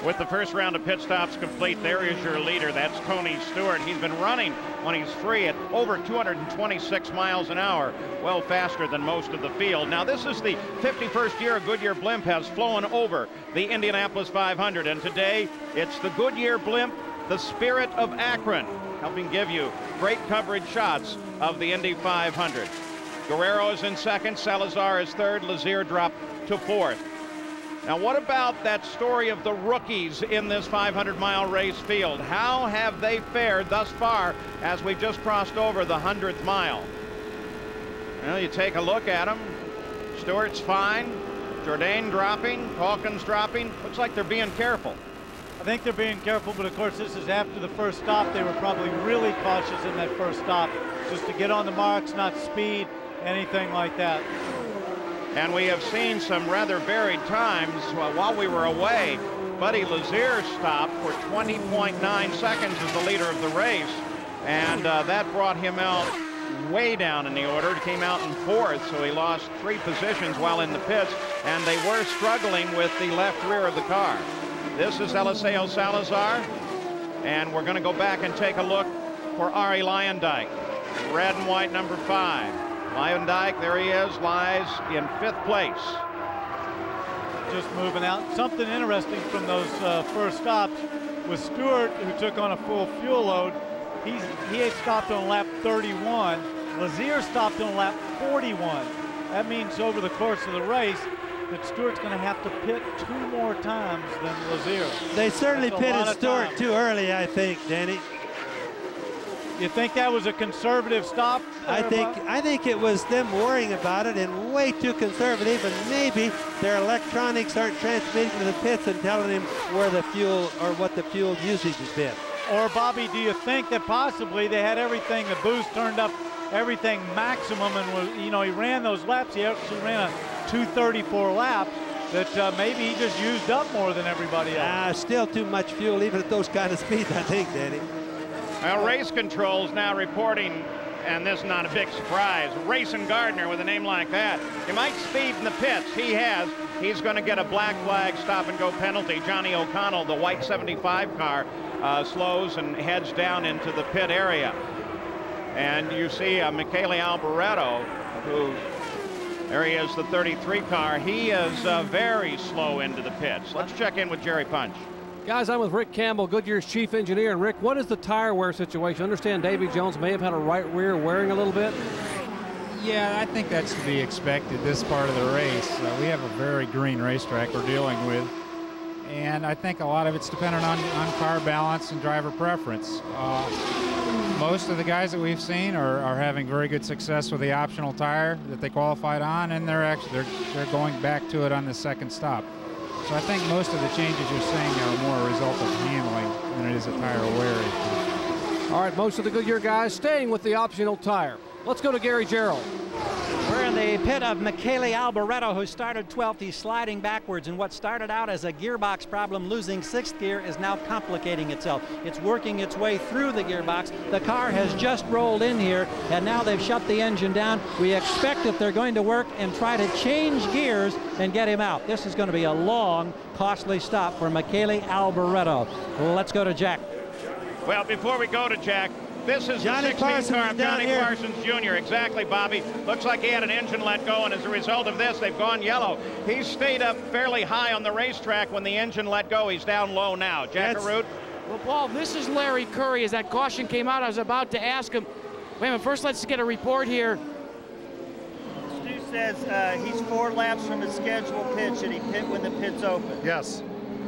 With the first round of pit stops complete, there is your leader. That's Tony Stewart. He's been running when he's free at over 226 miles an hour, well faster than most of the field. Now, this is the 51st year a Goodyear blimp has flown over the Indianapolis 500, and today it's the Goodyear blimp, the Spirit of Akron, helping give you great coverage shots of the Indy 500. Guerrero is in second, Salazar is third, Lazier dropped to fourth. Now, what about that story of the rookies in this 500-mile race field? How have they fared thus far as we've just crossed over the 100th mile? Well, you take a look at them. Stewart's fine. Jourdain dropping. Calkins dropping. Looks like they're being careful. I think they're being careful, but of course this is after the first stop. They were probably really cautious in that first stop, just to get on the marks, not speed, anything like that. And we have seen some rather varied times while we were away. Buddy Lazier stopped for 20.9 seconds as the leader of the race, and that brought him out way down in the order. He came out in fourth, so he lost 3 positions while in the pits, and they were struggling with the left rear of the car. This is Eliseo Salazar, and we're going to go back and take a look for Arie Luyendyk. Red and white number 5. Luyendyk, there he is, lies in 5th place. Just moving out. Something interesting from those first stops was Stewart, who took on a full fuel load. He had stopped on lap 31. Lazier stopped on lap 41. That means over the course of the race that Stewart's going to have to pit 2 more times than Lazier. They certainly pitted Stewart too early, I think, Danny. You think that was a conservative stop? I think it was them worrying about it and way too conservative, and maybe their electronics aren't transmitting to the pits and telling him where the fuel or what the fuel usage has been. Or Bobby, do you think that possibly they had everything, the boost turned up everything maximum, and was, you know, he ran those laps, he actually ran a 2:34 lap, that maybe he just used up more than everybody else. Still too much fuel even at those kind of speeds, I think, Danny. Well, race controls now reporting, and this is not a big surprise, Racing Gardner with a name like that. He might speed in the pits. He has. He's going to get a black flag stop-and-go penalty. Johnny O'Connell, the white 75 car, slows and heads down into the pit area. And you see Michele Alboreto, who, there he is, the 33 car. He is very slow into the pits. Let's check in with Jerry Punch. Guys, I'm with Rick Campbell, Goodyear's chief engineer. And Rick, what is the tire wear situation? I understand Davy Jones may have had a right rear wearing a little bit. Yeah, I think that's to be expected this part of the race. We have a very green racetrack we're dealing with, and I think a lot of it's dependent on car balance and driver preference. most of the guys that we've seen are having very good success with the optional tire that they qualified on, and they're going back to it on the second stop. So I think most of the changes you're seeing are more a result of handling than it is a tire wear issue. All right, most of the Goodyear guys staying with the optional tire. Let's go to Gary Gerald. We're in the pit of Michele Alboreto, who started 12th. He's sliding backwards, and what started out as a gearbox problem, losing 6th gear, is now complicating itself. It's working its way through the gearbox. The car has just rolled in here, and now they've shut the engine down. We expect that they're going to work and try to change gears and get him out. This is going to be a long, costly stop for Michele Alboreto. Let's go to Jack. Well, before we go to Jack, this is Johnny the 16 Parsons car of down Johnny here. Parsons Jr. Exactly, Bobby. Looks like he had an engine let go, and as a result of this, they've gone yellow. He's stayed up fairly high on the racetrack when the engine let go. He's down low now. Jack Arute? Well, Paul, this is Larry Curry. As that caution came out, I was about to ask him. Wait a minute, first let's get a report here. Stu says he's 4 laps from his scheduled pitch, and he pit when the pit's open. Yes.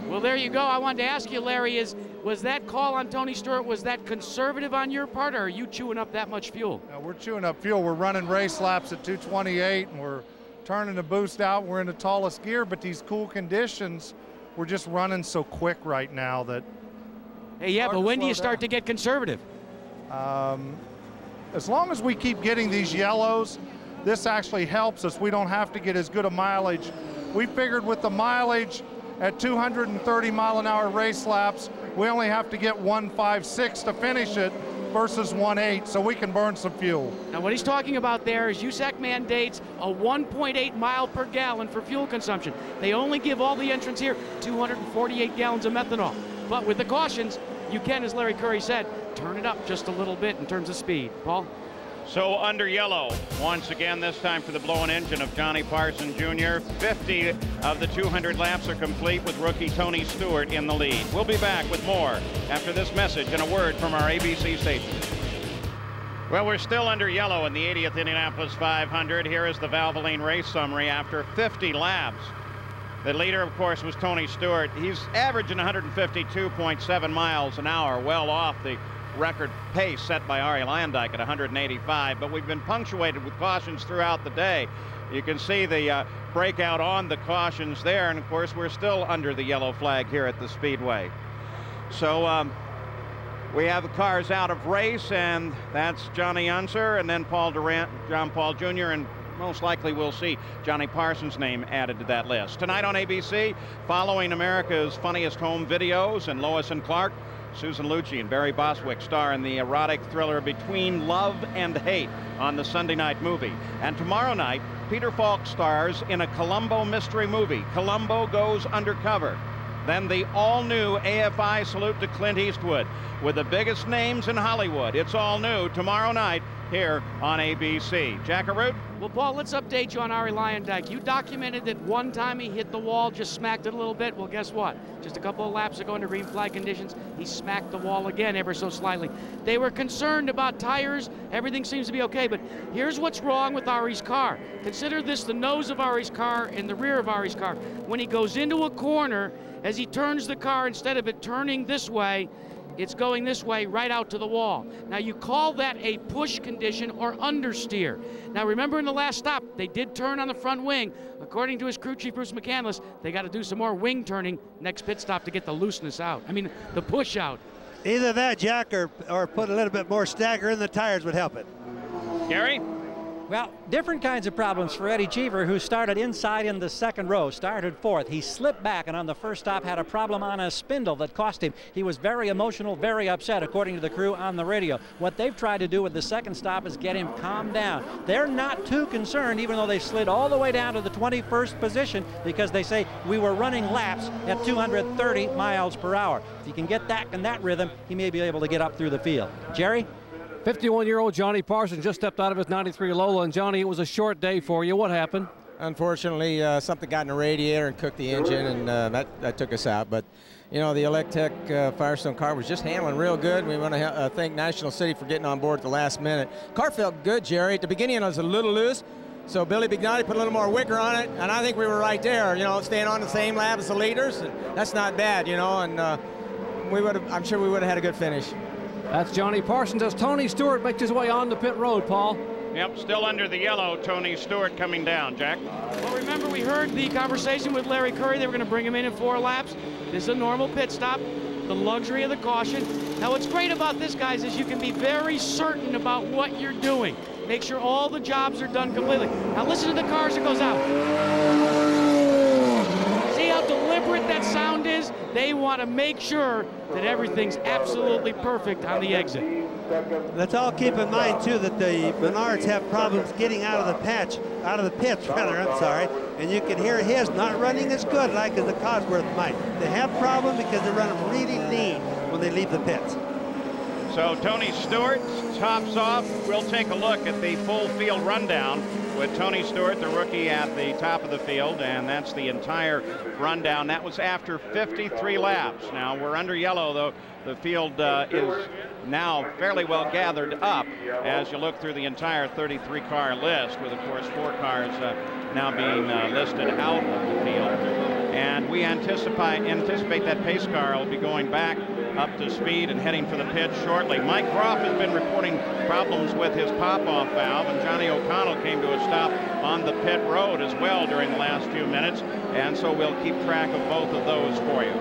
Well, there you go. I wanted to ask you, Larry, was that call on Tony Stewart, was that conservative on your part, or are you chewing up that much fuel? No, we're chewing up fuel. We're running race laps at 228, and we're turning the boost out. We're in the tallest gear, but these cool conditions, we're just running so quick right now that... Hey, yeah, but when do you start to get conservative? As long as we keep getting these yellows, this actually helps us. We don't have to get as good a mileage. We figured with the mileage at 230 mile an hour race laps, we only have to get 156 to finish it versus 1.8, so we can burn some fuel. Now what he's talking about there is USAC mandates a 1.8 mile per gallon for fuel consumption. They only give all the entrants here 248 gallons of methanol. But with the cautions, you can, as Larry Curry said, turn it up just a little bit in terms of speed. Paul? So under yellow, once again, this time for the blown engine of Johnny Parsons Jr. 50 of the 200 laps are complete with rookie Tony Stewart in the lead. We'll be back with more after this message and a word from our ABC station. Well, we're still under yellow in the 80th Indianapolis 500. Here is the Valvoline race summary after 50 laps. The leader, of course, was Tony Stewart. He's averaging 152.7 miles an hour, well off the record pace set by Arie Luyendyk at 185, but we've been punctuated with cautions throughout the day. You can see the breakout on the cautions there, and of course we're still under the yellow flag here at the Speedway. So we have the cars out of race, and that's Johnny Unser and then Paul Durant, John Paul Jr., and most likely we'll see Johnny Parsons' name added to that list. Tonight on ABC, following America's Funniest Home Videos and Lois and Clark, Susan Lucci and Barry Bostwick star in the erotic thriller Between Love and Hate on the Sunday night movie. And tomorrow night, Peter Falk stars in a Columbo mystery movie, Columbo Goes Undercover. Then the all-new AFI salute to Clint Eastwood with the biggest names in Hollywood. It's all new tomorrow night here on ABC. Jack Arute? Well, Paul, let's update you on Arie Luyendyk. You documented that one time he hit the wall, just smacked it a little bit. Well, guess what? Just a couple of laps ago under green flag conditions, he smacked the wall again ever so slightly. They were concerned about tires. Everything seems to be okay, but here's what's wrong with Arie's car. Consider this the nose of Arie's car and the rear of Arie's car. When he goes into a corner, as he turns the car, instead of it turning this way, it's going this way right out to the wall. Now you call that a push condition or understeer. Now remember in the last stop, they did turn on the front wing. According to his crew chief, Bruce McCandless, they got to do some more wing turning next pit stop to get the looseness out. I mean, the push out. Either that, Jack, or put a little bit more stagger in the tires would help it. Gary? Well, different kinds of problems for Eddie Cheever, who started inside in the second row, started 4th. He slipped back and on the first stop had a problem on a spindle that cost him. He was very emotional, very upset, according to the crew on the radio. What they've tried to do with the second stop is get him calmed down. They're not too concerned, even though they slid all the way down to the 21st position, because they say we were running laps at 230 miles per hour. If he can get that in that rhythm, he may be able to get up through the field. Jerry? 51-year-old Johnny Parsons just stepped out of his 93 Lola, and Johnny, it was a short day for you. What happened? Unfortunately, something got in the radiator and cooked the engine, and that took us out. But, you know, the Electech Firestone car was just handling real good. We want to thank National City for getting on board at the last minute. Car felt good, Jerry. At the beginning, it was a little loose. So Billy Bignotti put a little more wicker on it, and I think we were right there, you know, staying on the same lap as the leaders. And that's not bad, you know, and I'm sure we would have had a good finish. That's Johnny Parsons as Tony Stewart makes his way on the pit road, Paul. Yep, still under the yellow, Tony Stewart coming down, Jack. Well, remember we heard the conversation with Larry Curry. They were going to bring him in 4 laps. This is a normal pit stop, the luxury of the caution. Now, what's great about this, guys, is you can be very certain about what you're doing. Make sure all the jobs are done completely. Now, listen to the car as it goes out. See how deliberate that sound is? They want to make sure that everything's absolutely perfect on the exit. Let's all keep in mind, too, that the Menards have problems getting out of the pits, rather, I'm sorry. And you can hear his not running as good like as the Cosworth might. They have problems because they run them really lean when they leave the pits. So Tony Stewart tops off. We'll take a look at the full field rundown with Tony Stewart, the rookie, at the top of the field, and that's the entire rundown. That was after 53 laps. Now, we're under yellow, though. The field is now fairly well gathered up as you look through the entire 33-car list, with, of course, 4 cars now being listed out of the field. And we anticipate that pace car will be going back up to speed and heading for the pit shortly. Mike Groff has been reporting problems with his pop-off valve, and Johnny O'Connell came to a stop on the pit road as well during the last few minutes, and so we'll keep track of both of those for you.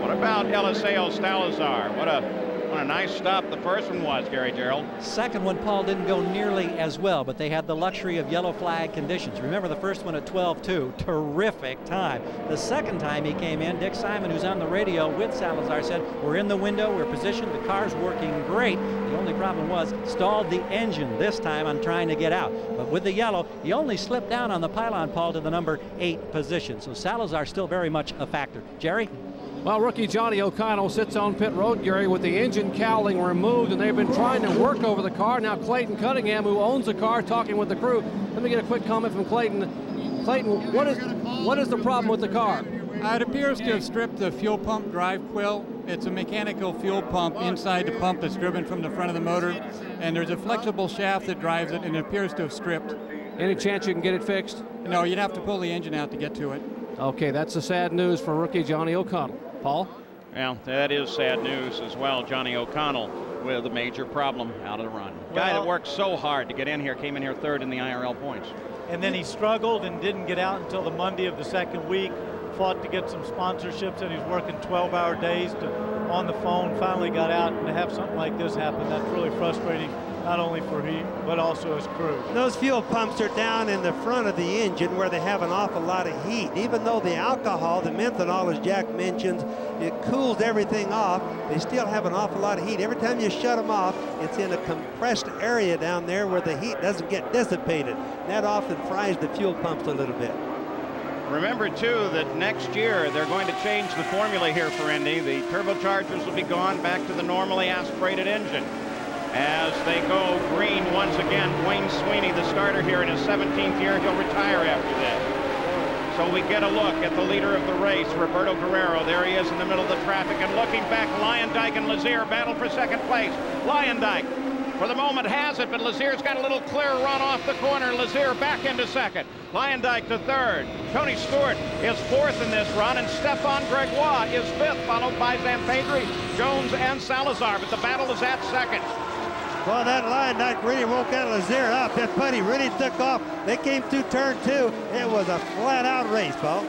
What about Eliseo Salazar? What a nice stop the first one was, Gary Gerald. Second one, Paul, didn't go nearly as well, but they had the luxury of yellow flag conditions. Remember the first one at 12-2, terrific time. The second time he came in, Dick Simon, who's on the radio with Salazar, said, we're in the window, we're positioned, the car's working great. The only problem was stalled the engine this time on trying to get out. But with the yellow, he only slipped down on the pylon, Paul, to the number 8 position. So Salazar still very much a factor. Jerry? Well, rookie Johnny O'Connell sits on pit road, Gary, with the engine cowling removed, and they've been trying to work over the car. Now Clayton Cunningham, who owns the car, talking with the crew. Let me get a quick comment from Clayton. Clayton, what is the problem with the car? It appears to have stripped the fuel pump drive quill. It's a mechanical fuel pump inside the pump that's driven from the front of the motor, and there's a flexible shaft that drives it, and it appears to have stripped. Any chance you can get it fixed? No, you'd have to pull the engine out to get to it. Okay, that's the sad news for rookie Johnny O'Connell. Paul? Well, that is sad news as well. Johnny O'Connell with a major problem out of the run. Guy that worked so hard to get in here, came in here 3rd in the IRL points. And then he struggled and didn't get out until the Monday of the second week. Fought to get some sponsorships, and he's working 12-hour days on the phone. Finally got out, and to have something like this happen, that's really frustrating, not only for him, but also his crew. Those fuel pumps are down in the front of the engine where they have an awful lot of heat. Even though the alcohol, the methanol, as Jack mentions, it cools everything off, they still have an awful lot of heat. Every time you shut them off, it's in a compressed area down there where the heat doesn't get dissipated. That often fries the fuel pumps a little bit. Remember, too, that next year they're going to change the formula here for Indy. The turbochargers will be gone back to the normally aspirated engine. As they go green once again, Wayne Sweeney, the starter here in his 17th year, he'll retire after this. So we get a look at the leader of the race, Roberto Guerrero. There he is in the middle of the traffic, and looking back, Lyondike and Lazier battle for second place. Lyondike, for the moment, has it, but Lazier's got a little clear run off the corner. Lazier back into second. Lyondike to 3rd. Tony Stewart is 4th in this run, and Stefan Gregoire is 5th, followed by Zampedri, Jones, and Salazar. But the battle is at 2nd. Well, that Lyondike really woke that Lazier up. That putty really took off. They came through turn 2. It was a flat-out race, Paul.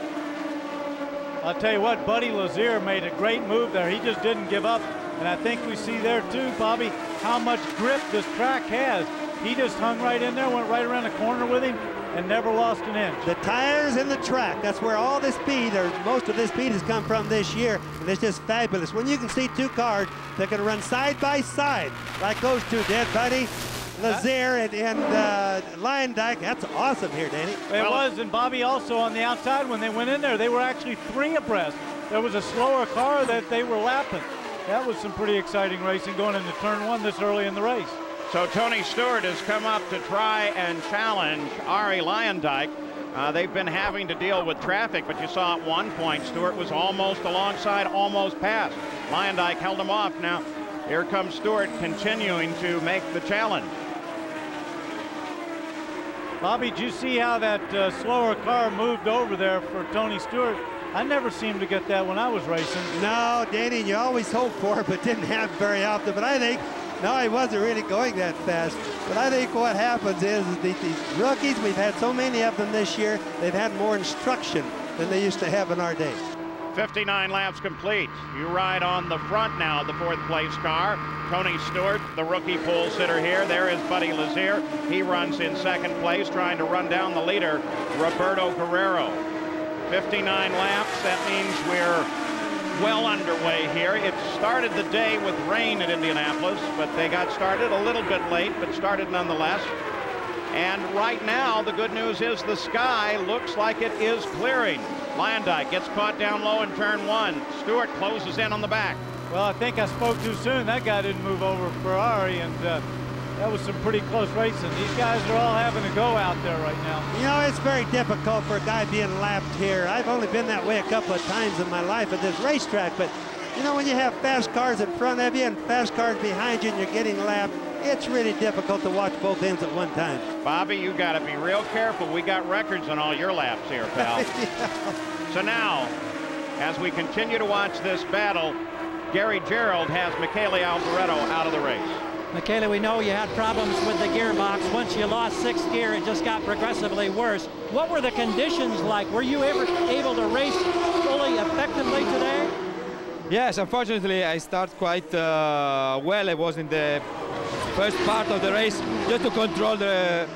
I'll tell you what, Buddy Lazier made a great move there. He just didn't give up. And I think we see there, too, Bobby, how much grip this track has. He just hung right in there, went right around the corner with him, and never lost an inch. The tires and the track, that's where all the speed, or most of this speed, has come from this year, and it's just fabulous. When you can see 2 cars that can run side by side, like those two did, Buddy, Lazier and Lyondike, that's awesome here, Danny. It was, and Bobby, also on the outside, when they went in there, they were actually 3 abreast. There was a slower car that they were lapping. That was some pretty exciting racing going into turn 1 this early in the race. So Tony Stewart has come up to try and challenge Arie Lyondike. They've been having to deal with traffic, but you saw at one point Stewart was almost alongside, almost past. Lyondike held him off. Now here comes Stewart continuing to make the challenge. Bobby, did you see how that slower car moved over there for Tony Stewart? I never seemed to get that when I was racing. No, Danny, you always hope for it, but didn't have very often. But I think, no, he wasn't really going that fast. But I think what happens is these rookies, we've had so many of them this year, they've had more instruction than they used to have in our day. 59 laps complete. You ride on the front now, the fourth place car. Tony Stewart, the rookie pole sitter here. There is Buddy Lazier. He runs in second place, trying to run down the leader, Roberto Guerrero. 59 laps, that means we're well underway here. It started the day with rain at Indianapolis, but they got started a little bit late, but started nonetheless. And right now, the good news is the sky looks like it is clearing. Lyondike gets caught down low in turn one. Stewart closes in on the back. Well, I think I spoke too soon. That guy didn't move over Ferrari, and that was some pretty close racing. These guys are all having a go out there right now. You know, it's very difficult for a guy being lapped here. I've only been that way a couple of times in my life at this racetrack, but you know, when you have fast cars in front of you and fast cars behind you and you're getting lapped, it's really difficult to watch both ends at one time. Bobby, you got to be real careful. We got records on all your laps here, pal. Yeah. So now, as we continue to watch this battle, Gary Gerald has Michele Alboreto out of the race. Michele, we know you had problems with the gearbox. Once you lost sixth gear, it just got progressively worse. What were the conditions like? Were you ever able to race fully effectively today? Yes, unfortunately, I started quite well. I was in the first part of the race just to control the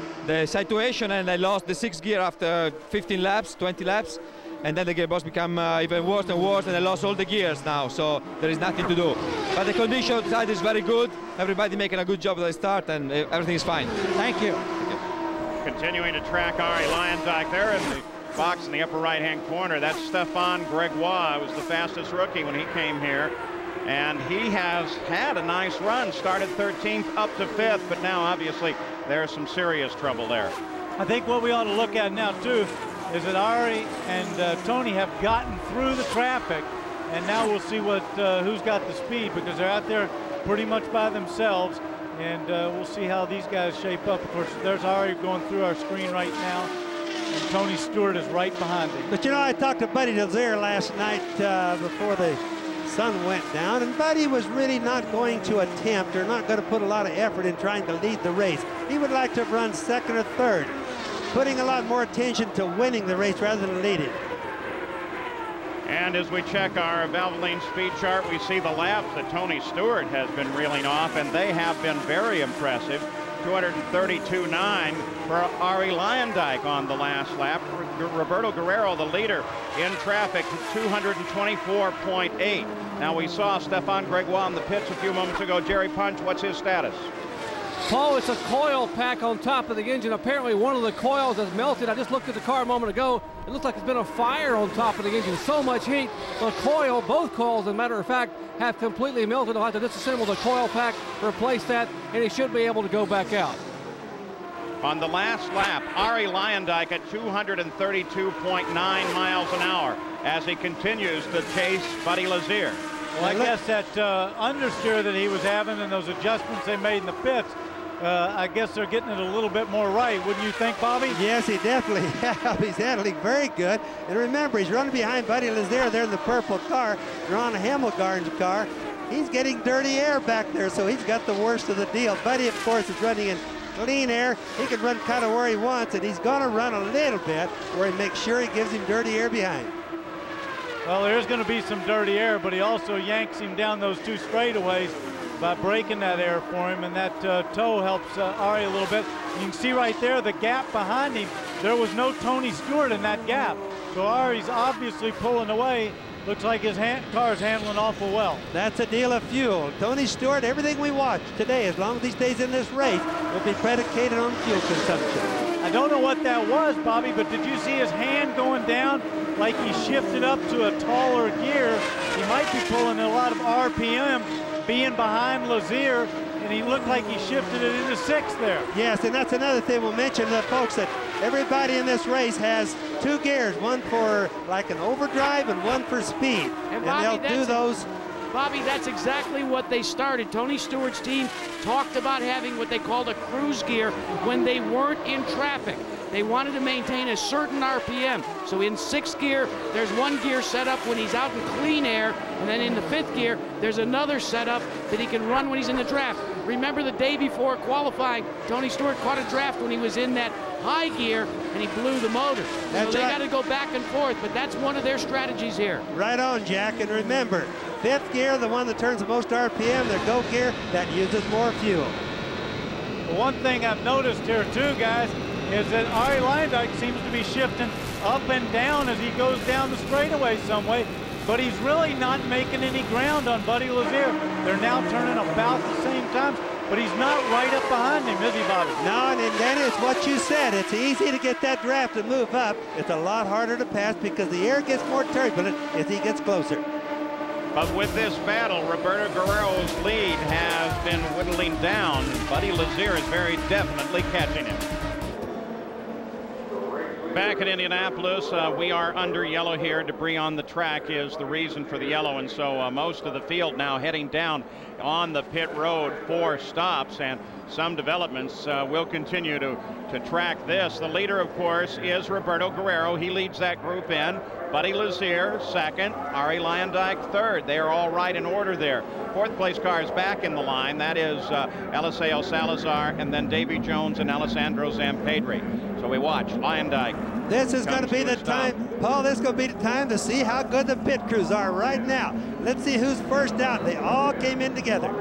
situation, and I lost the sixth gear after 15 laps, 20 laps. And then the gearbox became even worse and worse, and I lost all the gears now, so there is nothing to do. But the condition outside is very good. Everybody making a good job at the start, and everything is fine. Thank you. Continuing to track Ari Lyondike there in the box in the upper right-hand corner. That's Stefan Gregoire. Was the fastest rookie when he came here. And he has had a nice run. Started 13th up to 5th, but now obviously there's some serious trouble there. I think what we ought to look at now, too, is that Ari and Tony have gotten through the traffic, and now we'll see what who's got the speed, because they're out there pretty much by themselves, and we'll see how these guys shape up. Of course, there's Ari going through our screen right now, and Tony Stewart is right behind him. But you know, I talked to Buddy Lazier last night before the sun went down, and Buddy was really not going to attempt or not going to put a lot of effort in trying to lead the race. He would like to run second or third, putting a lot more attention to winning the race rather than leading. And as we check our Valvoline speed chart, we see the laps that Tony Stewart has been reeling off, and they have been very impressive. 232.9 for Ari Lyondike on the last lap. Roberto Guerrero, the leader in traffic, 224.8. Now, we saw Stefan Gregoire in the pits a few moments ago. Jerry Punch, what's his status? Paul, it's a coil pack on top of the engine. Apparently one of the coils has melted. I just looked at the car a moment ago. It looks like there's been a fire on top of the engine. So much heat. The coil, both coils, as a matter of fact, have completely melted. I'll have to disassemble the coil pack, replace that, and he should be able to go back out. On the last lap, Ari Lyondike at 232.9 miles an hour as he continues to chase Buddy Lazier. Well, I guess that understeer that he was having and those adjustments they made in the pits, I guess they're getting it a little bit more right. Wouldn't you think, Bobby? Yes, he definitely has. He's handling very good. And remember, he's running behind Buddy Lazier there in the purple car, Ron Hemmelgarn's car. He's getting dirty air back there, so he's got the worst of the deal. Buddy, of course, is running in clean air. He can run kind of where he wants, and he's going to run a little bit where he makes sure he gives him dirty air behind. Well, there's going to be some dirty air, but he also yanks him down those two straightaways by breaking that air for him, and that toe helps Ari a little bit. You can see right there the gap behind him. There was no Tony Stewart in that gap, so Ari's obviously pulling away. Looks like his car's handling awful well. That's a deal of fuel. Tony Stewart, everything we watch today, as long as he stays in this race, will be predicated on fuel consumption. I don't know what that was, Bobby, but did you see his hand going down like he shifted up to a taller gear? He might be pulling a lot of RPM, being behind Lazier, and he looked like he shifted it into sixth there. Yes, and that's another thing we'll mention to the folks, that everybody in this race has two gears, one for like an overdrive and one for speed. And Bobby, they'll do those. Bobby, that's exactly what they started. Tony Stewart's team talked about having what they called a cruise gear when they weren't in traffic. They wanted to maintain a certain RPM. So in 6th gear, there's one gear set up when he's out in clean air, and then in the 5th gear, there's another setup that he can run when he's in the draft. Remember the day before qualifying, Tony Stewart caught a draft when he was in that high gear, and he blew the motor. That's so they right. got to go back and forth, but that's one of their strategies here. Right on, Jack, and remember, 5th gear, the one that turns the most RPM, their go gear, that uses more fuel. One thing I've noticed here too, guys, is that Arie Luyendyk seems to be shifting up and down as he goes down the straightaway some way, but he's really not making any ground on Buddy Lazier. They're now turning about the same times, but he's not right up behind him, is he, Bobby? No, and then it's what you said. It's easy to get that draft to move up. It's a lot harder to pass because the air gets more turbulent as he gets closer. But with this battle, Roberto Guerrero's lead has been whittling down. Buddy Lazier is very definitely catching him. Back at Indianapolis, we are under yellow here. Debris on the track is the reason for the yellow, and so most of the field now heading down on the pit road for stops, and some developments will continue to track this. The leader, of course, is Roberto Guerrero. He leads that group in. Buddy Lazier second, Arie Luyendyk third. They are all right in order there. 4th place car is back in the line. That is Eliseo Salazar, and then Davy Jones and Alessandro Zampedri. So we watch Luyendyk. This is going to be the time, Paul, this is going to be the time to see how good the pit crews are right now. Let's see who's first out. They all came in together.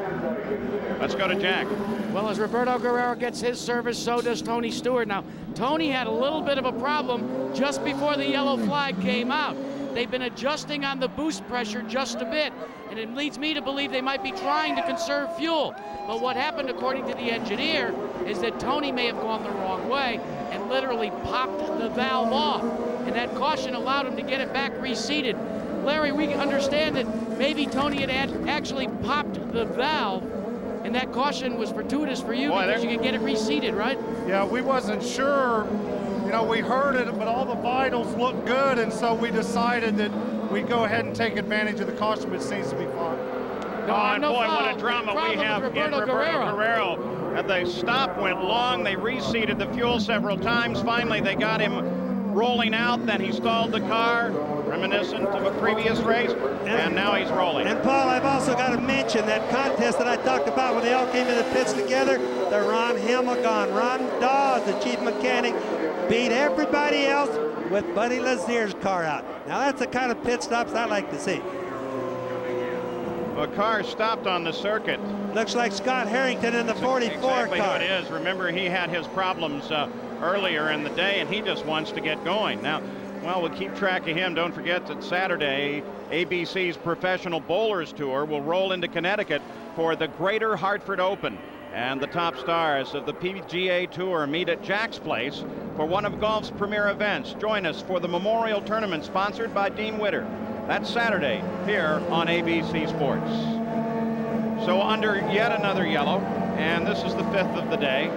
Let's go to Jack. Well, as Roberto Guerrero gets his service, so does Tony Stewart. Now, Tony had a little bit of a problem just before the yellow flag came out. They've been adjusting on the boost pressure just a bit, and it leads me to believe they might be trying to conserve fuel. But what happened, according to the engineer, is that Tony may have gone the wrong way and literally popped the valve off. And that caution allowed him to get it back reseated. Larry, we understand that maybe Tony had actually popped the valve, and that caution was fortuitous for you because you could get it reseated, right? Yeah, we wasn't sure. You know, we heard it, but all the vitals looked good, and so we decided that we'd go ahead and take advantage of the caution, but it seems to be fine. And boy, what a drama we have in Roberto Guerrero. The stop went long. They reseated the fuel several times. Finally, they got him rolling out. Then he stalled the car, reminiscent of a previous race, and now he's rolling. And Paul, I've also got to mention that contest that I talked about when they all came in the pits together. The Ron Himmelgone, Ron Dawes, the chief mechanic, beat everybody else with Buddy Lazier's car out. Now that's the kind of pit stops I like to see. A car stopped on the circuit. Looks like Scott Harrington in the 44 exactly car. Who it is. Remember, he had his problems earlier in the day, and he just wants to get going. Now, well, we'll keep track of him. Don't forget that Saturday, ABC's Professional Bowlers Tour will roll into Connecticut for the Greater Hartford Open. And the top stars of the PGA Tour meet at Jack's Place for one of golf's premier events. Join us for the Memorial Tournament sponsored by Dean Witter. That's Saturday here on ABC Sports. So under yet another yellow, and this is the 5th of the day.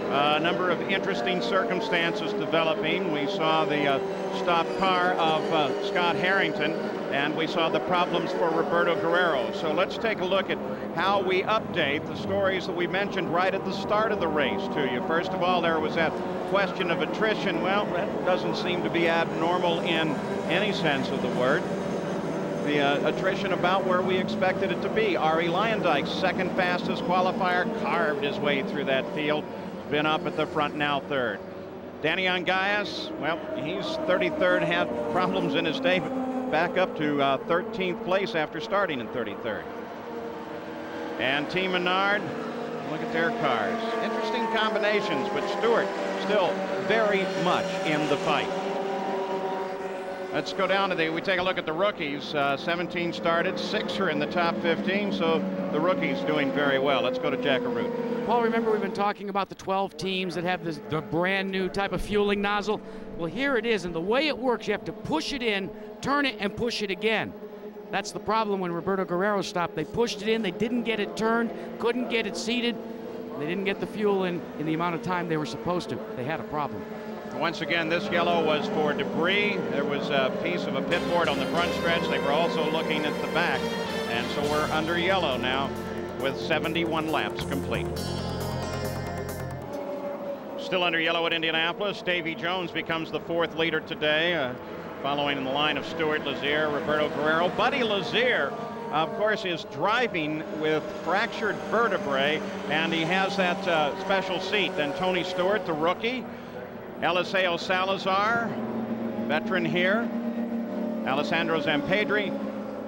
A number of interesting circumstances developing. We saw the stopped car of Scott Harrington, and we saw the problems for Roberto Guerrero. So let's take a look at how we update the stories that we mentioned right at the start of the race to you. First of all, there was that question of attrition. Well, that doesn't seem to be abnormal in any sense of the word. The attrition about where we expected it to be. Arie Luyendyk's second fastest qualifier carved his way through that field. Been up at the front now, third. Danny Angayas, well, he's 33rd, had problems in his day, but back up to 13th place after starting in 33rd. And Team Menard, look at their cars. Interesting combinations, but Stewart still very much in the fight. Let's go down to we take a look at the rookies. 17 started, 6 are in the top 15, so the rookies doing very well. Let's go to Jack Arute. Paul, remember we've been talking about the 12 teams that have the brand new type of fueling nozzle? Well, here it is, and the way it works, you have to push it in, turn it, and push it again. That's the problem when Roberto Guerrero stopped. They pushed it in, they didn't get it turned, couldn't get it seated. They didn't get the fuel in the amount of time they were supposed to. They had a problem. Once again, this yellow was for debris. There was a piece of a pit board on the front stretch. They were also looking at the back. And so we're under yellow now with 71 laps complete. Still under yellow at Indianapolis. Davy Jones becomes the 4th leader today, following in the line of Stuart Lazier, Roberto Guerrero. Buddy Lazier, of course, is driving with fractured vertebrae, and he has that special seat. Then Tony Stewart, the rookie. Eliseo Salazar, veteran here. Alessandro Zampedri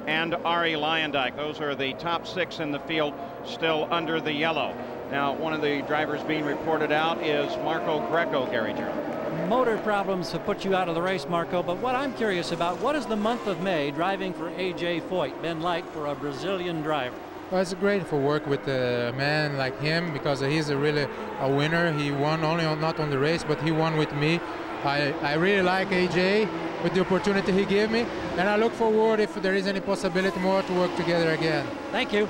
and Ari Luyendyk. Those are the top 6 in the field, still under the yellow. Now, one of the drivers being reported out is Marco Greco, Gary Gerald. Motor problems have put you out of the race, Marco, but what I'm curious about, what is the month of May driving for A.J. Foyt been like for a Brazilian driver? Well, it's great for work with a man like him, because he's really a winner. He won not on the race, but he won with me. I really like AJ with the opportunity he gave me, and I look forward, if there is any possibility more, to work together again. Thank you.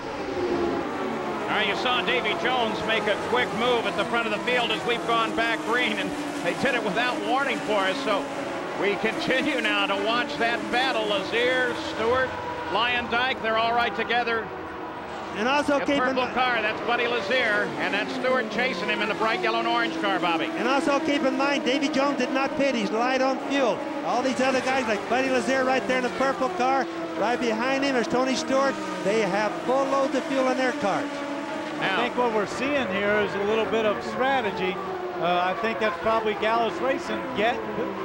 All right, you saw Davy Jones make a quick move at the front of the field as we've gone back green, and they did it without warning for us. So we continue now to watch that battle. Lazier, Stewart, Luyendyk, they're all right together. And also keep in mind, car, that's Buddy Lazier, and that's Stewart chasing him in the bright yellow and orange car, Bobby. And also keep in mind, Davy Jones did not pit. He's light on fuel. All these other guys, like Buddy Lazier right there in the purple car, right behind him is Tony Stewart. They have full loads of fuel in their cars. I think what we're seeing here is a little bit of strategy. I think that's probably Gallus Racing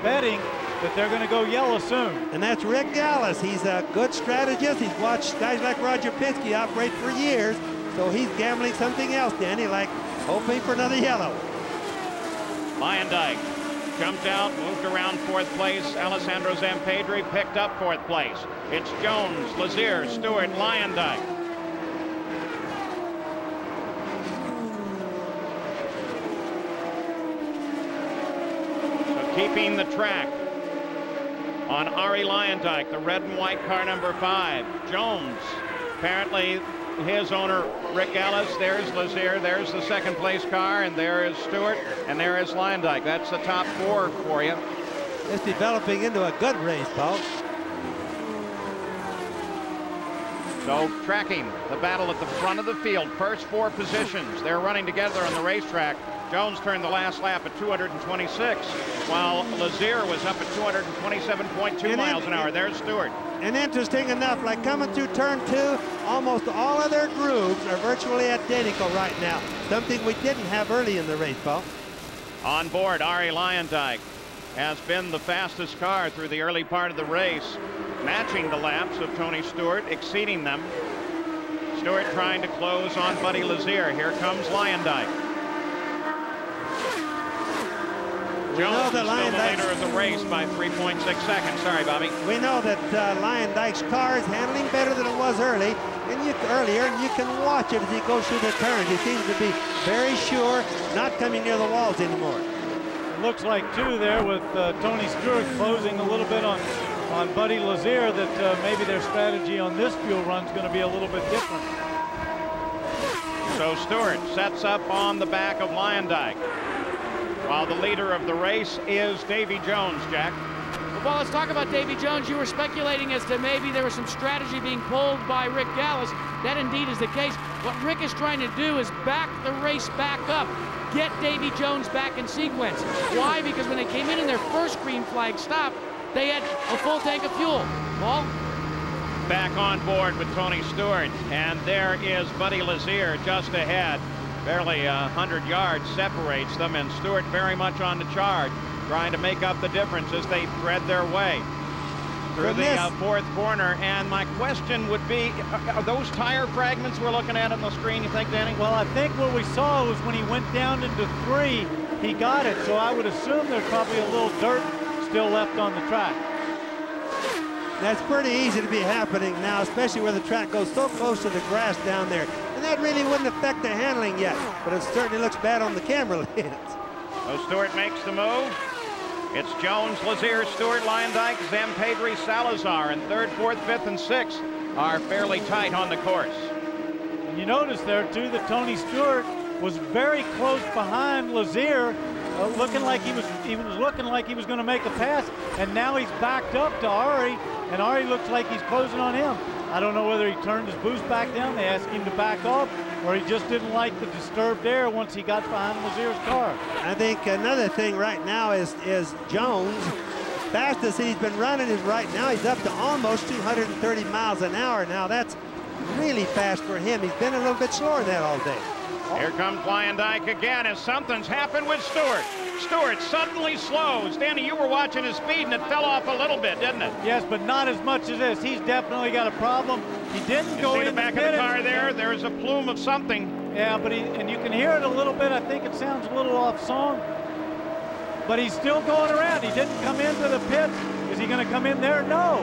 betting that they're going to go yellow soon. And that's Rick Gallus. He's a good strategist. He's watched guys like Roger Penske operate for years, so he's gambling something else, Danny, like hoping for another yellow. Luyendyk jumped out, moved around 4th place. Alessandro Zampedri picked up 4th place. It's Jones, Lazier, Stewart, Luyendyk. So keeping the track on Ari Luyendyk, the red and white car number 5. Jones, apparently his owner, Rick Gallus. There's Lazier, there's the 2nd place car, and there is Stewart, and there is Luyendyk. That's the top 4 for you. It's developing into a good race, Paul. So tracking the battle at the front of the field, first 4 positions. They're running together on the racetrack. Jones turned the last lap at 226, while Lazier was up at 227.2 miles an hour. There's Stewart. And interesting enough, like coming through turn 2, almost all of their grooves are virtually identical right now. Something we didn't have early in the race, Paul. On board, Ari Luyendyk has been the fastest car through the early part of the race, matching the laps of Tony Stewart, exceeding them. Stewart trying to close on Buddy Lazier. Here comes Luyendyk. Jones is still the leader of the race by 3.6 seconds. Sorry, Bobby. We know that Luyendyk's car is handling better than it was earlier, and you can watch it as he goes through the turns. He seems to be very sure, not coming near the walls anymore. It looks like, too, there with Tony Stewart closing a little bit on Buddy Lazier, that maybe their strategy on this fuel run is going to be a little bit different. So Stewart sets up on the back of Luyendyk, while the leader of the race is Davy Jones, Jack. Well, let's talk about Davy Jones. You were speculating as to maybe there was some strategy being pulled by Rick Gallus. That indeed is the case. What Rick is trying to do is back the race back up, get Davy Jones back in sequence. Why? Because when they came in their first green flag stop, they had a full tank of fuel. Paul? Back on board with Tony Stewart, and there is Buddy Lazier just ahead. Barely 100 yards separates them, and Stewart very much on the charge, trying to make up the difference as they thread their way through the 4th corner. And my question would be, are those tire fragments we're looking at on the screen, you think, Danny? Well, I think what we saw was when he went down into 3, he got it. So I would assume there's probably a little dirt still left on the track. That's pretty easy to be happening now, especially where the track goes so close to the grass down there. And that really wouldn't affect the handling yet, but it certainly looks bad on the camera lens. So Stewart makes the move. It's Jones, Lazier, Stewart, Luyendyk, Zampedri, Salazar, and 3rd, 4th, 5th, and 6th are fairly tight on the course. And you notice there, too, that Tony Stewart was very close behind Lazier looking like he was looking like he was going to make a pass, and now he's backed up to Ari, and Ari looks like he's closing on him. I don't know whether he turned his boost back down, they asked him to back off, or he just didn't like the disturbed air once he got behind Lazier's car. I think another thing right now is Jones. Fastest he's been running is right now, he's up to almost 230 miles an hour now. That's really fast for him. He's been a little bit slower than that all day. Here comes Lyondike again as something's happened with Stewart. Stewart suddenly slows. Danny, you were watching his speed and it fell off a little bit, didn't it? Yes, but not as much as this. He's definitely got a problem. He didn't go in. See the back of the car there? There's a plume of something. Yeah, but and you can hear it a little bit. I think it sounds a little off song. But he's still going around. He didn't come into the pit. Is he going to come in there? No.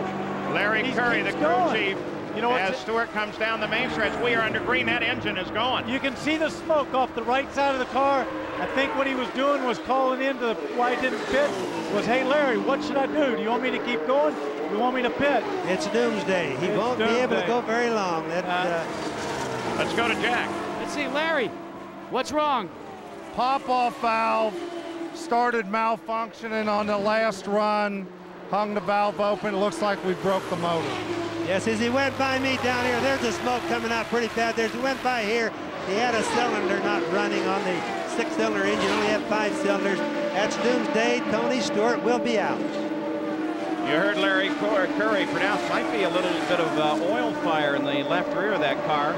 Larry Curry, the crew chief. You know, as Stewart comes down the main stretch, we are under green. That engine is going. You can see the smoke off the right side of the car. I think what he was doing was calling into the why he didn't pit was, hey, Larry, what should I do? Do you want me to keep going? Do you want me to pit? It's doomsday. He won't be able to go very long. Let's go to Jack. Let's see, Larry, what's wrong? Pop-off valve started malfunctioning on the last run, hung the valve open. It looks like we broke the motor. Yes, as he went by me down here, there's the smoke coming out pretty fast. As he went by here, he had a cylinder not running on the 6-cylinder engine, only had 5 cylinders. That's doomsday. Tony Stewart will be out. You heard Larry Curry pronounce, might be a little bit of oil fire in the left rear of that car.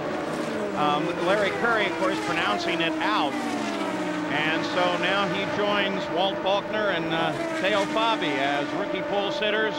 Larry Curry, of course, pronouncing it out. And so now he joins Walt Faulkner and Teo Fabi as rookie pole sitters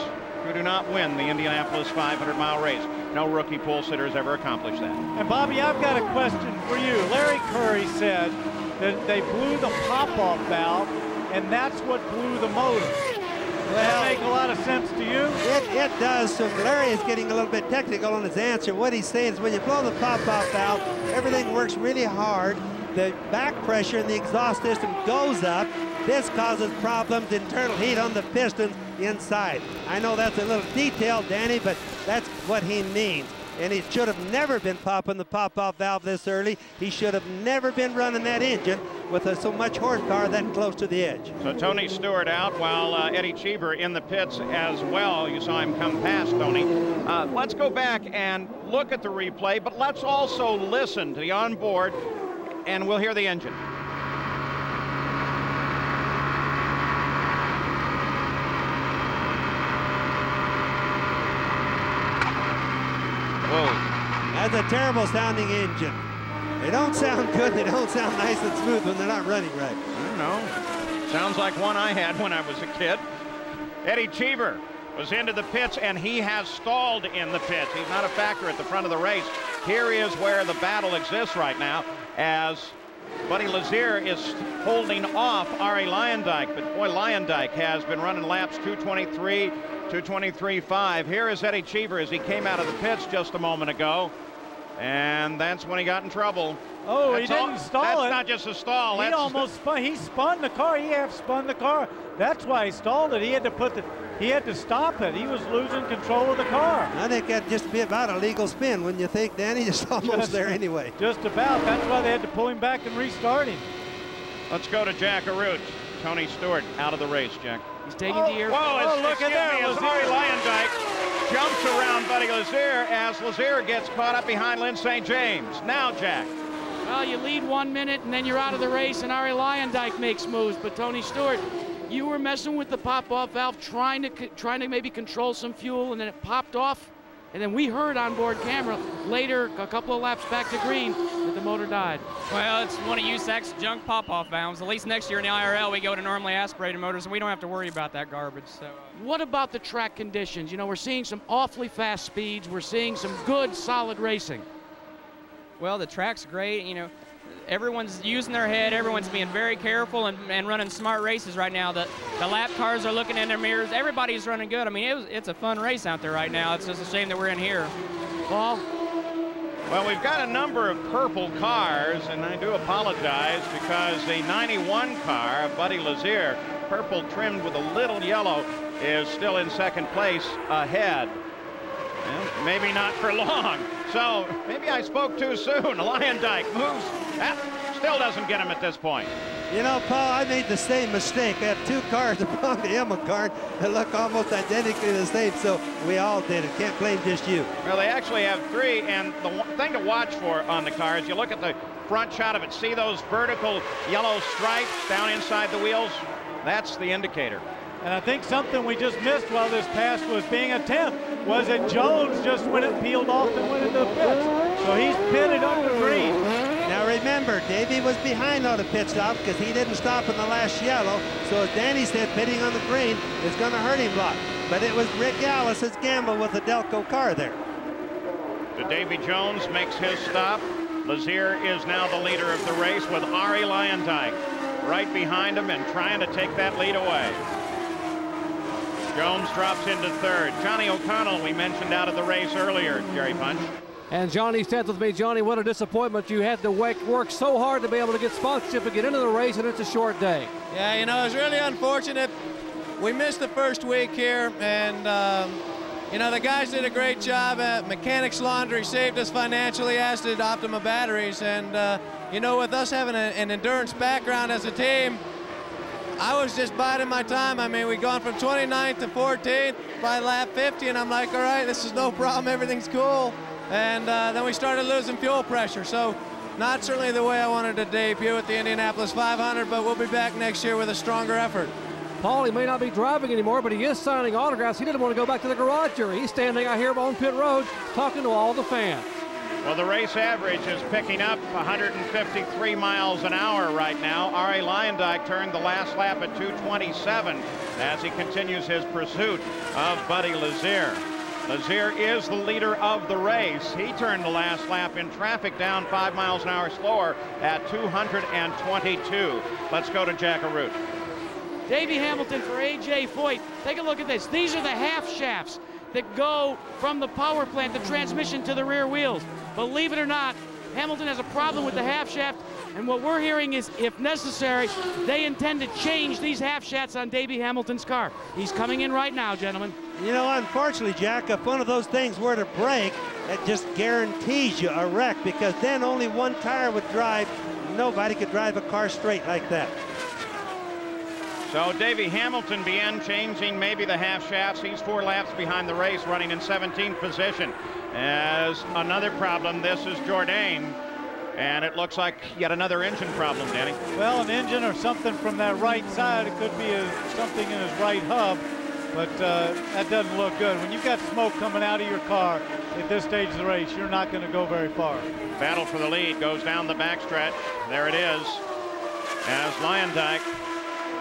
who do not win the Indianapolis 500-mile race. No rookie pole sitters ever accomplished that. And Bobby, I've got a question for you. Larry Curry said that they blew the pop-off valve, and that's what blew the motor. Does that make a lot of sense to you? It does. So Larry is getting a little bit technical on his answer. What he's saying is when you blow the pop-off valve, everything works really hard. The back pressure in the exhaust system goes up. This causes problems, internal heat on the pistons inside. I know that's a little detail, Danny, but that's what he means. And he should have never been popping the pop-off valve this early. He should have never been running that engine with so much horsepower that close to the edge. So Tony Stewart out while Eddie Cheever in the pits as well. You saw him come past Tony. Let's go back and look at the replay, but let's also listen to the onboard, and we'll hear the engine. Whoa. That's a terrible sounding engine. They don't sound good. They don't sound nice and smooth when they're not running right. I don't know. Sounds like one I had when I was a kid. Eddie Cheever was into the pits, and he has stalled in the pits. He's not a factor at the front of the race. Here is where the battle exists right now, as Buddy Lazier is holding off Ari Lyondike. But boy, Lyondike has been running laps 223, 223.5. Here is Eddie Cheever as he came out of the pits just a moment ago. And that's when he got in trouble. Oh, he didn't stall it. That's not just a stall. He almost spun. He spun the car. He half spun the car. That's why he stalled it. He had to stop it. He was losing control of the car. I think that'd just be about a legal spin, wouldn't you think, Danny? Just almost there anyway. Just about. That's why they had to pull him back and restart him. Let's go to Jack Arute. Tony Stewart out of the race, Jack. He's taking the air. Whoa, look at there. Ari Lyondike jumps around Buddy Lazier as Lazier gets caught up behind Lynn St. James. Now, Jack. Well, you lead 1 minute and then you're out of the race, and Ari Lyondike makes moves. But Tony Stewart, you were messing with the pop-off valve, trying to maybe control some fuel, and then it popped off. And then we heard on board camera later, a couple of laps back to green, that the motor died. Well, it's one of USAC's junk pop-off valves. At least next year in the IRL, we go to normally aspirated motors, and we don't have to worry about that garbage. So, what about the track conditions? You know, we're seeing some awfully fast speeds. We're seeing some good, solid racing. Well, the track's great. You know, everyone's using their head. Everyone's being very careful and running smart races right now. The lap cars are looking in their mirrors. Everybody's running good. I mean, it's a fun race out there right now. It's just a shame that we're in here. Paul? Well, we've got a number of purple cars, and I do apologize because the 91 car, Buddy Lazier, purple trimmed with a little yellow, is still in second place ahead. Well, maybe not for long. So maybe I spoke too soon. Lyondike moves. That still doesn't get him at this point. You know, Paul, I made the same mistake. I have two cars among the INDYCAR that look almost identically the same, so we all did it. Can't blame just you. Well, they actually have three, and the thing to watch for on the car is you look at the front shot of it. See those vertical yellow stripes down inside the wheels? That's the indicator. And I think something we just missed while this pass was being attempted was that Jones just when it peeled off and went into the pits. So he's pitted on the green. Now remember, Davey was behind on the pit stop because he didn't stop in the last yellow. So as Danny said, pitting on the green is going to hurt him a lot. But it was Rick Gallis's gamble with the Delco car there. So Davy Jones makes his stop. Lazier is now the leader of the race with Arie Luyendyk right behind him and trying to take that lead away. Jones drops into third. Johnny O'Connell, we mentioned out of the race earlier, Jerry Punch. And Johnny said with me, Johnny, what a disappointment. You had to work so hard to be able to get sponsorship and get into the race, and it's a short day. Yeah, you know, it's really unfortunate. We missed the first week here, and, you know, the guys did a great job. Mechanics Laundry saved us financially, as did Optima Batteries. And, you know, with us having an endurance background as a team, I was just biding my time. I mean, we'd gone from 29th to 14th by lap 50, and I'm like, all right, this is no problem, everything's cool. And then we started losing fuel pressure. So not certainly the way I wanted to debut at the Indianapolis 500, but we'll be back next year with a stronger effort. Paul, he may not be driving anymore, but he is signing autographs. He didn't want to go back to the garage jury. He's standing out here on pit road talking to all the fans. Well, the race average is picking up 153 miles an hour right now. Arie Luyendyk turned the last lap at 2:27 as he continues his pursuit of Buddy Lazier. Lazier is the leader of the race. He turned the last lap in traffic down 5 miles an hour slower at 222. Let's go to Jack Arute. Davey Hamilton for A.J. Foyt. Take a look at this. These are the half shafts that go from the power plant, the transmission, to the rear wheels. Believe it or not, Hamilton has a problem with the half shaft, and what we're hearing is, if necessary, they intend to change these half shafts on Davey Hamilton's car. He's coming in right now, gentlemen. You know, unfortunately, Jack, if one of those things were to break, it just guarantees you a wreck, because then only one tire would drive. Nobody could drive a car straight like that. So Davey Hamilton began changing maybe the half shafts. He's 4 laps behind the race, running in 17th position. As another problem, this is Jourdain, and it looks like yet another engine problem, Danny. Well, an engine or something from that right side. It could be something in his right hub, but that doesn't look good. When you've got smoke coming out of your car at this stage of the race, you're not going to go very far. Battle for the lead goes down the backstretch. There it is, as Luyendyk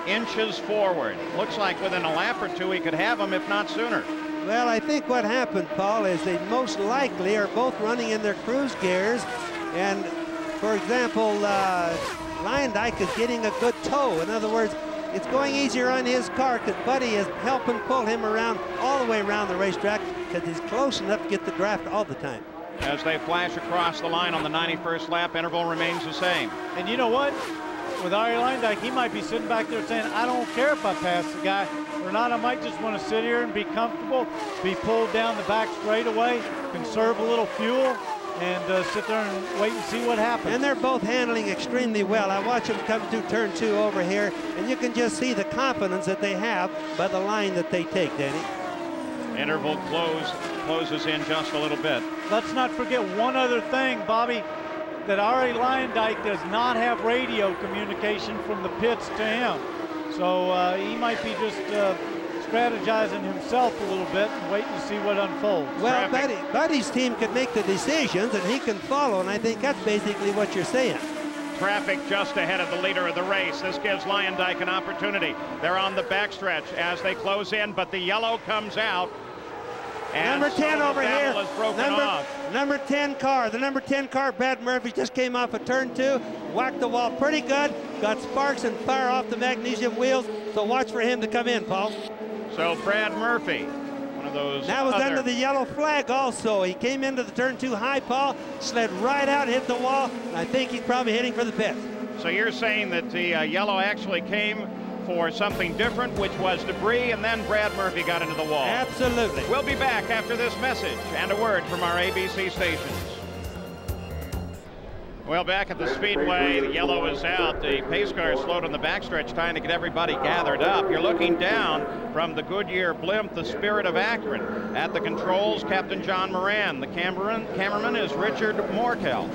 inches forward. Looks like within a lap or two he could have him, if not sooner. Well, I think what happened, Paul, is they most likely are both running in their cruise gears. And, for example, Luyendyk is getting a good tow. In other words, it's going easier on his car because Buddy is helping pull him around all the way around the racetrack because he's close enough to get the draft all the time. As they flash across the line on the 91st lap, interval remains the same. And you know what? With Arie Luyendyk, he might be sitting back there saying, I don't care if I pass the guy or not. I might just want to sit here and be comfortable, be pulled down the back straightaway, conserve a little fuel, and sit there and wait and see what happens. And they're both handling extremely well. I watch them come through turn 2 over here, and you can just see the confidence that they have by the line that they take, Danny. Interval closes in just a little bit. Let's not forget one other thing, Bobby, that Arie Luyendyk does not have radio communication from the pits to him. So he might be just strategizing himself a little bit and waiting to see what unfolds. Well, Buddy's team could make the decisions and he can follow, and I think that's basically what you're saying. Traffic just ahead of the leader of the race. This gives Luyendyk an opportunity. They're on the backstretch as they close in, but the yellow comes out. And number 10 over here, number 10 car. The number 10 car, Brad Murphy, just came off of turn 2, whacked the wall pretty good, got sparks and fire off the magnesium wheels, so watch for him to come in, Paul. So Brad Murphy, one of those that was under the yellow flag also. He came into the turn 2 high, Paul, slid right out, hit the wall, and I think he's probably heading for the pit. So you're saying that the yellow actually came for something different, which was debris, and then Brad Murphy got into the wall. Absolutely. We'll be back after this message and a word from our ABC stations. Well, back at the Speedway, the yellow is out. The pace car is slowed on the backstretch, trying to get everybody gathered up. You're looking down from the Goodyear blimp, the Spirit of Akron. At the controls, Captain John Moran. The cameraman is Richard Morkel.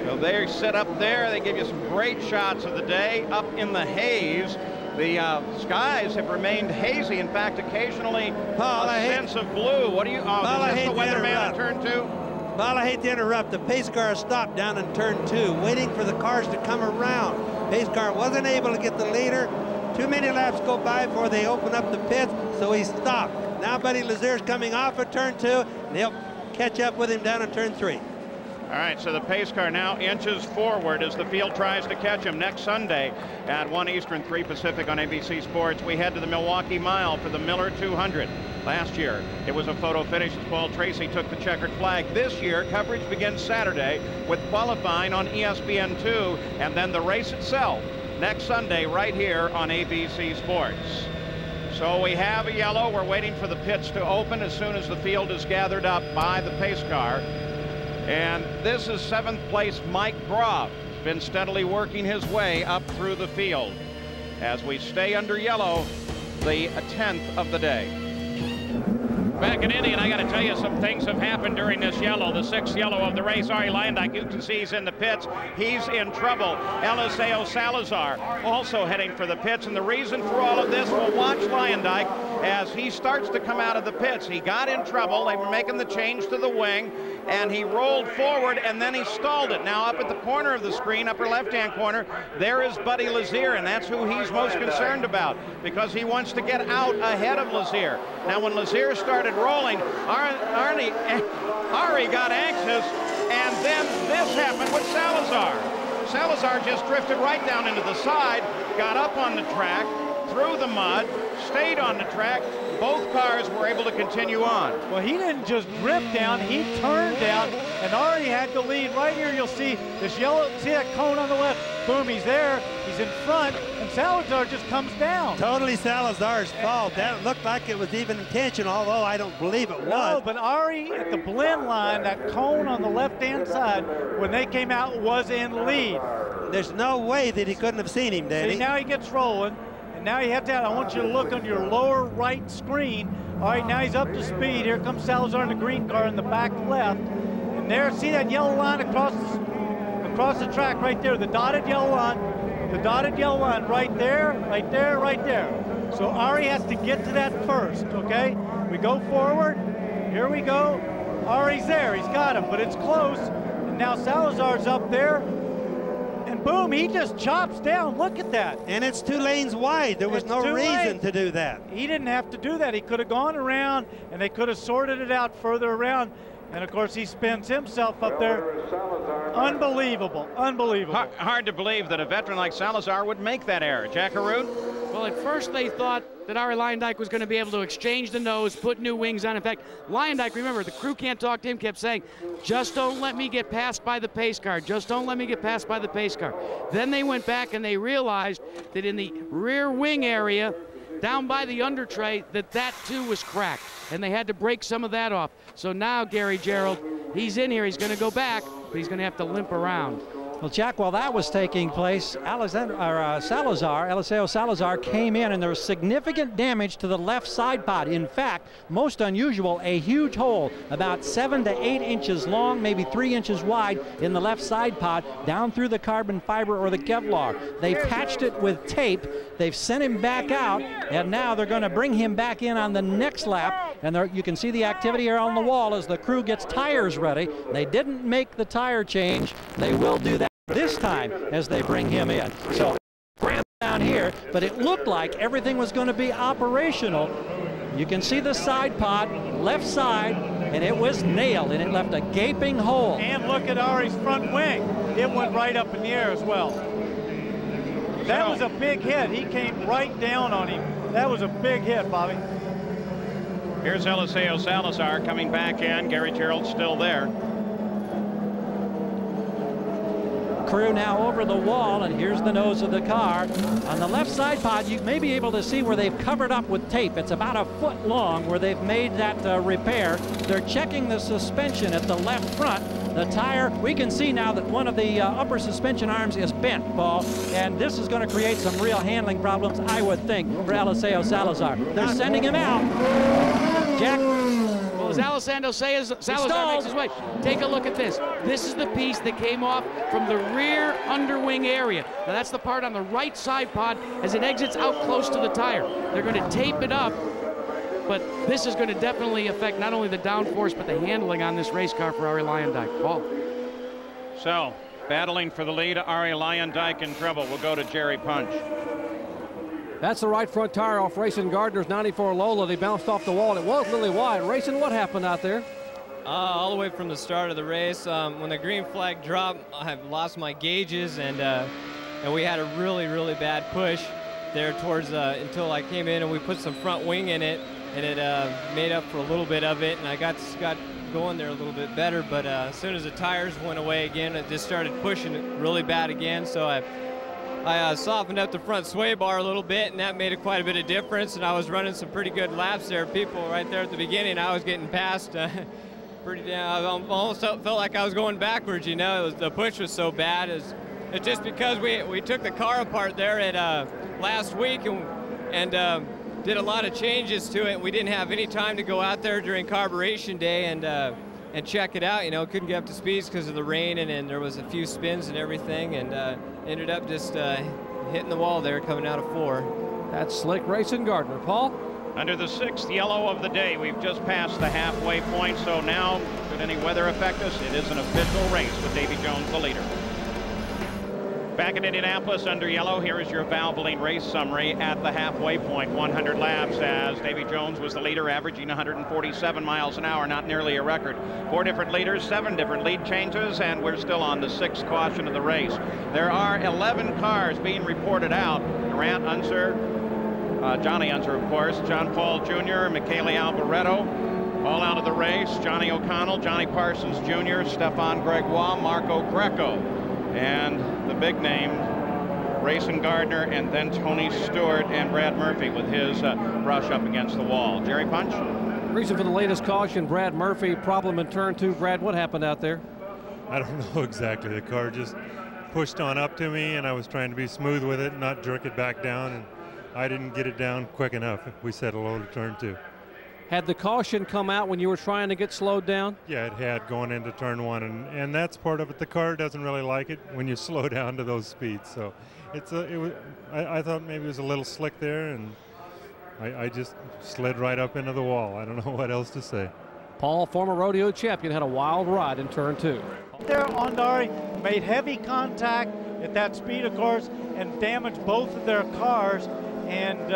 So they sit up there. They give you some great shots of the day up in the haze. The skies have remained hazy. In fact, occasionally a sense of blue. What do you? Oh, is this the weatherman in turn 2? Well, I hate to interrupt. The pace car stopped down in turn 2, waiting for the cars to come around. Pace car wasn't able to get the leader. Too many laps go by before they open up the pits, so he stopped. Now Buddy Lazier's coming off of turn 2, and he'll catch up with him down in turn 3. All right, so the pace car now inches forward as the field tries to catch him. Next Sunday at 1 Eastern, 3 Pacific on ABC Sports, we head to the Milwaukee Mile for the Miller 200. Last year, it was a photo finish as Paul Tracy took the checkered flag. This year, coverage begins Saturday with qualifying on ESPN2, and then the race itself next Sunday right here on ABC Sports. So we have a yellow. We're waiting for the pits to open as soon as the field is gathered up by the pace car. And this is 7th place Mike Groff. He's been steadily working his way up through the field. As we stay under yellow, the 10th of the day. Back in Indy, and I got to tell you, some things have happened during this yellow. The 6th yellow of the race, Arie Luyendyk, you can see he's in the pits. He's in trouble. Eliseo Salazar also heading for the pits, and the reason for all of this, we'll watch Luyendyk as he starts to come out of the pits. He got in trouble. They were making the change to the wing, and he rolled forward, and then he stalled it. Now, up at the corner of the screen, upper left-hand corner, there is Buddy Lazier, and that's who he's most concerned about because he wants to get out ahead of Lazier. Now, when Lazier started rolling, Ari got anxious, and then this happened with Salazar. Salazar just drifted right down into the side, got up on the track, through the mud, stayed on the track. Both cars were able to continue on. Well, he didn't just drift down, he turned down, and Ari had to lead. Right here, you'll see this yellow, see that cone on the left? Boom, he's there, he's in front, and Salazar just comes down. Totally Salazar's fault. That looked like it was even intentional, although I don't believe it was. No, but Ari at the blend line, that cone on the left-hand side, when they came out, was in lead. There's no way that he couldn't have seen him, Danny. See, now he gets rolling. And now you have to, I want you to look on your lower right screen. All right, now he's up to speed. Here comes Salazar in the green car in the back left. And there, see that yellow line across the track right there, the dotted yellow line. The dotted yellow line right there, right there, right there. So Ari has to get to that first, okay? We go forward. Here we go. Ari's there, he's got him, but it's close. And now Salazar's up there. And boom, he just chops down. Look at that. And it's 2 lanes wide. There was no reason to do that. He didn't have to do that. He could have gone around, and they could have sorted it out further around. And, of course, he spins himself up there. Unbelievable. Unbelievable. Hard to believe that a veteran like Salazar would make that error. Jack Arute? Well, at first they thought that Arie Luyendyk was going to be able to exchange the nose, put new wings on. In fact, Luyendyk, remember, the crew can't talk to him, kept saying, just don't let me get passed by the pace car. Just don't let me get passed by the pace car. Then they went back and they realized that in the rear wing area, down by the under tray, that too was cracked. And they had to break some of that off. So now, Gary Gerald, he's in here. He's going to go back, but he's going to have to limp around. Well, Jack, while that was taking place, Eliseo Salazar came in, and there was significant damage to the left side pod. In fact, most unusual, a huge hole about 7 to 8 inches long, maybe 3 inches wide in the left side pod, down through the carbon fiber or the Kevlar. They patched it with tape. They've sent him back out, and now they're going to bring him back in on the next lap. And there, you can see the activity here on the wall as the crew gets tires ready. They didn't make the tire change. They will do that this time as they bring him in. So cramp down here, but it looked like everything was going to be operational. You can see the side pod, left side, and it was nailed, and it left a gaping hole. And look at Ari's front wing. It went right up in the air as well. That was a big hit. He came right down on him. That was a big hit, Bobby. Here's Eliseo Salazar coming back in. Gary Gerald still there. Crew now over the wall, and here's the nose of the car. On the left side pod, you may be able to see where they've covered up with tape. It's about a foot long where they've made that repair. They're checking the suspension at the left front. The tire, we can see now that one of the upper suspension arms is bent, Paul, and this is going to create some real handling problems, I would think, for Eliseo Salazar. They're sending him out. Jack. Well, as Alessandro Salazar makes his way, take a look at this. This is the piece that came off from the rear underwing area. Now that's the part on the right side pod as it exits out close to the tire. They're going to tape it up, but this is going to definitely affect not only the downforce but the handling on this race car for Arie Luyendyk. Paul. So, battling for the lead, Arie Luyendyk in trouble. We'll go to Jerry Punch. That's the right front tire off Racing Gardner's 94 Lola. They bounced off the wall, and it was really wide. Racing, what happened out there? All the way from the start of the race, when the green flag dropped, I lost my gauges, and we had a really, really bad push there towards until I came in and we put some front wing in it, and it made up for a little bit of it, and I got going there a little bit better. But as soon as the tires went away again, it just started pushing it really bad again. So I softened up the front sway bar a little bit, and that made quite a bit of difference, and I was running some pretty good laps there. People right there at the beginning, I was getting past pretty damn. I almost felt like I was going backwards, you know. The push was so bad. It's just because we took the car apart there at last week and did a lot of changes to it. We didn't have any time to go out there during carburation day and check it out. You know, couldn't get up to speeds because of the rain, and there was a few spins and everything, and ended up just hitting the wall there coming out of 4. That's slick Racing Gardner. Paul? Under the 6th yellow of the day, we've just passed the halfway point, so now, should any weather affect us, it is an official race with Davy Jones the leader. Back in Indianapolis under yellow, here is your Valvoline race summary at the halfway point. 100 laps as Davy Jones was the leader, averaging 147 miles an hour, not nearly a record. 4 different leaders, 7 different lead changes, and we're still on the 6th caution of the race. There are 11 cars being reported out. Durant, Unser, Johnny Unser, of course, John Paul Jr., Michele Alboreto, all out of the race. Johnny O'Connell, Johnny Parsons Jr., Stefan Gregoire, Marco Greco. And the big name, Racing Gardner, and then Tony Stewart and Brad Murphy with his brush up against the wall. Jerry Punch? Reason for the latest caution, Brad Murphy, problem in turn 2. Brad, what happened out there? I don't know exactly. The car just pushed on up to me, and I was trying to be smooth with it and not jerk it back down, and I didn't get it down quick enough. We set a low to turn 2. Had the caution come out when you were trying to get slowed down? Yeah, it had going into turn 1, and that's part of it. The car doesn't really like it when you slow down to those speeds. So I thought maybe it was a little slick there, and I just slid right up into the wall. I don't know what else to say. Paul, former rodeo champion, had a wild ride in turn 2. There, Ondari made heavy contact at that speed, of course, and damaged both of their cars. And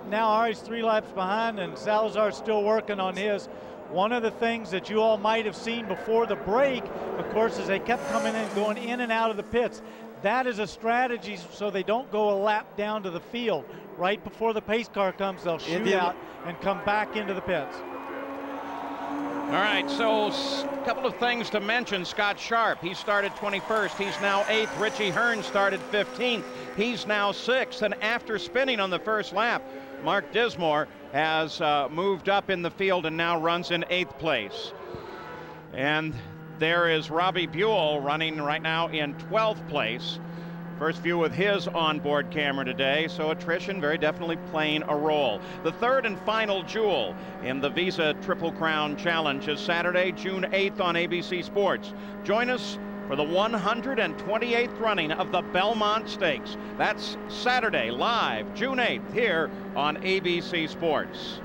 now Arie's 3 laps behind, and Salazar's still working on his. One of the things that you all might have seen before the break, of course, is they kept coming in, going in and out of the pits. That is a strategy so they don't go a lap down to the field. Right before the pace car comes, they'll shoot out and come back into the pits. All right, so a couple of things to mention. Scott Sharp, he started 21st. He's now 8th. Richie Hearn started 15th. He's now 6th. And after spinning on the first lap, Mark Dismore has moved up in the field and now runs in 8th place. And there is Robbie Buell running right now in 12th place. First view with his onboard camera today, so attrition very definitely playing a role. The third and final jewel in the Visa Triple Crown Challenge is Saturday, June 8th on ABC Sports. Join us for the 128th running of the Belmont Stakes. That's Saturday, live, June 8th, here on ABC Sports.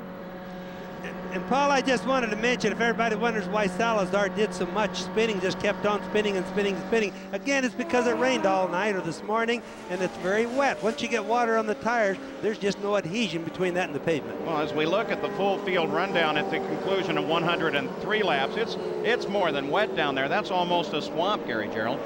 And Paul, I just wanted to mention, if everybody wonders why Salazar did so much spinning, just kept on spinning and spinning and spinning, again, it's because it rained all night or this morning, and it's very wet. Once you get water on the tires, there's just no adhesion between that and the pavement. Well, as we look at the full field rundown at the conclusion of 103 laps, it's more than wet down there. That's almost a swamp, Gary Gerald.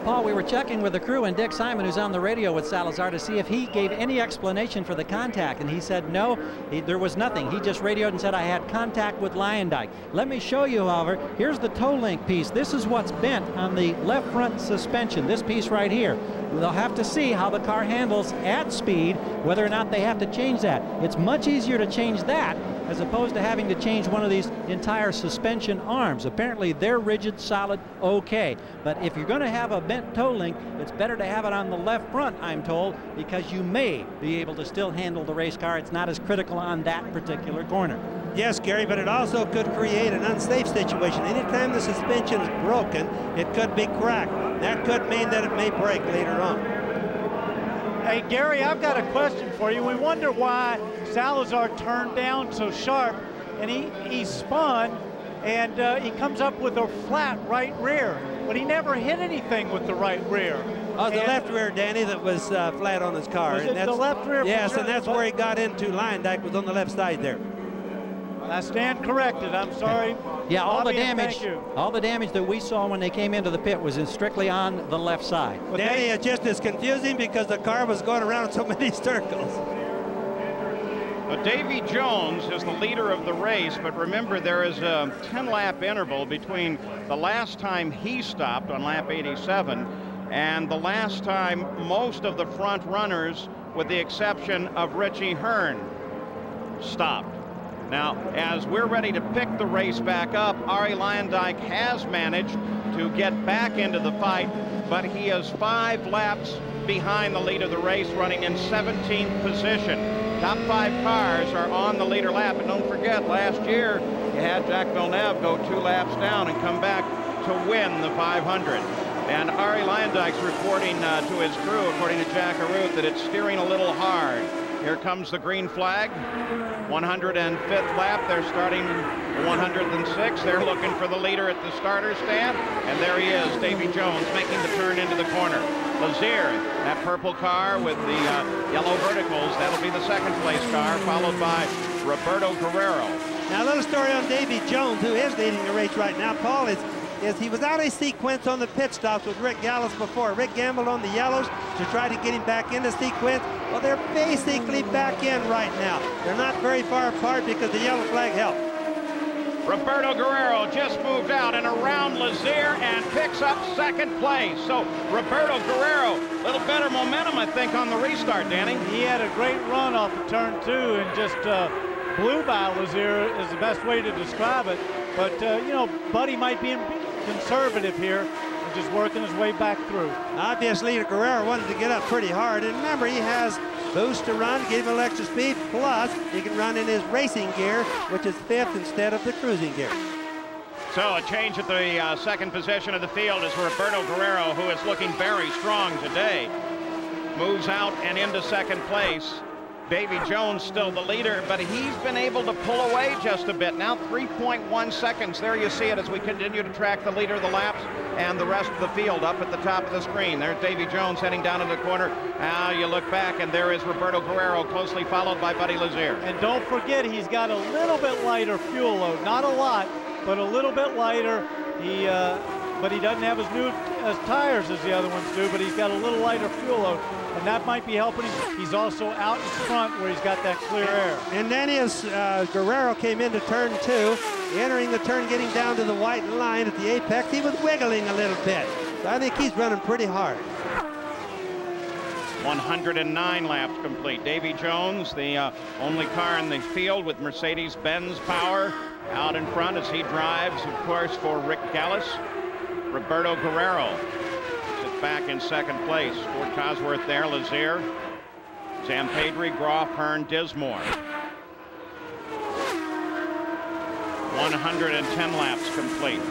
Paul, we were checking with the crew and Dick Simon, who's on the radio with Salazar, to see if he gave any explanation for the contact, and he said no, there was nothing. He just radioed and said, I had contact with Luyendyk. Let me show you, however, here's the toe link piece. This is what's bent on the left front suspension, this piece right here. They'll have to see how the car handles at speed, whether or not they have to change that. It's much easier to change that as opposed to having to change one of these entire suspension arms. Apparently they're rigid, solid, okay. But if you're going to have a bent toe link, it's better to have it on the left front, I'm told, because you may be able to still handle the race car. It's not as critical on that particular corner. Yes, Gary, but it also could create an unsafe situation. Anytime the suspension is broken, it could be cracked. That could mean that it may break later on. Hey, Gary, I've got a question for you. We wonder why Salazar turned down so sharp, and he spun, and he comes up with a flat right rear, but he never hit anything with the right rear. Oh, the left rear, Danny, that was flat on his car. Was and it that's, the left rear? Yes, and that's where he got into. Lyondike was on the left side there. I stand corrected. I'm sorry. Yeah, all Bobby, the damage that we saw when they came into the pit was strictly on the left side. But Danny, it's just as confusing because the car was going around so many circles. But Davy Jones is the leader of the race, but remember there is a 10-lap interval between the last time he stopped on lap 87 and the last time most of the front runners, with the exception of Richie Hearn, stopped. Now, as we're ready to pick the race back up, Arie Luyendyk has managed to get back into the fight, but he is 5 laps behind the lead of the race, running in 17th position. Top 5 cars are on the leader lap, and don't forget, last year you had Jacques Villeneuve go 2 laps down and come back to win the 500. And Arie Luyendyk's reporting to his crew, according to Jack Arute, that it's steering a little hard. Here comes the green flag. 105th lap. They're starting 106. They're looking for the leader at the starter stand. And there he is, Davy Jones, making the turn into the corner. Lazier, that purple car with the yellow verticals, that'll be the second place car, followed by Roberto Guerrero. Now, a little story on Davy Jones, who is leading the race right now. Paul, is he was out of sequence on the pit stops with Rick Gallis before. Rick gambled on the yellows to try to get him back into sequence. Well, they're basically back in right now. They're not very far apart because the yellow flag helped. Roberto Guerrero just moved out and around Lazier and picks up second place. So Roberto Guerrero, a little better momentum, I think, on the restart, Danny. He had a great run off of turn 2 and just blew by Lazier is the best way to describe it. But, you know, Buddy might be conservative here and just working his way back through. Obviously, Guerrero wanted to get up pretty hard. And remember, he has boost to run, give him extra speed, plus he can run in his racing gear, which is 5th instead of the cruising gear. So a change at the second position of the field is Roberto Guerrero, who is looking very strong today. Moves out and into second place. Davy Jones still the leader, but he's been able to pull away just a bit. Now 3.1 seconds. There you see it as we continue to track the leader of the laps and the rest of the field up at the top of the screen. There's Davy Jones heading down in the corner. Now you look back, and there is Roberto Guerrero, closely followed by Buddy Lazier. And don't forget, he's got a little bit lighter fuel load. Not a lot, but a little bit lighter. But he doesn't have as new tires as the other ones do, but he's got a little lighter fuel load. And that might be helping him. He's also out in front where he's got that clear air. And then as Guerrero came into turn 2, entering the turn, getting down to the white line at the apex, he was wiggling a little bit. So I think he's running pretty hard. 109 laps complete. Davy Jones, the only car in the field with Mercedes-Benz power, out in front as he drives, of course, for Rick Gallis. Roberto Guerrero sits back in second place. Ford Cosworth there, Lazier, Zampedri, Groff, Hearn, Dismore. 110 laps complete.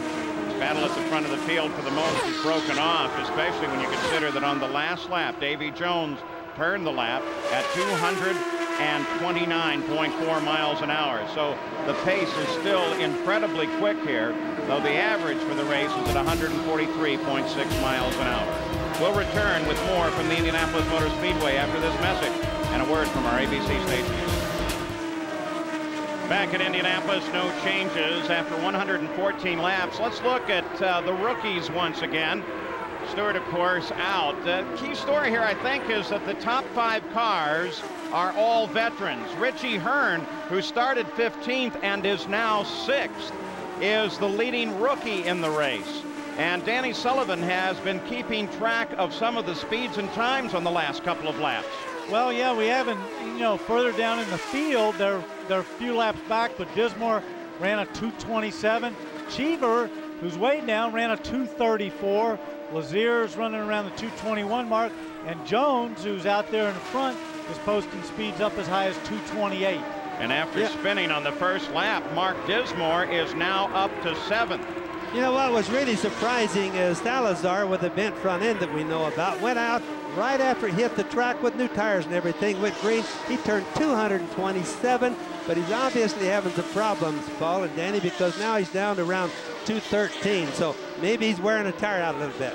Battle at the front of the field for the most is broken off, especially when you consider that on the last lap, Davy Jones turned the lap at 229.4 miles an hour. So the pace is still incredibly quick here, though the average for the race is at 143.6 miles an hour. We'll return with more from the Indianapolis Motor Speedway after this message and a word from our ABC stations. Back at Indianapolis, no changes after 114 laps. Let's look at the rookies once again. Stewart, of course, out. The key story here, I think, is that the top 5 cars are all veterans. Richie Hearn, who started 15th and is now 6th, is the leading rookie in the race. And Danny Sullivan has been keeping track of some of the speeds and times on the last couple of laps. Well, yeah, we haven't, you know, further down in the field, they're a few laps back, but Dismore ran a 2:27. Cheever, who's way down, ran a 2:34. Lazier's running around the 2:21 mark, and Jones, who's out there in the front, is posting speeds up as high as 2:28. And after spinning on the first lap, Mark Dismore is now up to 7th. You know what was really surprising is Salazar, with the bent front end that we know about, went out right after he hit the track with new tires and everything, went green. He turned 227, but he's obviously having some problems, Paul and Danny, because now he's down to around 213. So maybe he's wearing a tire out a little bit.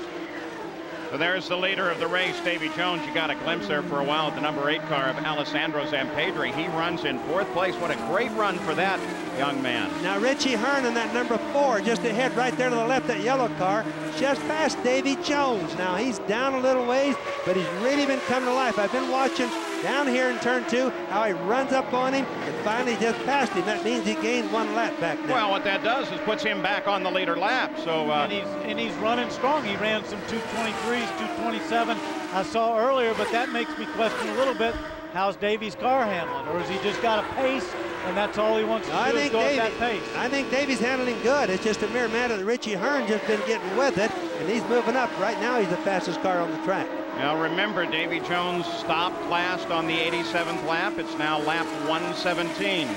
So there's the leader of the race, Davy Jones. You got a glimpse there for a while at the number 8 car of Alessandro Zampedri. He runs in 4th place. What a great run for that young man. Now Richie Hearn in that number 4, just ahead right there to the left, that yellow car, just past Davy Jones. Now he's down a little ways, but he's really been coming to life. I've been watching down here in turn 2, how he runs up on him and finally just passed him. That means he gained 1 lap back now. Well, what that does is puts him back on the leader lap. So and he's running strong. He ran some 2:23s, 2:27 I saw earlier, but that makes me question a little bit, how's Davy's car handling? Or has he just got a pace and that's all he wants to do is go at that pace? I think Davy's handling good. It's just a mere matter that Richie Hearn just been getting with it, and he's moving up. Right now he's the fastest car on the track. Now remember, Davy Jones stopped last on the 87th lap. It's now lap 117.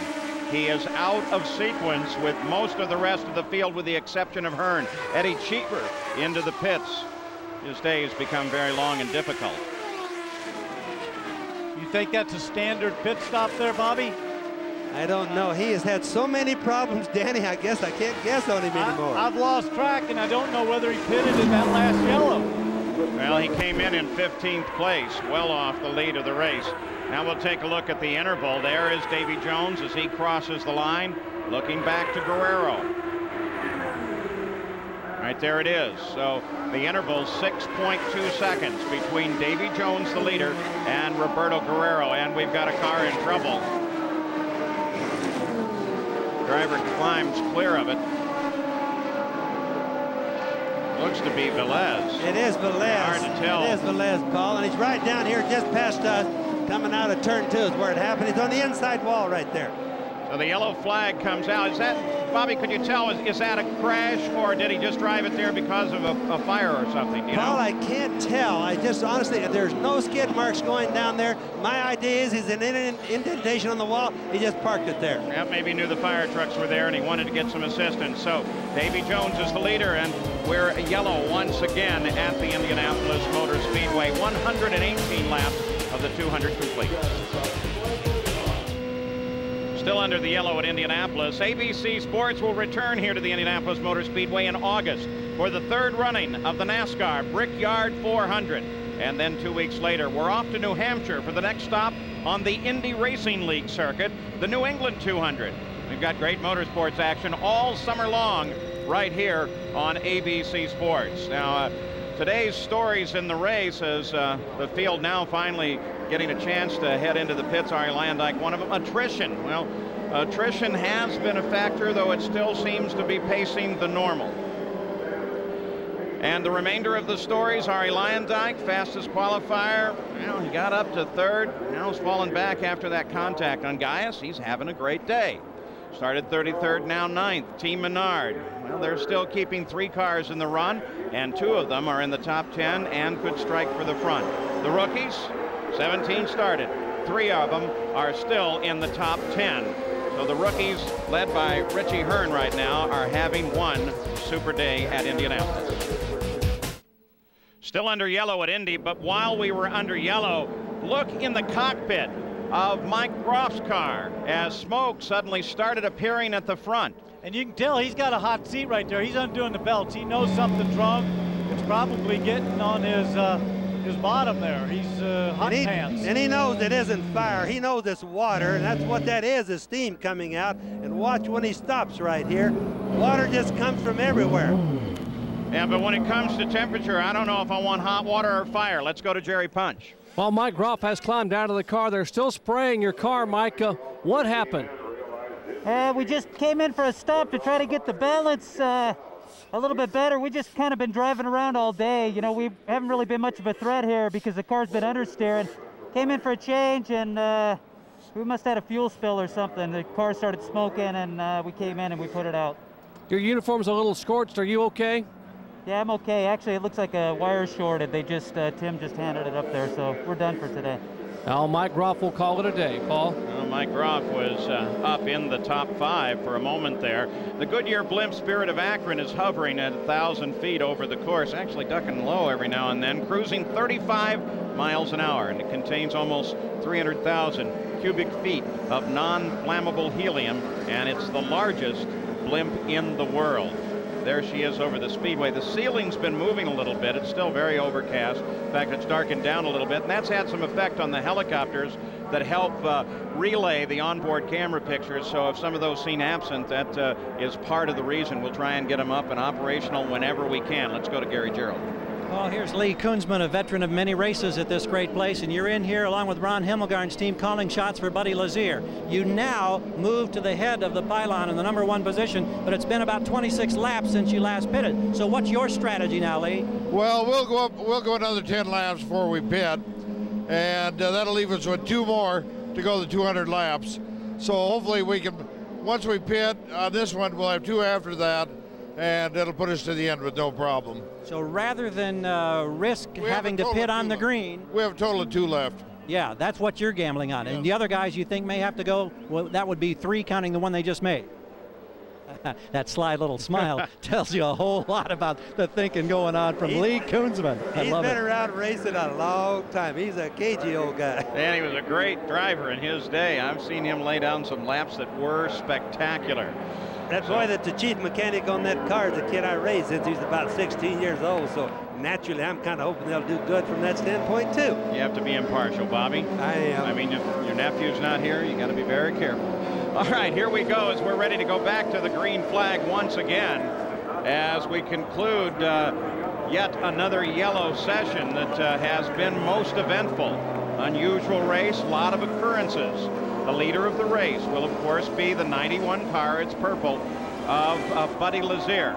He is out of sequence with most of the rest of the field with the exception of Hearn. Eddie Cheever into the pits. His day has become very long and difficult. You think that's a standard pit stop there, Bobby? I don't know. He has had so many problems, Danny, I guess I can't guess on him anymore. I've lost track, and I don't know whether he pitted in that last yellow. Well, he came in 15th place, well off the lead of the race. Now we'll take a look at the interval. There is Davy Jones as he crosses the line, looking back to Guerrero. Right there it is. So the interval 6.2 seconds between Davy Jones, the leader, and Roberto Guerrero. And we've got a car in trouble. Driver climbs clear of it. Looks to be Velez. It is Velez. Hard to tell. It is Velez, Paul, and he's right down here just past us, coming out of turn 2 is where it happened. He's on the inside wall right there. So the yellow flag comes out. Is that, Bobby, could you tell, is that a crash, or did he just drive it there because of a fire or something? You Paul, know? I can't tell. I just honestly, there's no skid marks going down there. My idea is he's an indentation on the wall. He just parked it there. Yeah, maybe he knew the fire trucks were there and he wanted to get some assistance. So Davy Jones is the leader, and we're yellow once again at the Indianapolis Motor Speedway. 118 laps of the 200 complete. Still under the yellow at Indianapolis. ABC Sports will return here to the Indianapolis Motor Speedway in August for the 3rd running of the NASCAR Brickyard 400. And then 2 weeks later, we're off to New Hampshire for the next stop on the Indy Racing League circuit, the New England 200. We've got great motorsports action all summer long right here on ABC Sports. Now, today's stories in the race is the field now finally getting a chance to head into the pits. Ari Landike, one of them. Attrition. Well, attrition has been a factor, though it still seems to be pacing the normal. And the remainder of the stories, Ari Landike, fastest qualifier. Well, he got up to 3rd. Now he's fallen back after that contact on Gaius. He's having a great day. Started 33rd, now 9th. Team Menard. Well, they're still keeping 3 cars in the run, and 2 of them are in the top 10 and could strike for the front. The rookies, 17 started. 3 of them are still in the top 10. So the rookies, led by Richie Hearn right now, are having one super day at Indianapolis. Still under yellow at Indy, but while we were under yellow, look in the cockpit of Mike Groff's car as smoke suddenly started appearing at the front. And you can tell he's got a hot seat right there. He's undoing the belts. He knows something's wrong. It's probably getting on his bottom there. He's hot pants. And he knows it isn't fire. He knows it's water, and that's what that is steam coming out. And watch when he stops right here. Water just comes from everywhere. Yeah, but when it comes to temperature, I don't know if I want hot water or fire. Let's go to Jerry Punch. Well, Mike Groff has climbed out of the car. They're still spraying your car, Mike. What happened? We just came in for a stop to try to get the balance a little bit better. We just kind of been driving around all day. You know, we haven't really been much of a threat here because the car's been understeering. came in for a change, and we must have had a fuel spill or something. The car started smoking, and we came in and we put it out. Your uniform's a little scorched. Are you okay? Yeah, I'm okay. Actually, it looks like a wire shorted. They just, Tim just handed it up there, so we're done for today. Now, Mike Groff will call it a day. Paul? Well, Mike Groff was up in the top 5 for a moment there. The Goodyear blimp Spirit of Akron is hovering at 1,000 feet over the course, actually ducking low every now and then, cruising 35 miles an hour, and it contains almost 300,000 cubic feet of non-flammable helium, and it's the largest blimp in the world. There she is over the Speedway. The ceiling's been moving a little bit. It's still very overcast. In fact, it's darkened down a little bit, and that's had some effect on the helicopters that help relay the onboard camera pictures. So if some of those seem absent, that is part of the reason. We'll try and get them up and operational whenever we can. Let's go to Gary Gerald. Well, here's Lee Kunzman, a veteran of many races at this great place, and you're in here along with Ron Himmelgarn's team calling shots for Buddy Lazier. You now move to the head of the pylon in the #1 position, but it's been about 26 laps since you last pitted. So what's your strategy now, Lee? Well, we'll go another 10 laps before we pit, and that'll leave us with 2 more to go the 200 laps. So hopefully we can, once we pit on this one, we'll have 2 after that, and it'll put us to the end with no problem. So rather than risk having to pit on the green, we have a total of 2 left. Yeah, that's what you're gambling on. And the other guys you think may have to go, well, that would be 3 counting the one they just made. That sly little smile tells you a whole lot about the thinking going on from Lee Kunzman. He's been around racing a long time. He's a cagey old guy. And he was a great driver in his day. I've seen him lay down some laps that were spectacular. That boy that's the chief mechanic on that car is a kid I raced since he was about 16 years old. So naturally, I'm kind of hoping they'll do good from that standpoint, too. You have to be impartial, Bobby. I am. I mean, if your nephew's not here, you got to be very careful. All right, here we go as we're ready to go back to the green flag once again as we conclude yet another yellow session that has been most eventful. Unusual race, a lot of occurrences. The leader of the race will, of course, be the 91 car, it's purple, of Buddy Lazier.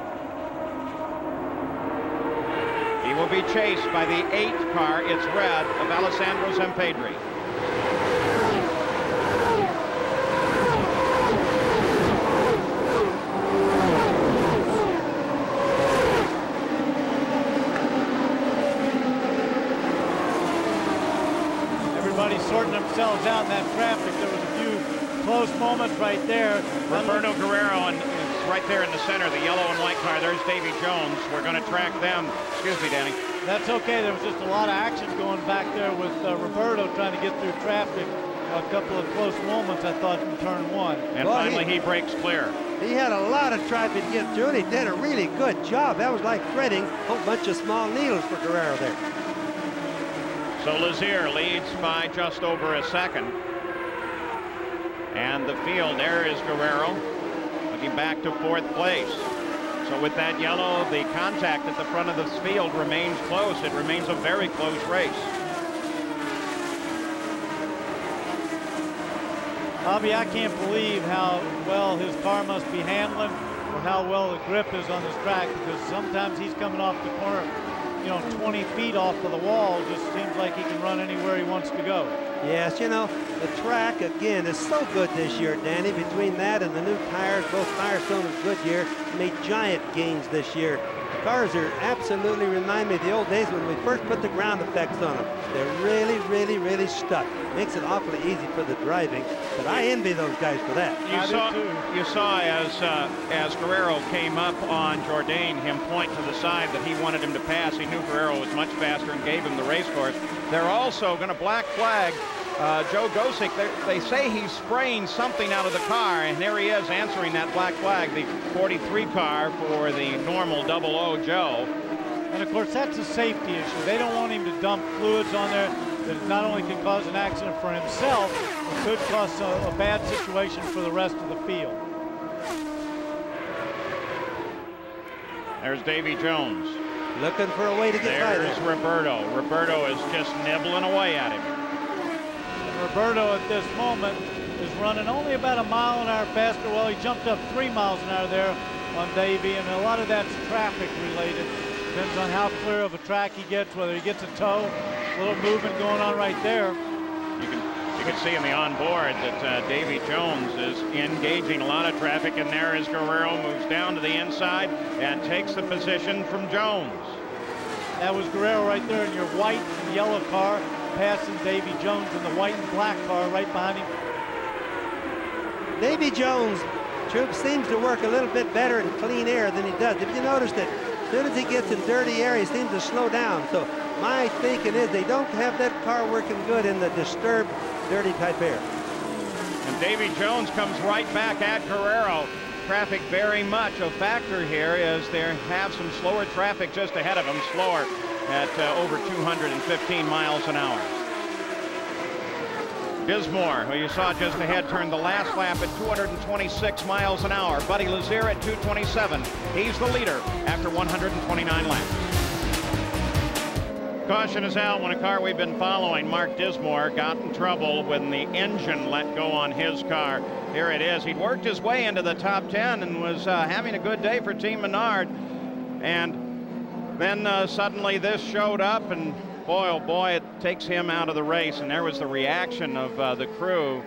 He will be chased by the 8 car, it's red, of Alessandro Zampedri. Everybody's sorting themselves out in that traffic. There was a few close moments right there. Roberto Guerrero, and it's right there in the center, the yellow and white car. There's Davy Jones. We're going to track them. Excuse me, Danny. That's okay. There was just a lot of action going back there with Roberto trying to get through traffic. A couple of close moments, I thought, in turn 1. And finally, he breaks clear. He had a lot of traffic to get through, and he did a really good job. That was like threading a whole bunch of small needles for Guerrero there. So Lazier leads by just over a second. And the field, there is Guerrero, looking back to 4th place. So with that yellow, the contact at the front of the field remains close. It remains a very close race. Bobby, I can't believe how well his car must be handling or how well the grip is on this track, because sometimes he's coming off the corner, you know, 20 feet off of the wall. Just seems like he can run anywhere he wants to go. Yes, you know, the track, again, is so good this year, Danny. Between that and the new tires, both Firestone and Goodyear made giant gains this year. The cars are absolutely remind me of the old days when we first put the ground effects on them. They're really, really, really stuck. Makes it awfully easy for the driving, but I envy those guys for that. You saw as Guerrero came up on Jourdain, him point to the side that he wanted him to pass. He knew Guerrero was much faster and gave him the race course. They're also going to black flag Joe Gosick. They say he's spraying something out of the car, and there he is answering that black flag, the 43 car for the normal 00 Joe. And of course, that's a safety issue. They don't want him to dump fluids on there that not only can cause an accident for himself, but could cause a bad situation for the rest of the field. There's Davy Jones. Looking for a way to get by there. There's Roberto. Roberto is just nibbling away at him. And Roberto at this moment is running only about a mile an hour faster. Well, he jumped up 3 miles an hour there on Davy, and a lot of that's traffic related. Depends on how clear of a track he gets, whether he gets a tow, a little movement going on right there. You can see in the onboard that Davy Jones is engaging a lot of traffic, and there is Guerrero, moves down to the inside and takes the position from Jones. That was Guerrero right there in your white and yellow car, passing Davy Jones in the white and black car right behind him. Davy Jones, Troop, seems to work a little bit better in clean air than he does. If you notice that as soon as he gets in dirty air, he seems to slow down. So my thinking is they don't have that car working good in the disturbed, dirty type air. And Davy Jones comes right back at Guerrero. Traffic very much a factor here as they have some slower traffic just ahead of them, slower at over 215 miles an hour. Dismore, who you saw just ahead, turned the last lap at 226 miles an hour. Buddy Lazier at 227. He's the leader after 129 laps. Caution is out when a car we've been following, Mark Dismore, got in trouble when the engine let go on his car. Here it is. He'd worked his way into the top 10 and was having a good day for Team Menard. And then suddenly this showed up, and boy, oh boy, it takes him out of the race. And there was the reaction of the crew.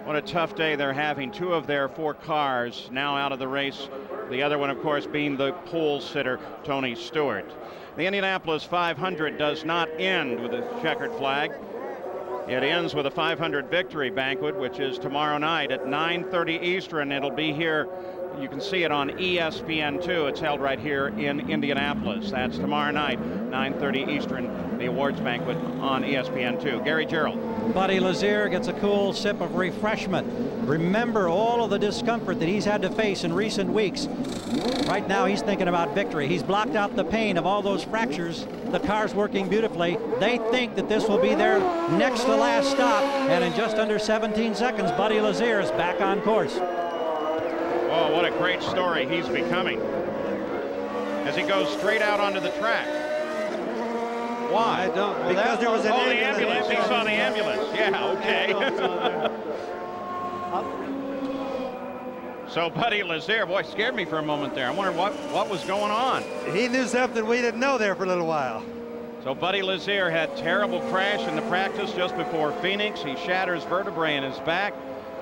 What a tough day they're having. 2 of their 4 cars now out of the race. The other one, of course, being the pole sitter, Tony Stewart. The Indianapolis 500 does not end with a checkered flag. It ends with a 500 victory banquet, which is tomorrow night at 9:30 Eastern. It'll be here. You can see it on ESPN2. It's held right here in Indianapolis. That's tomorrow night, 9:30 Eastern, the awards banquet on ESPN2. Gary Gerald. Buddy Lazier gets a cool sip of refreshment. Remember all of the discomfort that he's had to face in recent weeks. Right now he's thinking about victory. He's blocked out the pain of all those fractures. The car's working beautifully. They think that this will be their next to last stop, and in just under 17 seconds, Buddy Lazier is back on course. Oh, what a great story he's becoming as he goes straight out onto the track. Why? I don't. Well, because there was an ambulance. He saw the ambulance. Yeah, okay. So Buddy Lazier, boy, scared me for a moment there. I wondered what was going on. He knew something we didn't know there for a little while. So Buddy Lazier had a terrible crash in the practice just before Phoenix. He shatters vertebrae in his back.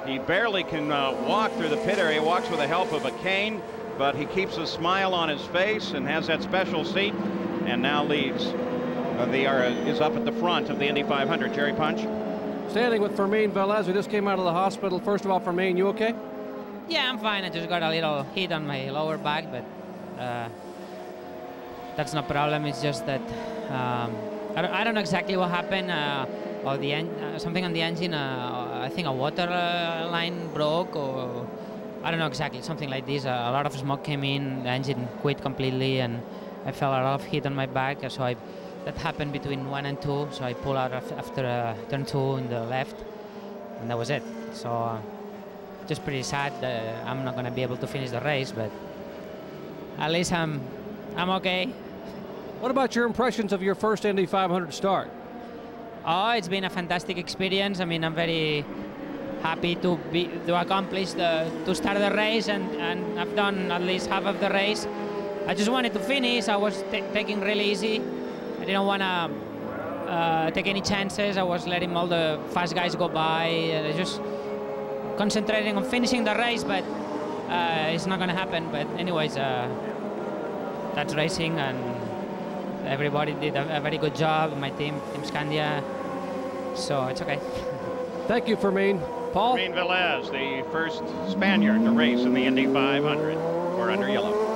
He barely can walk through the pit area. He walks with the help of a cane, but he keeps a smile on his face and has that special seat, and now leads. Is up at the front of the Indy 500. Jerry Punch. Standing with Fermin Velez, who just came out of the hospital. First of all, Fermin, you okay? Yeah, I'm fine. I just got a little hit on my lower back, but that's no problem. It's just that I don't know exactly what happened. Or something on the engine. I think a water line broke, or I don't know exactly, something like this. A lot of smoke came in, the engine quit completely, and I felt a lot of heat on my back. So that happened between 1 and 2. So I pulled out after turn 2 in the left, and that was it. So just pretty sad that I'm not going to be able to finish the race, but at least I'm okay. What about your impressions of your first Indy 500 start? Oh, it's been a fantastic experience. I mean, I'm very happy to accomplish to start the race, and I've done at least half of the race. I just wanted to finish. I was taking really easy. I didn't want to take any chances. I was letting all the fast guys go by. Just concentrating on finishing the race, but it's not going to happen. But anyways, that's racing, and everybody did a very good job. My team Scandia, so it's okay. Thank you, Fermin. Paul? Fermin Velez, the first Spaniard to race in the Indy 500. We're under yellow.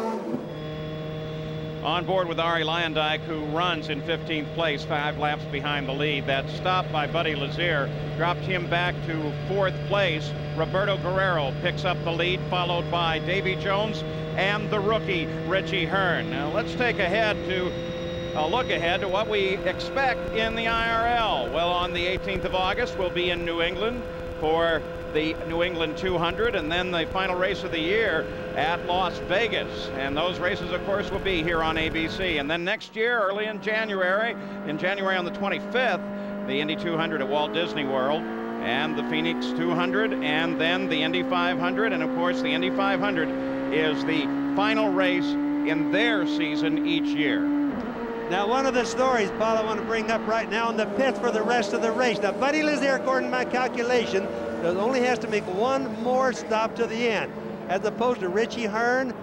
On board with Arie Luyendyk, who runs in 15th place, 5 laps behind the lead. That stop by Buddy Lazier dropped him back to 4th place. Roberto Guerrero picks up the lead, followed by Davy Jones and the rookie Richie Hearn. Now let's take a look ahead to what we expect in the IRL. Well, on the 18th of August, we'll be in New England for the New England 200, and then the final race of the year at Las Vegas. And those races, of course, will be here on ABC. And then next year, early in January on the 25th, the Indy 200 at Walt Disney World, and the Phoenix 200, and then the Indy 500. And of course, the Indy 500 is the final race in their season each year. Now, one of the stories, Paul, I want to bring up right now in the pits for the rest of the race. Now, Buddy Lazier, according to my calculation, only has to make one more stop to the end, as opposed to Richie Hearn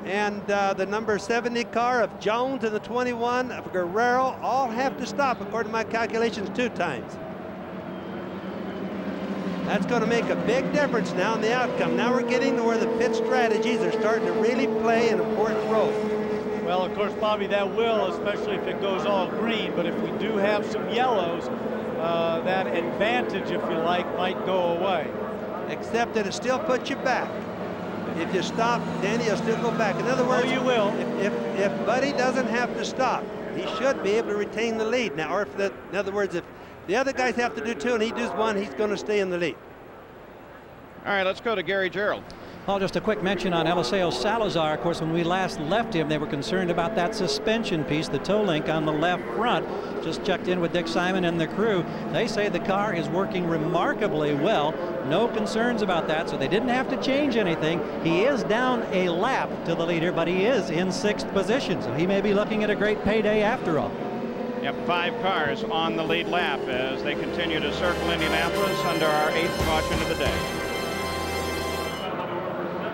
and the number 70 car of Jones and the 21 of Guerrero all have to stop, according to my calculations, 2 times. That's going to make a big difference now in the outcome. Now we're getting to where the pit strategies are starting to really play an important role. Well, of course, Bobby, that will, especially if it goes all green. But if we do have some yellows, that advantage, if you like, might go away. Except that it still puts you back. If you stop, Danny, you'll still go back. In other words, you will. If Buddy doesn't have to stop, he should be able to retain the lead. Now, or in other words, if the other guys have to do 2 and he does 1, he's going to stay in the lead. All right, let's go to Gary Gerald. Well, just a quick mention on Eliseo Salazar. Of course, when we last left him, they were concerned about that suspension piece, the toe link on the left front. Just checked in with Dick Simon and the crew. They say the car is working remarkably well. No concerns about that, so they didn't have to change anything. He is down a lap to the leader, but he is in 6th position, so he may be looking at a great payday after all. Yep, 5 cars on the lead lap as they continue to circle Indianapolis under our 8th caution of the day.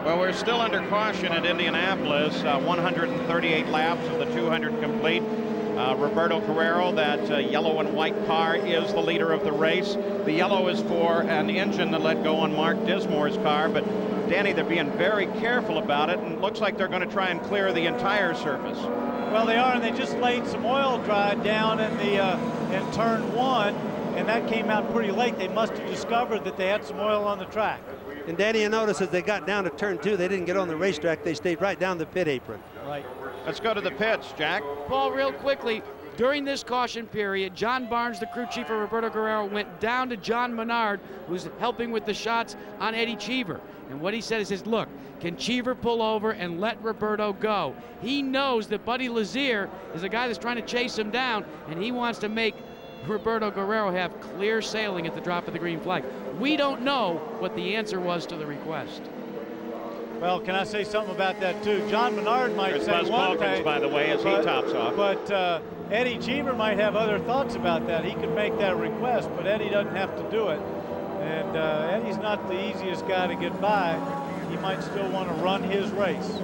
Well, we're still under caution at Indianapolis. 138 laps of the 200 complete. Roberto Guerrero, that yellow and white car, is the leader of the race. The yellow is for an engine that let go on Mark Dismore's car, but Danny, they're being very careful about it, and it looks like they're going to try and clear the entire surface. Well, they are, and they just laid some oil dry down in turn 1, and that came out pretty late. They must have discovered that they had some oil on the track. And Danny, you notice as they got down to turn 2, they didn't get on the racetrack. They stayed right down the pit apron. Right. Let's go to the pits, Jack. Paul, real quickly, during this caution period, John Barnes, the crew chief of Roberto Guerrero, went down to John Menard, who's helping with the shots on Eddie Cheever. And what he said is, look, can Cheever pull over and let Roberto go? He knows that Buddy Lazier is a guy that's trying to chase him down, and he wants to make Roberto Guerrero have clear sailing at the drop of the green flag. We don't know what the answer was to the request. Well, can I say something about that too? John Menard might There's say Buzz one Calkins, thing, by the way, as he tops off. But Eddie Cheever might have other thoughts about that. He could make that request, but Eddie doesn't have to do it. And Eddie's not the easiest guy to get by. He might still want to run his race.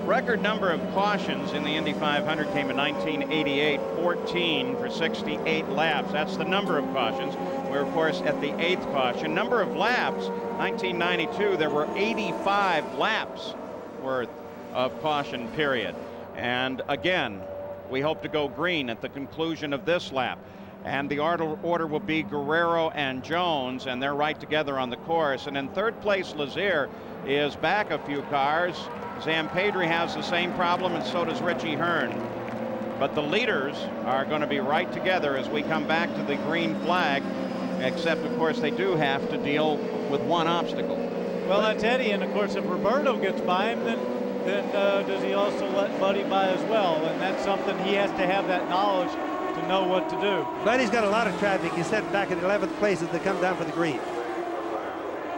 Record number of cautions in the Indy 500 came in 1988, 14 for 68 laps. That's the number of cautions. We're, of course, at the 8th caution. Number of laps, 1992, there were 85 laps worth of caution period. And again, we hope to go green at the conclusion of this lap. And the order will be Guerrero and Jones, and they're right together on the course. And in 3rd place, Lazier is back a few cars. Zampedri has the same problem, and so does Richie Hearn. But the leaders are going to be right together as we come back to the green flag, except, of course, they do have to deal with one obstacle. Well, that's Eddie, and, of course, if Roberto gets by him, then does he also let Buddy by as well? And that's something he has to have that knowledge to know what to do. Buddy's got a lot of traffic. He's set back in 11th place as they come down for the green.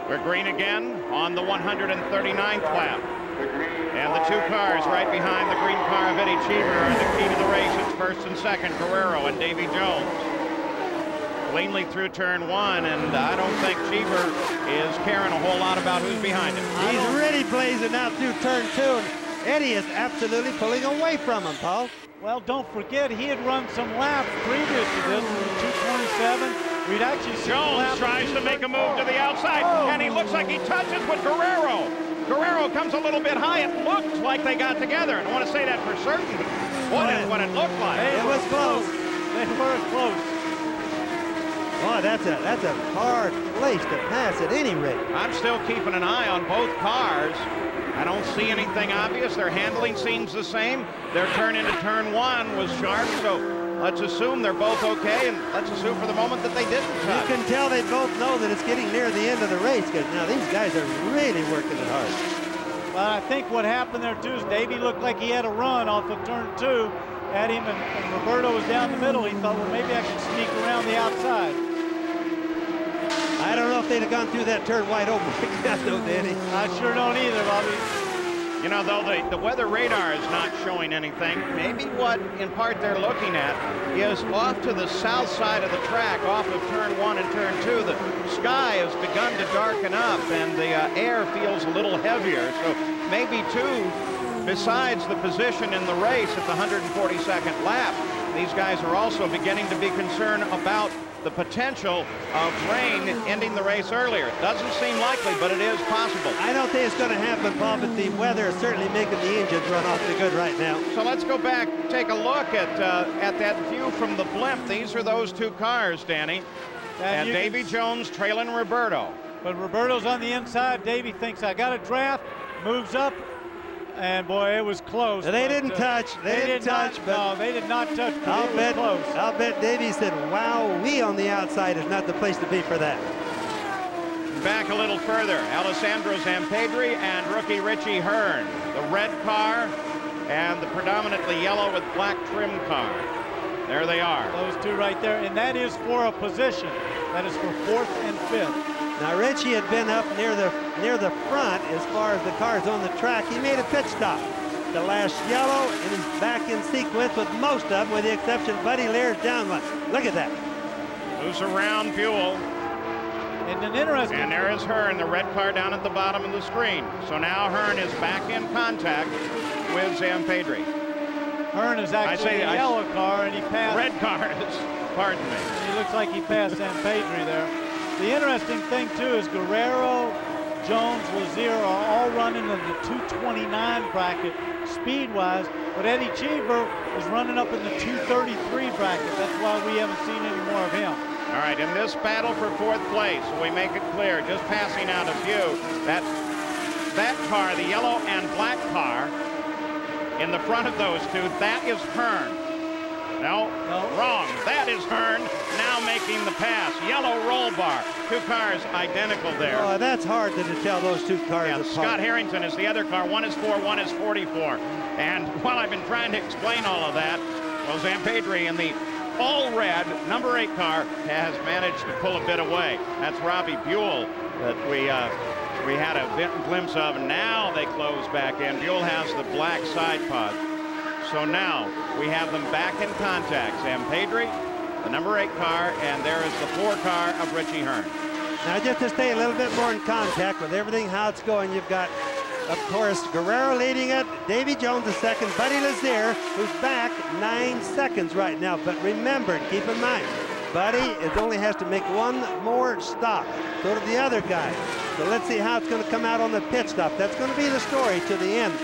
We're green again on the 139th lap. And the 2 cars right behind the green car of Eddie Cheever are the key to the race. It's 1st and 2nd, Guerrero and Davy Jones. Cleanly through turn 1, and I don't think Cheever is caring a whole lot about who's behind him. He's really blazing out through turn 2, and Eddie is absolutely pulling away from him, Paul. Well, don't forget, he had run some laps previous to this, 227. We'd actually seen Jones tries to make a move to the outside, and he looks like he touches with Guerrero. Guerrero comes a little bit high. It looked like they got together. I don't want to say that for certain, but what it looked like. It was close. They were close. Boy, that's a hard place to pass at any rate. I'm still keeping an eye on both cars. I don't see anything obvious. Their handling seems the same. Their turn into turn 1 was sharp, so let's assume they're both okay, and let's assume for the moment that they didn't touch. You can tell they both know that it's getting near the end of the race, because now these guys are really working it hard. Well, I think what happened there, too, is Davey looked like he had a run off of turn 2 at him, and Roberto was down the middle. He thought, well, maybe I can sneak around the outside. I don't know if they'd have gone through that turn wide open like that, though, Danny. I sure don't either, Bobby. You know, though the weather radar is not showing anything, maybe what in part they're looking at is off to the south side of the track, off of turn 1 and turn 2, the sky has begun to darken up and the air feels a little heavier. So maybe too, besides the position in the race at the 142nd lap, these guys are also beginning to be concerned about the potential of rain ending the race earlier. It doesn't seem likely, but it is possible. I don't think it's going to happen, Paul, but the weather is certainly making the engines run off the good right now. So let's go back, take a look at that view from the blimp. These are those two cars, Danny. And Davy Jones trailing Roberto. But Roberto's on the inside. Davy thinks, I got a draft, moves up, and boy, it was close. They didn't touch. They didn't touch. But no, they did not touch. I'll bet. Close. I'll bet Davey said, "Wow, we on the outside is not the place to be for that." Back a little further, Alessandro Zampedri and rookie Richie Hearn. The red car and the predominantly yellow with black trim car. There they are. Those two right there, and that is for a position. That is for 4th and 5th. Now Richie had been up near the front as far as the cars on the track. He made a pit stop. The last yellow, and he's back in sequence with most of them, with the exception of Buddy Lear's down one. Look at that. Moves around fuel. And an interesting. And there is Hearn, the red car down at the bottom of the screen. So now Hearn is back in contact with Zampedri. Hearn is actually the yellow car, and he passed. Red car is, pardon me. He looks like he passed Zampedri there. The interesting thing, too, is Guerrero, Jones, Lazier are all running in the 229 bracket speed-wise, but Eddie Cheever is running up in the 233 bracket. That's why we haven't seen any more of him. All right, in this battle for 4th place, we make it clear, just passing out a few, that car, the yellow and black car, in the front of those two, that is Hearn. No, wrong. That is Hearn now making the pass. Yellow roll bar. Two cars identical there. Oh, that's hard to tell those two cars apart. Scott Harrington is the other car. One is 4, one is 44. And while I've been trying to explain all of that, well, Zampedri in the all red number 8 car has managed to pull a bit away. That's Robbie Buell that we had a glimpse of, and now they close back in. Buell has the black side pod. So now we have them back in contact. Zampedri, the number 8 car, and there is the 4 car of Richie Hearn. Now just to stay a little bit more in contact with everything how it's going, you've got, of course, Guerrero leading it, Davy Jones the second, Buddy Lazier, who's back 9 seconds right now. But remember, keep in mind, Buddy only has to make one more stop. So do the other guy. So let's see how it's going to come out on the pit stop. That's going to be the story to the end.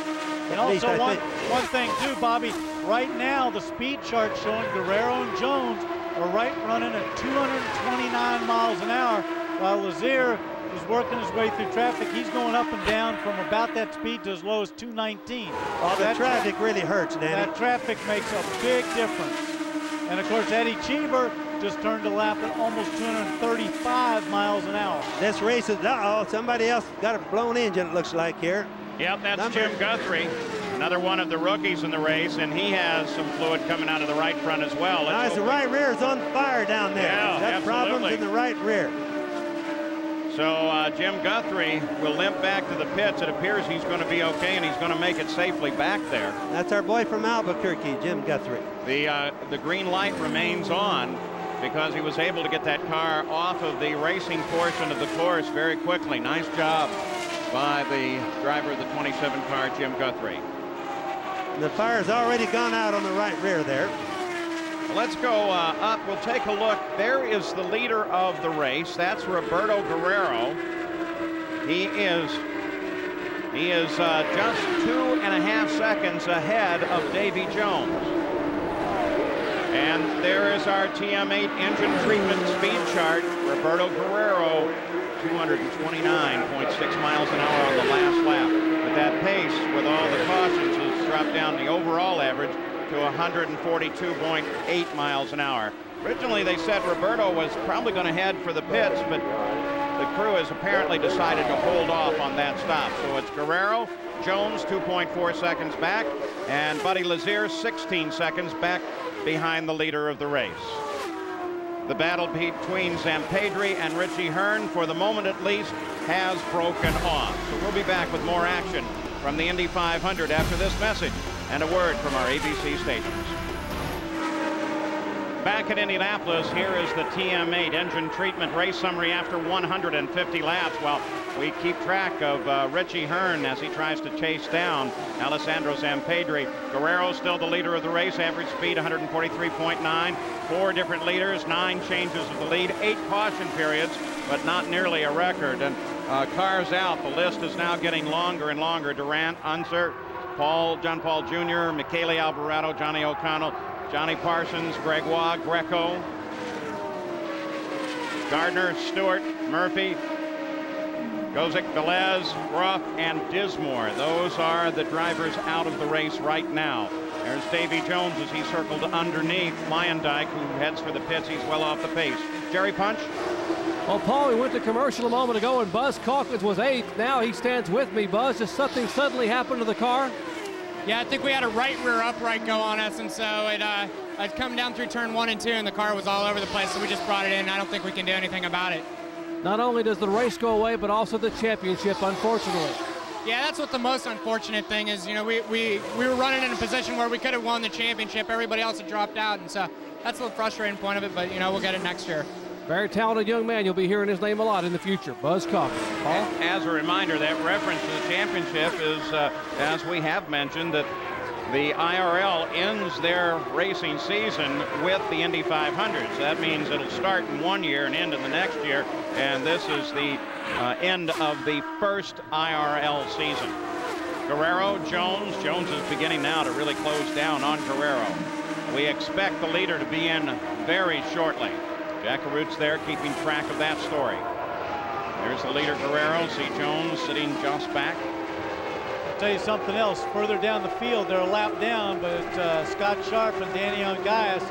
And also one thing too, Bobby, right now the speed chart showing Guerrero and Jones are running at 229 miles an hour, while Lazier is working his way through traffic. He's going up and down from about that speed to as low as 219. Oh, the traffic really hurts, Danny. That traffic makes a big difference. And of course, Eddie Cheever just turned a lap at almost 235 miles an hour. This race is, somebody else got a blown engine, it looks like here. Yep, that's Jim Guthrie, another one of the rookies in the race, and he has some fluid coming out of the right front as well. Nice, the right rear is on fire down there. Yeah, Got problems in the right rear. So Jim Guthrie will limp back to the pits. It appears he's going to be okay, and he's going to make it safely back there. That's our boy from Albuquerque, Jim Guthrie. The green light remains on because he was able to get that car off of the racing portion of the course very quickly. Nice job by the driver of the 27 car, Jim Guthrie. The fire's already gone out on the right rear there. Let's go up. We'll take a look. There is the leader of the race. That's Roberto Guerrero. He is just 2.5 seconds ahead of Davy Jones. And there is our TM8 engine treatment speed chart. Roberto Guerrero, 229.6 miles an hour on the last lap. But that pace, with all the cautions, has dropped down the overall average to 142.8 miles an hour. Originally, they said Roberto was probably going to head for the pits, but the crew has apparently decided to hold off on that stop. So it's Guerrero, Jones 2.4 seconds back, and Buddy Lazier 16 seconds back behind the leader of the race. The battle between Zampedri and Richie Hearn, for the moment at least, has broken off. So we'll be back with more action from the Indy 500 after this message and a word from our ABC stations. Back at Indianapolis, here is the TM8 engine treatment race summary after 150 laps. Well, we keep track of Richie Hearn as he tries to chase down Alessandro Zampedri. Guerrero still the leader of the race, average speed 143.9. 4 different leaders, 9 changes of the lead, 8 caution periods, but not nearly a record. And cars out, the list is now getting longer and longer. Durant, Unser, John Paul Jr., Michele Alvarado, Johnny O'Connell, Johnny Parsons, Gregoire, Greco, Gardner, Stewart, Murphy, Gozick, Velez, Ruff, and Dismore. Those are the drivers out of the race right now. There's Davy Jones as he circled underneath Lyondike, who heads for the pits. He's well off the pace. Jerry Punch? Well, Paul, we went to commercial a moment ago, and Buzz Calkins was 8th. Now he stands with me. Buzz, just something suddenly happened to the car? Yeah, I think we had a right rear upright go on us, and so I'd come down through turn 1 and 2, and the car was all over the place, so we just brought it in. I don't think we can do anything about it. Not only does the race go away, but also the championship, unfortunately. Yeah, that's what the most unfortunate thing is. You know, we were running in a position where we could have won the championship. Everybody else had dropped out, and so that's the frustrating point of it, but, you know, we'll get it next year. Very talented young man. You'll be hearing his name a lot in the future. Buzz Calkins. Paul? As a reminder, that reference to the championship is, as we have mentioned, that the IRL ends their racing season with the Indy 500. So that means it'll start in one year and end in the next year. And this is the end of the first IRL season. Guerrero, Jones. Jones is beginning now to really close down on Guerrero. We expect the leader to be in very shortly. Jack Arut's there keeping track of that story. There's the leader, Guerrero. See Jones sitting just back. I'll tell you something else. Further down the field, they're a lap down, but Scott Sharp and Danny Ungaias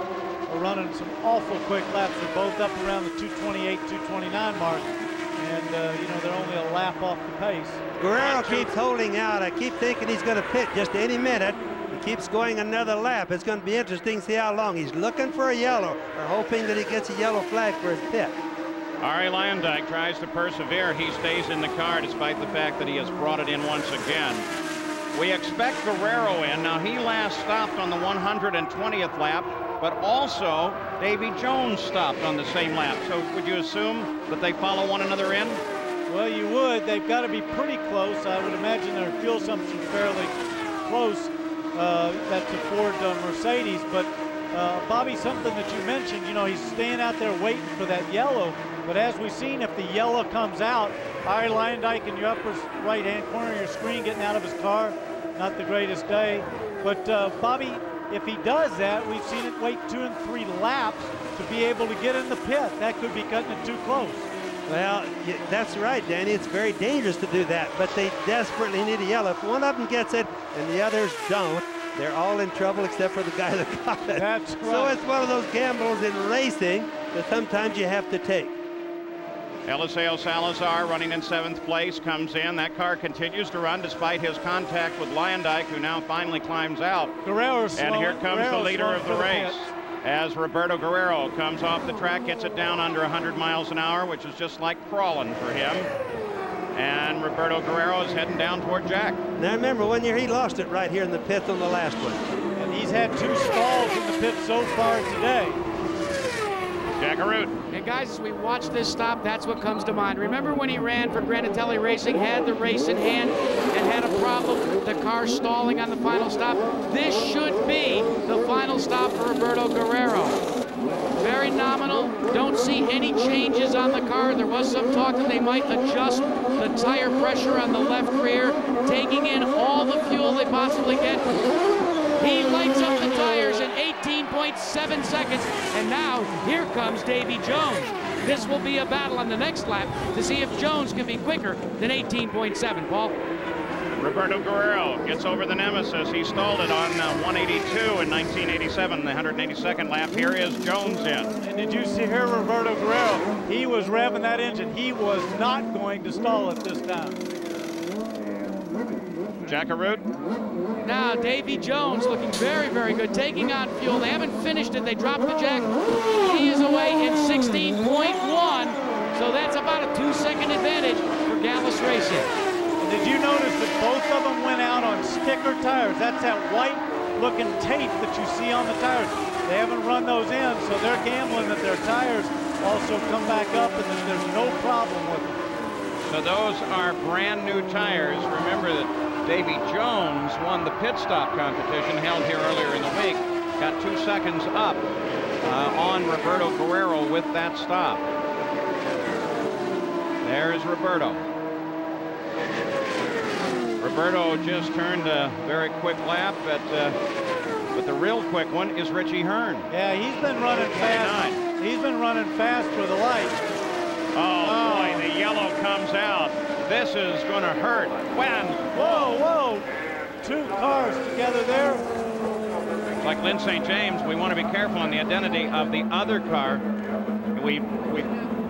are running some awful quick laps. They're both up around the 228, 229 mark, and you know, they're only a lap off the pace. Guerrero keeps holding out. I keep thinking he's going to pit just any minute. He keeps going another lap. It's going to be interesting to see how long. He's looking for a yellow, or hoping that he gets a yellow flag for his pit. Ari Lyondike tries to persevere. He stays in the car despite the fact that he has brought it in once again. We expect Guerrero in. Now, he last stopped on the 120th lap, but also Davy Jones stopped on the same lap. So would you assume that they follow one another in? Well, you would. They've got to be pretty close. I would imagine their fuel consumption fairly close. That's a Ford Mercedes, but Bobby, something that you mentioned, you know, he's staying out there waiting for that yellow. But as we've seen, if the yellow comes out, Ari Lyondike in your upper right-hand corner of your screen getting out of his car, not the greatest day. But Bobby, if he does that, we've seen it wait 2 and 3 laps to be able to get in the pit. That could be cutting it too close. Well, that's right, Danny. It's very dangerous to do that, but they desperately need a yellow. If one of them gets it and the others don't, they're all in trouble except for the guy that got it. That's right. So it's one of those gambles in racing that sometimes you have to take. Eliseo Salazar running in 7th place comes in. That car continues to run despite his contact with Lyondike, who now finally climbs out. Guerrero's and here comes the leader of the race as Roberto Guerrero comes off the track, gets it down under 100 miles an hour, which is just like crawling for him. And Roberto Guerrero is heading down toward Jack. Now remember, one year he lost it right here in the pits on the last one. And he's had 2 stalls in the pit so far today. Jack Arut. And guys, as we watch this stop, that's what comes to mind. Remember when he ran for Granatelli Racing, had the race in hand, and had a problem, the car stalling on the final stop? This should be the final stop for Roberto Guerrero. Very nominal. Don't see any changes on the car. There was some talk that they might adjust the tire pressure on the left rear, taking in all the fuel they possibly get. He lights up the tires in 18.7 seconds, and now here comes Davy Jones. This will be a battle on the next lap to see if Jones can be quicker than 18.7, Paul. Roberto Guerrero gets over the Nemesis. He stalled it on 182 in 1987, the 182nd lap. Here is Jones in. And did you see here Roberto Guerrero? He was revving that engine. He was not going to stall it this time. Jack Arut. Now Davy Jones looking very, very good, taking on fuel. They haven't finished it. They dropped the jack. He is away in 16.1, so that's about a 2-second advantage for Gallus Racing. Did you notice that both of them went out on sticker tires? That's that white looking tape that you see on the tires. They haven't run those in, so they're gambling that their tires also come back up and that there's no problem with them. So those are brand new tires. Remember that Davy Jones won the pit stop competition held here earlier in the week. Got 2 seconds up on Roberto Guerrero with that stop. There's Roberto. Roberto just turned a very quick lap, but the real quick one is Richie Hearn. Yeah, he's been running fast. He's been running fast for the light. Oh, boy, the yellow comes out. This is going to hurt. When? Whoa, whoa. 2 cars together there. Like Lynn St. James, we want to be careful on the identity of the other car. We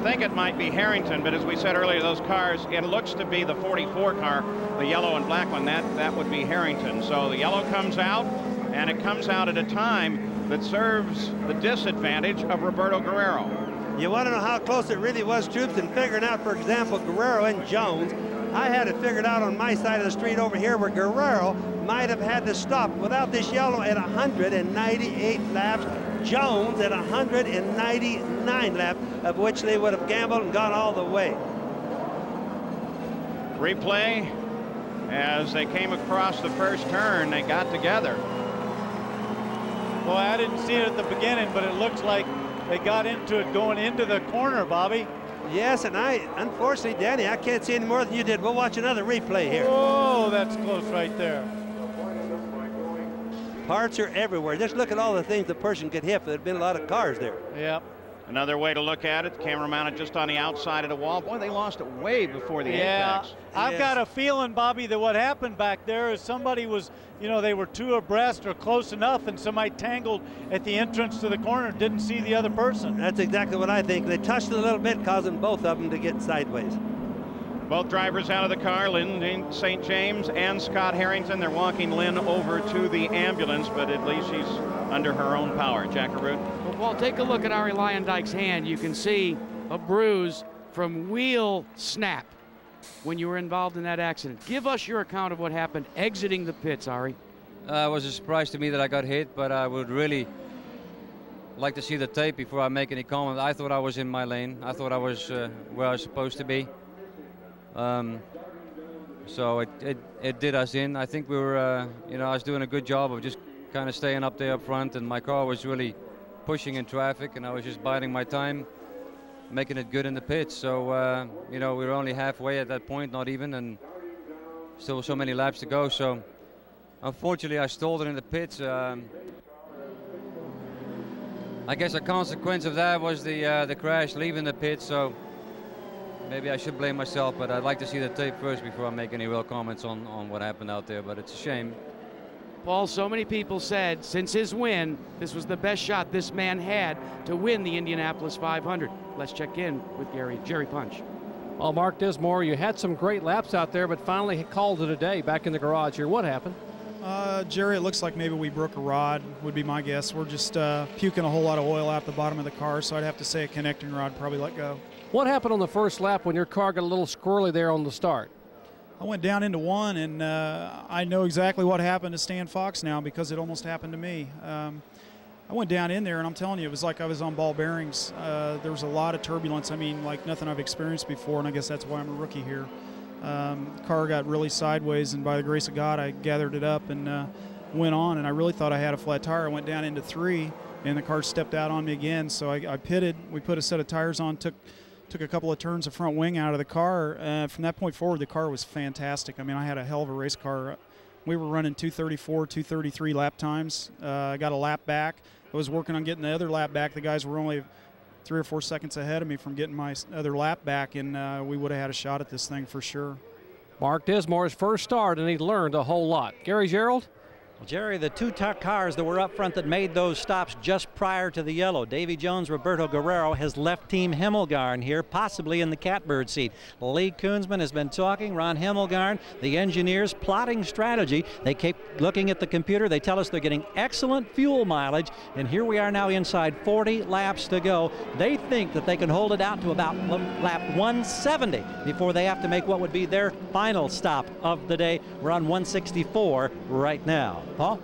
think it might be Harrington, but as we said earlier, those cars, it looks to be the 44 car, the yellow and black one, that would be Harrington. So the yellow comes out, and it comes out at a time that serves the disadvantage of Roberto Guerrero. You want to know how close it really was, troops, in figuring out, for example, Guerrero and Jones. I had it figured out on my side of the street over here where Guerrero might have had to stop without this yellow at 198 laps. Jones at 199 laps, of which they would have gambled and gone all the way. Replay, as they came across the first turn, they got together. Boy, I didn't see it at the beginning, but it looks like they got into it going into the corner, Bobby. Yes, and unfortunately, Danny, I can't see any more than you did. We'll watch another replay here. Oh, that's close right there. Parts are everywhere. Just look at all the things the person could hit. There'd been a lot of cars there. Yep. Another way to look at it, the camera mounted just on the outside of the wall. Boy, they lost it way before the apex. I've got a feeling, Bobby, that what happened back there is somebody was, you know, they were 2 abreast or close enough, and somebody tangled at the entrance to the corner, didn't see the other person. That's exactly what I think. They touched it a little bit, causing both of them to get sideways. Both drivers out of the car, Lynn St. James and Scott Harrington. They're walking Lynn over to the ambulance, but at least she's under her own power. Jack Arute. Well, Paul, take a look at Ari Luyendyke's hand. You can see a bruise from wheel snap when you were involved in that accident. Give us your account of what happened exiting the pits, Ari. It was a surprise to me that I got hit, but I would really like to see the tape before I make any comment. I thought I was in my lane. I thought I was where I was supposed to be. So it did us in. I think we were, you know, I was doing a good job of just kind of staying up there up front, and my car was really pushing in traffic, and I was just biding my time, making it good in the pits. So, you know, we were only halfway at that point, not even, and still so many laps to go. So, unfortunately, I stalled it in the pits. I guess a consequence of that was the crash leaving the pits. So. Maybe I should blame myself, but I'd like to see the tape first before I make any real comments on what happened out there, but it's a shame. Paul, so many people said since his win, this was the best shot this man had to win the Indianapolis 500. Let's check in with Jerry Punch. Well, Mark Dismore, you had some great laps out there, but finally called it a day back in the garage here. What happened? Jerry, it looks like maybe we broke a rod, would be my guess. We're just puking a whole lot of oil out the bottom of the car, so I'd have to say a connecting rod probably let go. What happened on the first lap when your car got a little squirrely there on the start? I went down into one, and I know exactly what happened to Stan Fox now because it almost happened to me. I went down in there, and I'm telling you, it was like I was on ball bearings. There was a lot of turbulence. I mean, like nothing I've experienced before, and I guess that's why I'm a rookie here. The car got really sideways, and by the grace of God, I gathered it up and went on, and I really thought I had a flat tire. I went down into 3, and the car stepped out on me again, so I pitted. We put a set of tires on, took a couple of turns of front wing out of the car. From that point forward, the car was fantastic. I mean, I had a hell of a race car. We were running 234, 233 lap times. I got a lap back. I was working on getting the other lap back. The guys were only 3 or 4 seconds ahead of me from getting my other lap back, and we would have had a shot at this thing for sure. Mark Dismore's first start, and he learned a whole lot. Gary Gerould? Well, Jerry, the two cars that were up front that made those stops just prior to the yellow, Davy Jones, Roberto Guerrero, has left Team Himmelgarn here, possibly in the catbird seat. Lee Koonsman has been talking, Ron Himmelgarn, the engineers plotting strategy. They keep looking at the computer. They tell us they're getting excellent fuel mileage, and here we are now inside 40 laps to go. They think that they can hold it out to about lap 170 before they have to make what would be their final stop of the day. We're on 164 right now. Paul?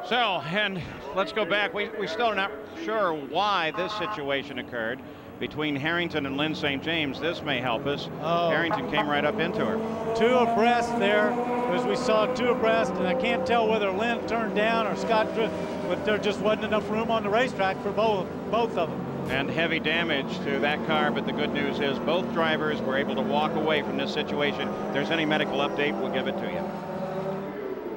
So, and let's go back. We still are not sure why this situation occurred between Harrington and Lynn St. James. This may help us. Oh. Harrington came right up into her. Two abreast there, as we saw two abreast, and I can't tell whether Lynn turned down or Scott, but there just wasn't enough room on the racetrack for both of them. And heavy damage to that car, but the good news is both drivers were able to walk away from this situation. If there's any medical update, we'll give it to you.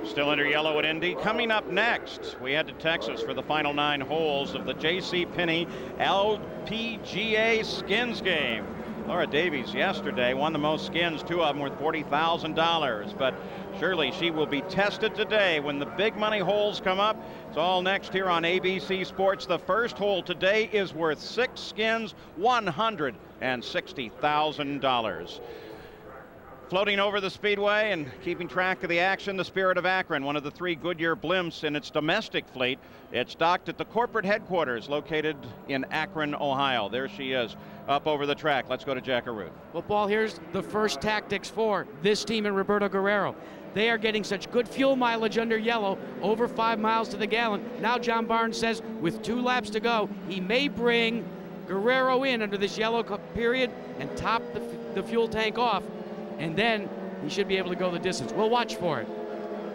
Still under yellow at Indy. Coming up next, we head to Texas for the final 9 holes of the J.C. Penney LPGA Skins game. Laura Davies yesterday won the most skins, 2 of them worth $40,000. But surely she will be tested today when the big money holes come up. It's all next here on ABC Sports. The first hole today is worth 6 skins, $160,000. Floating over the Speedway and keeping track of the action, the Spirit of Akron, one of the 3 Goodyear blimps in its domestic fleet. It's docked at the corporate headquarters located in Akron, Ohio. There she is up over the track. Let's go to Jack Arute. Well, Paul, here's the first tactics for this team and Roberto Guerrero. They are getting such good fuel mileage under yellow, over 5 miles to the gallon. Now John Barnes says with 2 laps to go, he may bring Guerrero in under this yellow period and top the fuel tank off. And then he should be able to go the distance. We'll watch for it.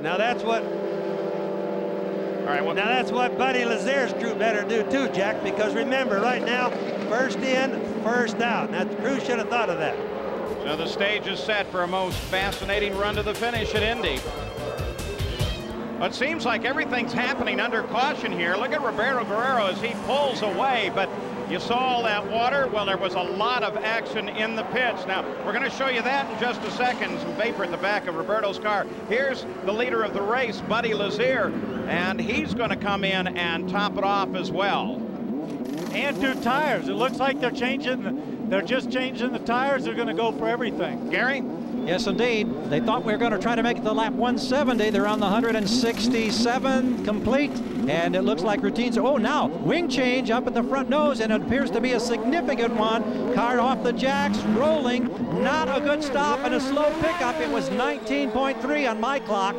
Now that's what. All right. Well, now that's what Buddy Lazaire's crew better do too, Jack. Because remember, right now, first in, first out. Now the crew should have thought of that. So the stage is set for a most fascinating run to the finish at Indy. It seems like everything's happening under caution here. Look at Roberto Guerrero as he pulls away, but you saw all that water. Well, there was a lot of action in the pits. Now, we're going to show you that in just a second. Some vapor at the back of Roberto's car. Here's the leader of the race, Buddy Lazier, and he's going to come in and top it off as well. And 2 tires. It looks like they're just changing the tires. They're going to go for everything. Gary? Yes, indeed. They thought we were going to try to make it to lap 170. They're on the 167 complete, and it looks like routines. Oh, now wing change up at the front nose, and it appears to be a significant one. Car off the jacks, rolling. Not a good stop and a slow pickup. It was 19.3 on my clock.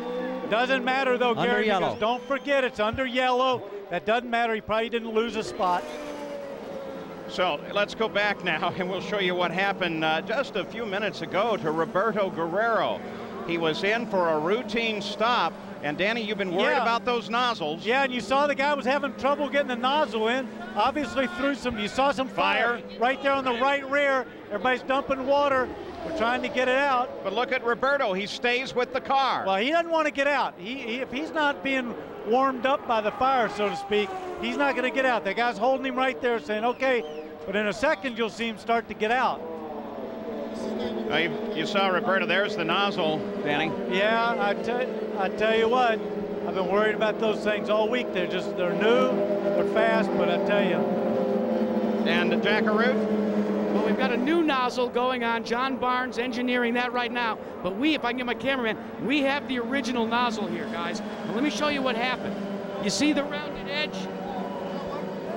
Doesn't matter though, Under Gary. yellow. Because don't forget it's under yellow. That doesn't matter. He probably didn't lose a spot. So let's go back now and we'll show you what happened just a few minutes ago to Roberto Guerrero. He was in for a routine stop, and Danny, you've been worried about those nozzles. Yeah, and you saw the guy was having trouble getting the nozzle in. Obviously you saw some fire right there on the right rear. Everybody's dumping water. We're trying to get it out. But look at Roberto, he stays with the car. Well, he doesn't want to get out. If he's not being warmed up by the fire, so to speak, he's not going to get out. The guy's holding him right there saying, okay, but in a second you'll see him start to get out. You saw Roberto, there's the nozzle, Danny. Yeah, I tell you what, I've been worried about those things all week. They're new, they're fast, but I tell you. And Jack Arute? Well, we've got a new nozzle going on. John Barnes engineering that right now. But if I can get my cameraman, we have the original nozzle here, guys. Now, let me show you what happened. You see the rounded edge?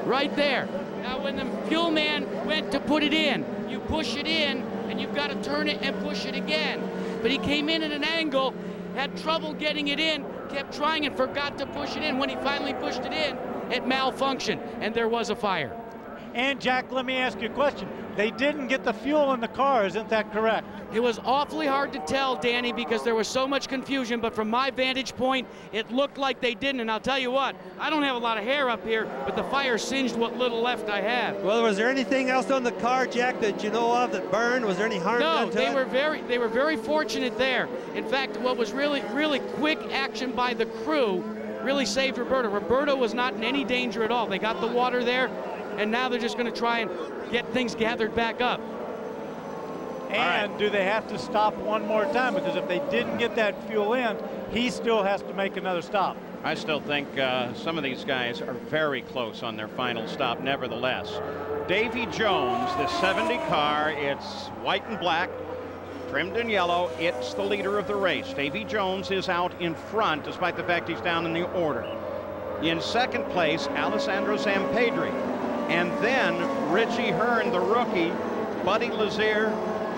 Right there. Now, when the fuel man went to put it in, you push it in, and you've got to turn it and push it again. But he came in at an angle, had trouble getting it in, kept trying and forgot to push it in. When he finally pushed it in, it malfunctioned, and there was a fire. And Jack, let me ask you a question. They didn't get the fuel in the car, isn't that correct? It was awfully hard to tell, Danny, because there was so much confusion, but from my vantage point, it looked like they didn't. And I'll tell you what, I don't have a lot of hair up here, but the fire singed what little left I had. Well, was there anything else on the car, Jack, that you know of that burned? Was there any harm done to it? No, they were very fortunate there. In fact, what was really quick action by the crew really saved Roberto. Roberto was not in any danger at all. They got the water there, and now they're just going to try and get things gathered back up. And do they have to stop one more time? Because if they didn't get that fuel in, he still has to make another stop. I still think some of these guys are very close on their final stop, nevertheless. Davy Jones, the 70 car, it's white and black, trimmed in yellow. It's the leader of the race. Davy Jones is out in front, despite the fact he's down in the order. In second place, Alessandro Zampedri. And then Richie Hearn, the rookie, Buddy Lazier,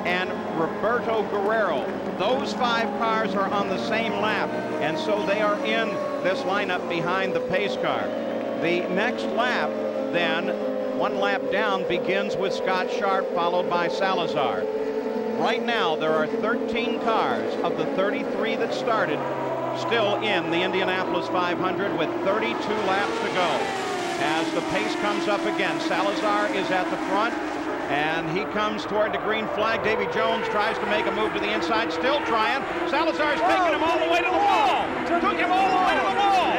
and Roberto Guerrero. Those 5 cars are on the same lap, and so they are in this lineup behind the pace car. The next lap, then, 1 lap down, begins with Scott Sharp, followed by Salazar. Right now, there are 13 cars of the 33 that started still in the Indianapolis 500 with 32 laps to go. As the pace comes up again, Salazar is at the front, and he comes toward the green flag. Davy Jones tries to make a move to the inside, still trying. Salazar's taking him all the way to the wall. Took him all the way to the wall.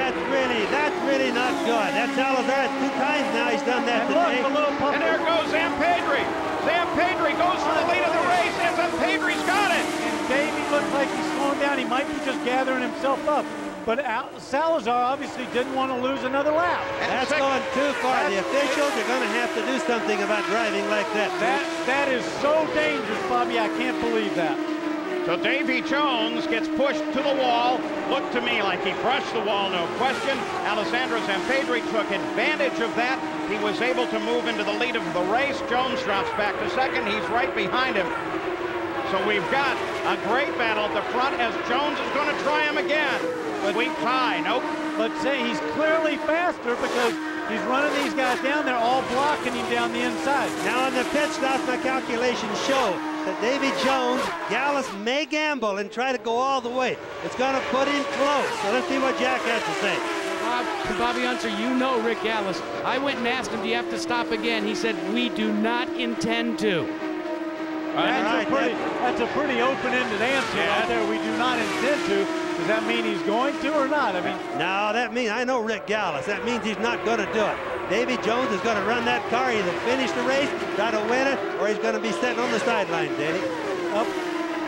That's really not good. That's Salazar 2 times now he's done that today. And there goes Zampedri. Zampedri goes for the lead of the race, and Zampedri's got it. And Davy looks like he's slowing down. He might be just gathering himself up. But Salazar obviously didn't want to lose another lap. That's going too far. The officials are going to have to do something about driving like that. That is so dangerous, Bobby. I can't believe that. So Davy Jones gets pushed to the wall. Looked to me like he brushed the wall, no question. Alessandro Zampedri took advantage of that. He was able to move into the lead of the race. Jones drops back to second. He's right behind him. So we've got a great battle at the front as Jones is going to try him again. Weak tie, nope. But say he's clearly faster because he's running these guys down. They're all blocking him down the inside. Now on the pit stops, my calculations show that Davy Jones, Gallus may gamble and try to go all the way. It's going to put him close. So let's see what Jack has to say. Bobby Unser, you know Rick Gallus. I went and asked him, do you have to stop again? He said, we do not intend to. That's a pretty open-ended answer right there. We do not intend to. Does that mean he's going to or not? I mean, no, that means, I know Rick Gallus. That means he's not going to do it. Davy Jones is going to run that car, either finish the race, try to win it, or he's going to be sitting on the sidelines, Danny. Up.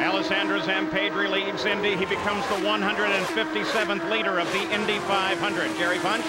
Alessandro Zampedri leads Indy. He becomes the 157th leader of the Indy 500. Jerry Punch.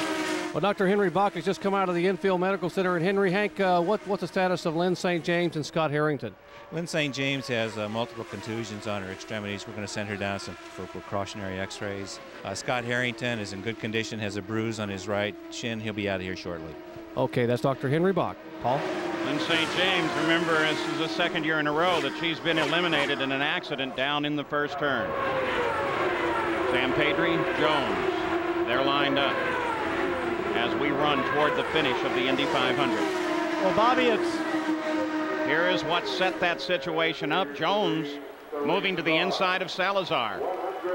Well, Dr. Henry Bach has just come out of the Infield Medical Center. And Henry, Hank, what's the status of Lynn St. James and Scott Harrington? Lynn St. James has multiple contusions on her extremities. We're going to send her down for precautionary x-rays. Scott Harrington is in good condition, has a bruise on his right shin. He'll be out of here shortly. Okay, that's Dr. Henry Bach. Paul? Lynn St. James, remember, this is the 2nd year in a row that she's been eliminated in an accident down in the first turn. Zampedri, Jones, they're lined up as we run toward the finish of the Indy 500. Well, Bobby, here is what set that situation up. Jones moving to the inside of Salazar.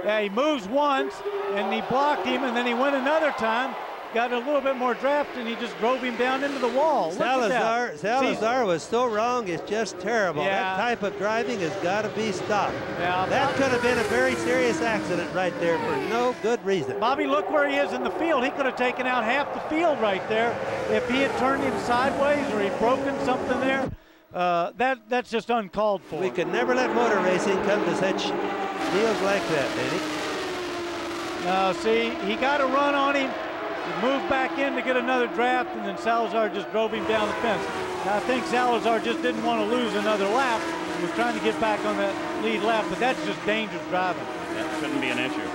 Yeah, he moves once, and he blocked him, and then he went another time, got a little bit more draft, and he just drove him down into the wall. Salazar was so wrong, it's just terrible. Yeah. That type of driving has got to be stopped. Yeah, that could have been a very serious accident right there for no good reason. Bobby, look where he is in the field. He could have taken out half the field right there if he had turned him sideways or he'd broken something there. That's just uncalled for. We could never let motor racing come to such deals like that, Danny. No, see, he got a run on him. He moved back in to get another draft, and then Salazar just drove him down the fence. Now, I think Salazar just didn't want to lose another lap. He was trying to get back on that lead lap, but that's just dangerous driving. That shouldn't be an issue.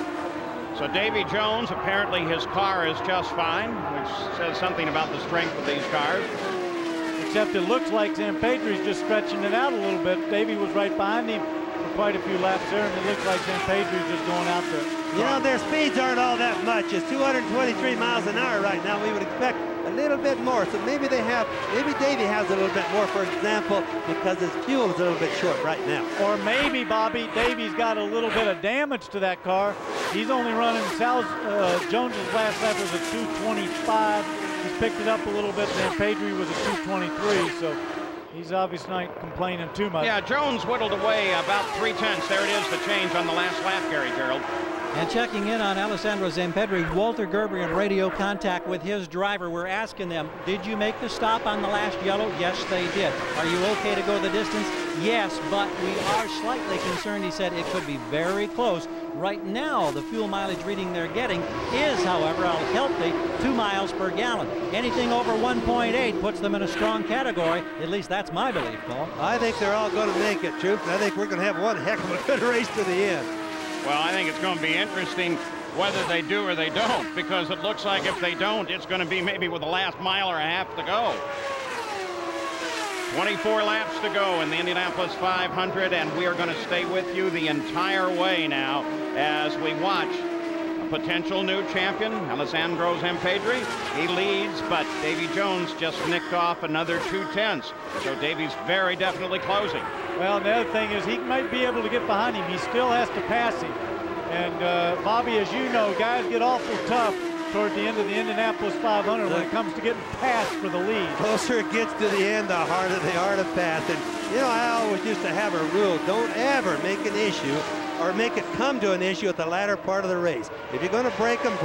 So Davy Jones, apparently his car is just fine, which says something about the strength of these cars. Except it looks like Zampedri's just stretching it out a little bit. Davy was right behind him for quite a few laps there, and it looks like Zampedri's just going out there. You know, their speeds aren't all that much. It's 223 miles an hour right now. We would expect a little bit more. So maybe Davy has a little bit more, for example, because his fuel is a little bit short right now. Or maybe, Bobby, Davy's got a little bit of damage to that car. He's only running, Jones's last lap was a 225. He's picked it up a little bit. Zampedri was a 223, so he's obviously not complaining too much. Yeah, Jones whittled away about 3/10. There it is, the change on the last lap, Gary Gerald. And checking in on Alessandro Zampedri, Walter Gerber in radio contact with his driver. We're asking them, did you make the stop on the last yellow? Yes, they did. Are you okay to go the distance? Yes, but we are slightly concerned. He said it could be very close. Right now, the fuel mileage reading they're getting is, however, a healthy 2 miles per gallon. Anything over 1.8 puts them in a strong category. At least that's my belief, Paul. I think they're all going to make it, Troop. I think we're going to have one heck of a good race to the end. Well, I think it's going to be interesting whether they do or they don't, because it looks like if they don't, it's going to be maybe with the last mile or a half to go. 24 laps to go in the Indianapolis 500, and we are going to stay with you the entire way now as we watch a potential new champion, Alessandro Zampedri. He leads, but Davy Jones just nicked off another 2/10. So Davy's very definitely closing. Well, the other thing is he might be able to get behind him. He still has to pass him. And Bobby, as you know, guys get awful tough toward the end of the Indianapolis 500 when it comes to getting passed for the lead. The closer it gets to the end, the harder they are to pass. And, you know, I always used to have a rule, don't ever make an issue or make it come to an issue at the latter part of the race. If you're going to break them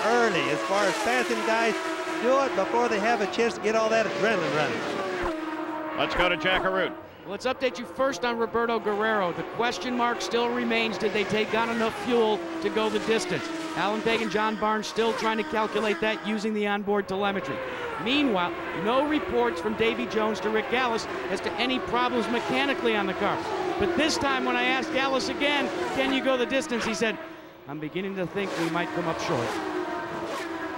early. As far as passing guys, do it before they have a chance to get all that adrenaline running. Let's go to Jack Arute. Let's update you first on Roberto Guerrero. The question mark still remains, did they take on enough fuel to go the distance? Alan Pegg and John Barnes still trying to calculate that using the onboard telemetry. Meanwhile, no reports from Davy Jones to Rick Gallis as to any problems mechanically on the car. But this time when I asked Gallis again, can you go the distance, he said, I'm beginning to think we might come up short.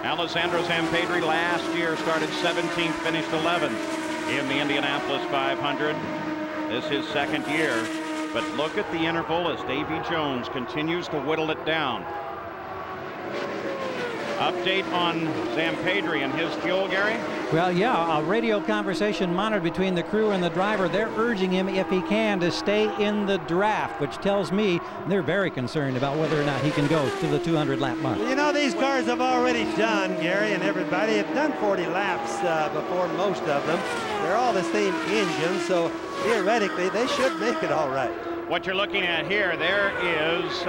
Alessandro Zampedri last year started 17th, finished 11th in the Indianapolis 500. This is his second year, but look at the interval as Davy Jones continues to whittle it down. Update on Zampedri and his fuel, Gary? Well, yeah, a radio conversation monitored between the crew and the driver. They're urging him, if he can, to stay in the draft, which tells me they're very concerned about whether or not he can go to the 200-lap mark. You know, these cars have already done, Gary and everybody, have done 40 laps before most of them. They're all the same engine, so theoretically, they should make it all right. What you're looking at here, there is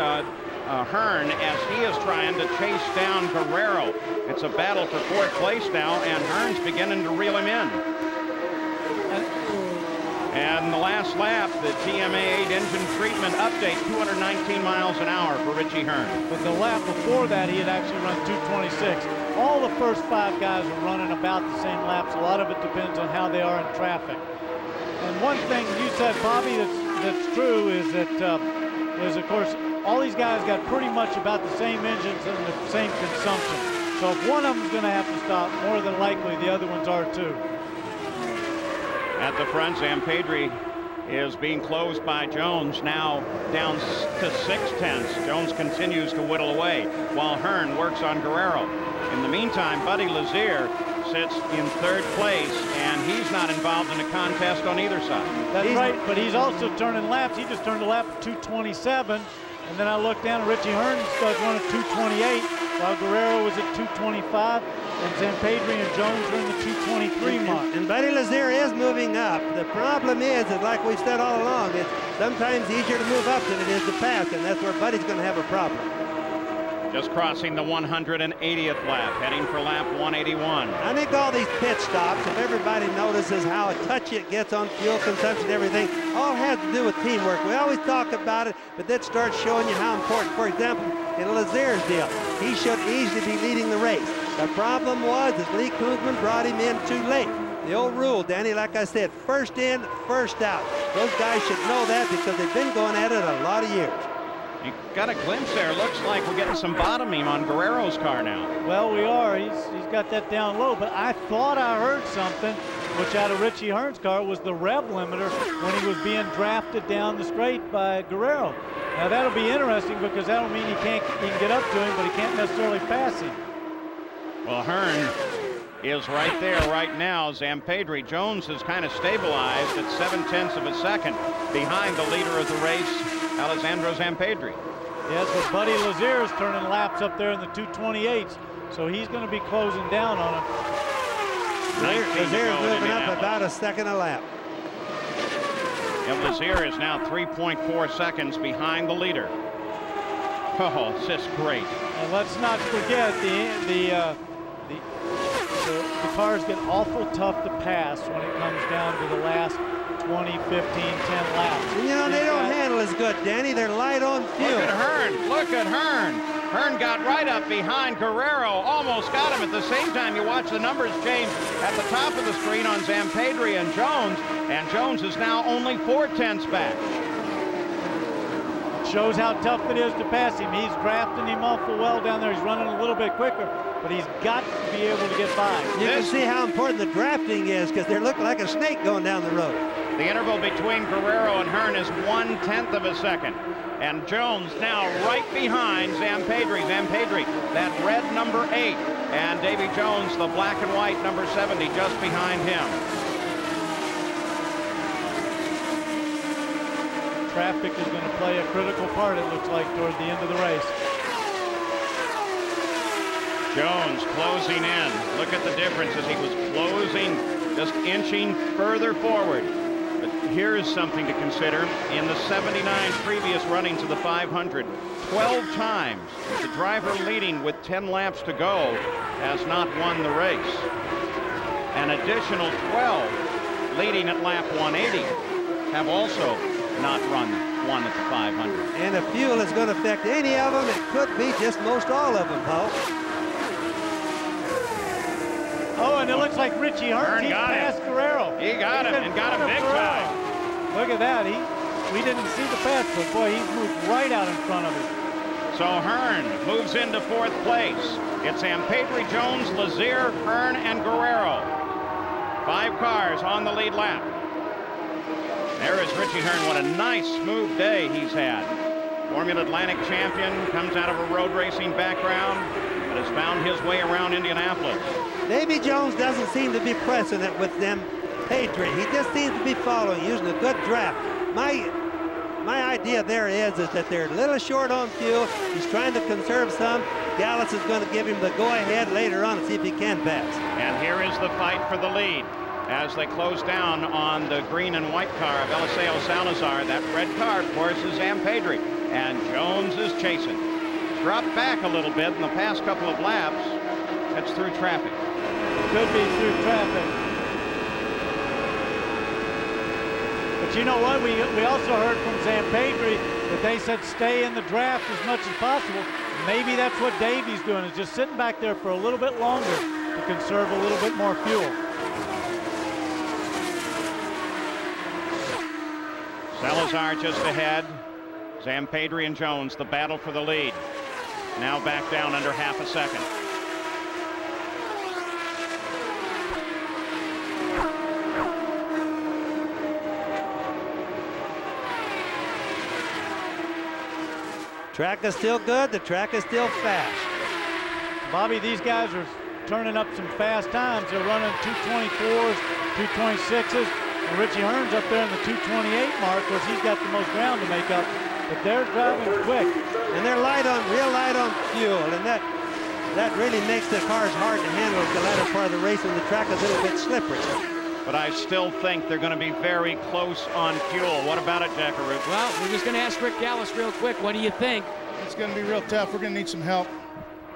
Hearn as he is trying to chase down Guerrero. It's a battle for fourth place now, and Hearn's beginning to reel him in. And the last lap, the TMA8 engine treatment update, 219 miles an hour for Richie Hearn. But the lap before that, he had actually run 226. All the first 5 guys are running about the same laps. A lot of it depends on how they are in traffic. And one thing you said, Bobby, that's true is that, of course, all these guys got pretty much about the same engines and the same consumption. So if one of them's going to have to stop, more than likely the other ones are too. At the front, Zampedri is being closed by Jones, now down to 6/10. Jones continues to whittle away while Hearn works on Guerrero. In the meantime, Buddy Lazier sits in 3rd place, and he's not involved in a contest on either side. That's right, but he's also turning laps. He just turned a lap at 227, and then I looked down at Richie Hearn started running at 228, while Guerrero was at 225, and Zampedri and Jones are in the 223 mark. And Buddy Lazier is moving up. The problem is like we've said all along, it's sometimes easier to move up than it is to pass, and that's where Buddy's going to have a problem. Just crossing the 180th lap, heading for lap 181. I think all these pit stops, if everybody notices how touchy it gets on fuel consumption and everything, all has to do with teamwork. We always talk about it, but that starts showing you how important. For example, in Lazier's deal, he should easily be leading the race. The problem was that Lee Koonsman brought him in too late. The old rule, Danny, like I said, first in, first out. Those guys should know that because they've been going at it a lot of years. You got a glimpse there. Looks like we're getting some bottoming on Guerrero's car now. Well, we are. He's got that down low, but I thought I heard something, which out of Richie Hearn's car was the rev limiter when he was being drafted down the straight by Guerrero. Now that'll be interesting because that'll mean he can get up to him, but he can't necessarily pass him. Well, Hearn is right there right now. Zampedri. Jones has kind of stabilized at 0.7 of a second behind the leader of the race, Alessandro Zampedri. Yes, but Buddy Lazier is turning laps up there in the 228s, so he's going to be closing down on him. Lazier's moving up about a second a lap. And Lazier is now 3.4 seconds behind the leader. Oh, it's just great. And let's not forget the cars get awful tough to pass when it comes down to the last 20, 15, 10 laps. You know, they don't handle as good, Danny. They're light on fuel. Look at Hearn. Look at Hearn. Hearn got right up behind Guerrero, almost got him. At the same time, you watch the numbers change at the top of the screen on Zampedri and Jones is now only 4/10 back. Shows how tough it is to pass him. He's drafting him awful well down there. He's running a little bit quicker, but he's got to be able to get by. You can see how important the drafting is because they're looking like a snake going down the road. The interval between Guerrero and Hearn is 1/10 of a second. And Jones now right behind Zampedri. Zampedri, that red number 8. And Davy Jones, the black and white number 70, just behind him. Traffic is going to play a critical part, it looks like, toward the end of the race. Jones closing in. Look at the difference as he was closing, just inching further forward. But here's something to consider. In the 79 previous runnings of the 500, 12 times the driver leading with 10 laps to go has not won the race. An additional 12 leading at lap 180 have also not won at the 500. And if fuel is going to affect any of them, it could be just most all of them, Paul. Oh, and it looks like Richie Hearn passed Guerrero. He got him and got him big time. Look at that. We didn't see the pass, but boy, he's moved right out in front of him. So Hearn moves into 4th place. It's Zampedri, Jones, Lazier, Hearn, and Guerrero. 5 cars on the lead lap. There is Richie Hearn. What a nice, smooth day he's had. Formula Atlantic champion, comes out of a road racing background, but has found his way around Indianapolis. Davy Jones doesn't seem to be pressing it with them Patriot. He just seems to be following, using a good draft. My idea there is that they're a little short on fuel. He's trying to conserve some. Gallus is going to give him the go-ahead later on and see if he can pass. And here is the fight for the lead as they close down on the green and white car of Eliseo Salazar. That red car, of course, is Zampedri. And Jones is chasing. Dropped back a little bit in the past couple of laps. That's through traffic. Could be through traffic. But you know what? We also heard from Zampedri that they said stay in the draft as much as possible. Maybe that's what Davy's doing, is just sitting back there for a little bit longer to conserve a little bit more fuel. Salazar just ahead. Zampedri and Jones, the battle for the lead. Now back down under half a second. Track is still good. The track is still fast. Bobby, these guys are turning up some fast times. They're running 224s, 226s. And Richie Hearn's up there in the 228 mark because he's got the most ground to make up. But they're driving quick. And they're real light on fuel. And that really makes the cars hard to handle at the latter part of the race when the track is a little bit slippery. But I still think they're going to be very close on fuel. What about it, Jackaroo? Well, we're just going to ask Rick Gallus real quick. What do you think? It's going to be real tough. We're going to need some help.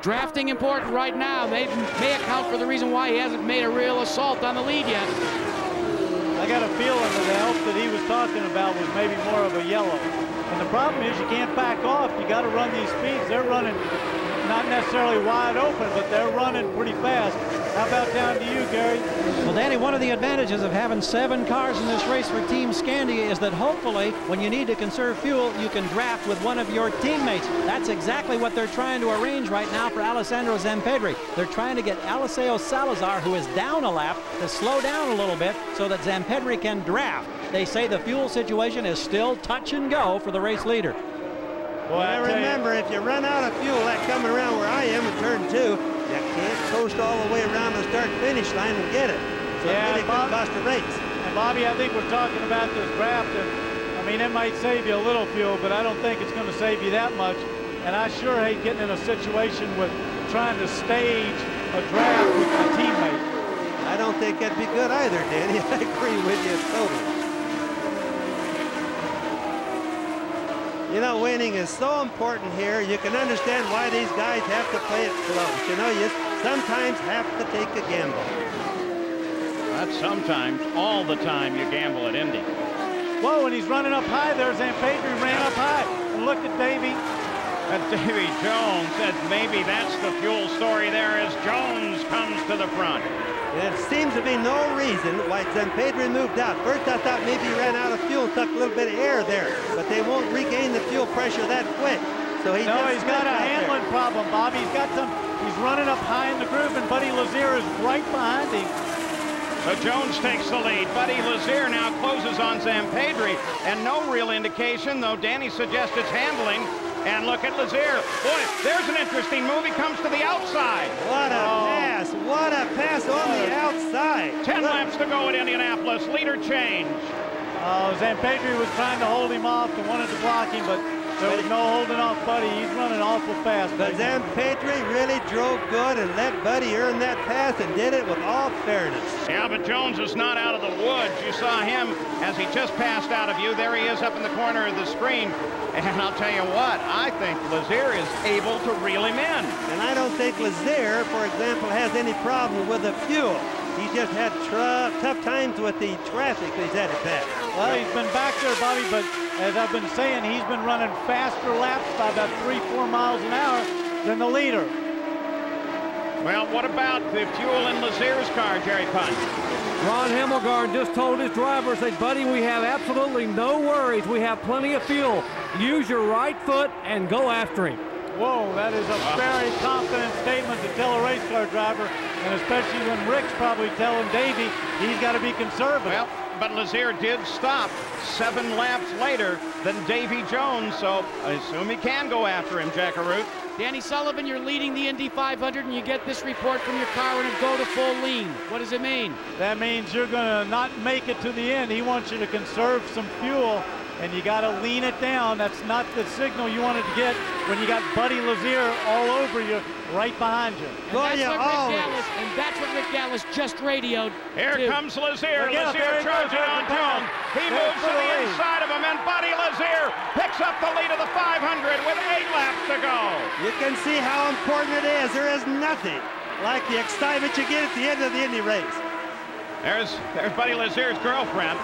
Drafting important right now may account for the reason why he hasn't made a real assault on the lead yet. I got a feeling that the help that he was talking about was maybe more of a yellow. And the problem is you can't back off. You got to run these speeds. They're running not necessarily wide open, but they're running pretty fast. How about down to you, Gary? Well, Danny, one of the advantages of having 7 cars in this race for Team Scandia is that hopefully when you need to conserve fuel, you can draft with one of your teammates. That's exactly what they're trying to arrange right now for Alessandro Zampedri. They're trying to get Eliseo Salazar, who is down a lap, to slow down a little bit so that Zampedri can draft. They say the fuel situation is still touch and go for the race leader. Well, I remember, if you run out of fuel, like coming around where I am in turn 2, you can't coast all the way around the start-finish line and get it. So it really could cost a race. And Bobby, I think we're talking about this draft, and I mean, it might save you a little fuel, but I don't think it's going to save you that much. And I sure hate getting in a situation with trying to stage a draft with my teammate. I don't think that'd be good either, Danny. I agree with you totally. You know, winning is so important here. You can understand why these guys have to play it close. You know, you sometimes have to take a gamble. Not sometimes, all the time you gamble at Indy. Whoa, and he's running up high there. Zampedri ran up high. And look at Davey. That's Davey Jones. Said maybe that's the fuel story there as Jones comes to the front. There seems to be no reason why Zampedri moved out. First, I thought maybe he ran out of fuel, took a little bit of air there, but they won't regain the fuel pressure that quick. So he's got a handling problem, Bobby. He's running up high in the groove, and Buddy Lazier is right behind him. So Jones takes the lead. Buddy Lazier now closes on Zampedri, and no real indication, though Danny suggests it's handling. And look at Lazier. Boy, there's an interesting move. He comes to the outside. What a pass. What a pass on the outside. 10 laps to go at Indianapolis. Leader change. Zampedri was trying to hold him off and wanted to block him, but there was no holding off Buddy. He's running awful fast. But Zampedri really drove good and let Buddy earn that pass and did it with all fairness. Yeah, but Jones is not out of the woods. You saw him as he just passed out of view. There he is up in the corner of the screen. And I'll tell you what, I think Lazier is able to reel him in. And I don't think Lazier, for example, has any problem with the fuel. He just had tough times with the traffic he's had to pass. Well, he's been back there, Bobby, but as I've been saying, he's been running faster laps by about 3-4 miles an hour than the leader. Well, what about the fuel in Lazier's car, Jerry Punt? Ron Hemmelgarn just told his driver, said, buddy, we have absolutely no worries. We have plenty of fuel. Use your right foot and go after him. Whoa, that is a very confident statement to tell a race car driver, and especially when Rick's probably telling Davey he's got to be conservative. Well, but Lazier did stop 7 laps later than Davey Jones, so I assume he can go after him, Jackaroot. Danny Sullivan, you're leading the Indy 500 and you get this report from your car and go to full lean. What does it mean? That means you're going to not make it to the end. He wants you to conserve some fuel, and you got to lean it down. That's not the signal you wanted to get when you got Buddy Lazier all over you, right behind you. And that's what Rick Gallis just radioed. Here comes Lazier. Lazier charging on Jones. He moves to the inside of him, and Buddy Lazier picks up the lead of the 500 with 8 laps to go. You can see how important it is. There is nothing like the excitement you get at the end of the Indy race. There's Buddy Lazier's girlfriend,